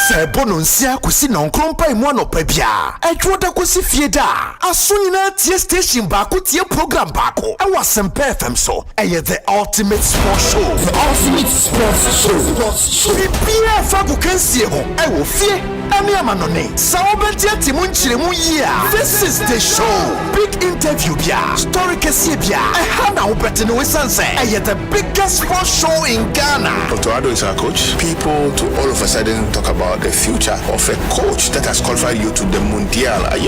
Sebono nsia kusi na nkrompa imu anopa bia. Edwoda kusi fieda. Aso nyina tie station baako tie program baako. Ewa Sempe FM so. Eye the ultimate sports show. The ultimate sports show. Bibia fa ku kansie ho. Ewo fie. Ami amanone. Saobetia timu nchiremu yia. This is the show. Big interview bia. Story kesi bia. Ehana ubete no wesanse. Eye the biggest sports show in Ghana. Promotional is our coach. People to all of a sudden talk about the future of a coach that has qualified you to the Mundial. I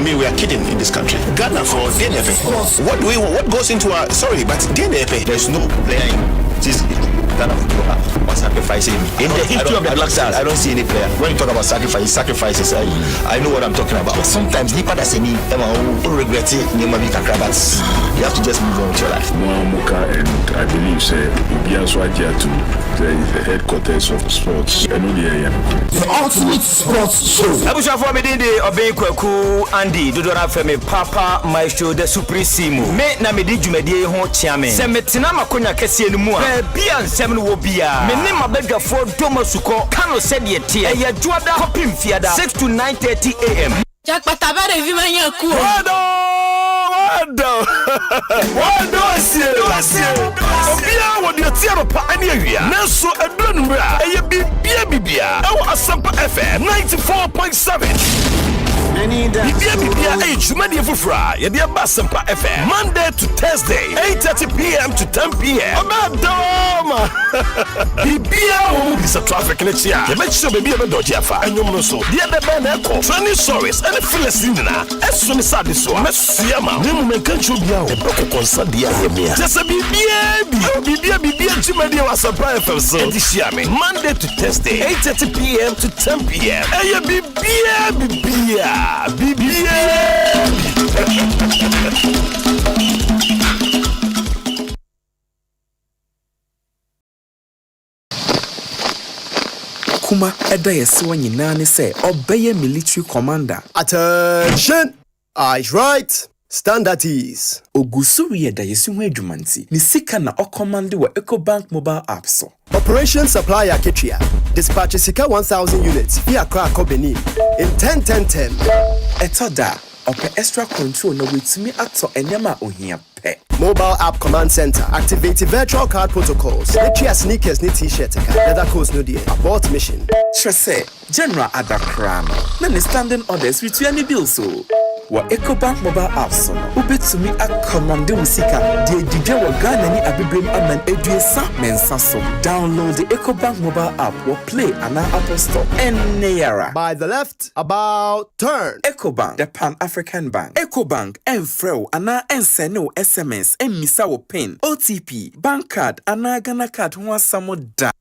mean, we are kidding in this country. Ghana for DNF. What goes into our but DNF? There's no player in this Ghana football was sacrificing. In the history of the Black Stars, I don't see any player. When you talk about sacrifices, I know what I'm talking about. Sometimes Nipa doesn't need regret it. You have to just move on with your life. Muamuka, and I believe say Bianswadia to the headquarters of sports. The ultimate sports show. Abusha for me de obey kwaku Andy Dodora Femi Papa Maestro the Supreme. Me na me di dwumadi ho chiame. Se metina makonya kese enu mu a. Bia nsem no wo bia. Me ne mabadwafo domasuko kano said ye tie. Eya juada kopim fiada 6 to 9:30 am. Jak patabare vi manya ku. Wado asie. Obia wodi atiaro pa ani awia. Nanso aduru nra. Eye bibia. Ewo Asampa FM 94.7. Bibia jumadi fufra. Yedi Asampa FM Monday to Thursday 8:30 p.m. to 10 p.m. Obadoma. Bibia wo bisa traffic letia. Ye make sure baby e doji afa. Anyom no so. Dia de ben e ko. Training stories and Philistine na. Eso ni sade so. Mesia ma. Nemu kan chobia o. Beko konsa dia ye mia. Just bibia jumadi wa Asampa FM so. Edishia me Monday to Thursday 8:30 p.m. to 10 p.m. Eye bibia. Kuma eda yesiwa nyina ne se obeye military commander. Attention! Eyes right. Standardies. Ogusuri da yesu ho adwumanti. Ni sika na okomande wa EcoBank mobile app so. Operation Supply Akitria. Dispatch sika 1,000 units via Accra Benin in 10-10-10. Etoda. Ope extra control na wetumi ato enyama ohia pe. Mobile app command center. Activate virtual card protocols. Let sneakers ni t-shirt. Leather coats no die. Abort mission. Trese. General Adakram. Na ni standing orders with any bill so. Wa EcoBank mobile app so no. Ubetumi akomande musika. Die didwe wa Ghana ni abibrem aman eduesa mensa so. Download the EcoBank mobile app or play ana Apple Store. Eneyara. By the left, about turn. EcoBank, the Pan-African Bank. EcoBank, Enfreo, ana enseno SMS, emisa wo PIN, OTP, bank card, ana Ghana card, huwa samo da.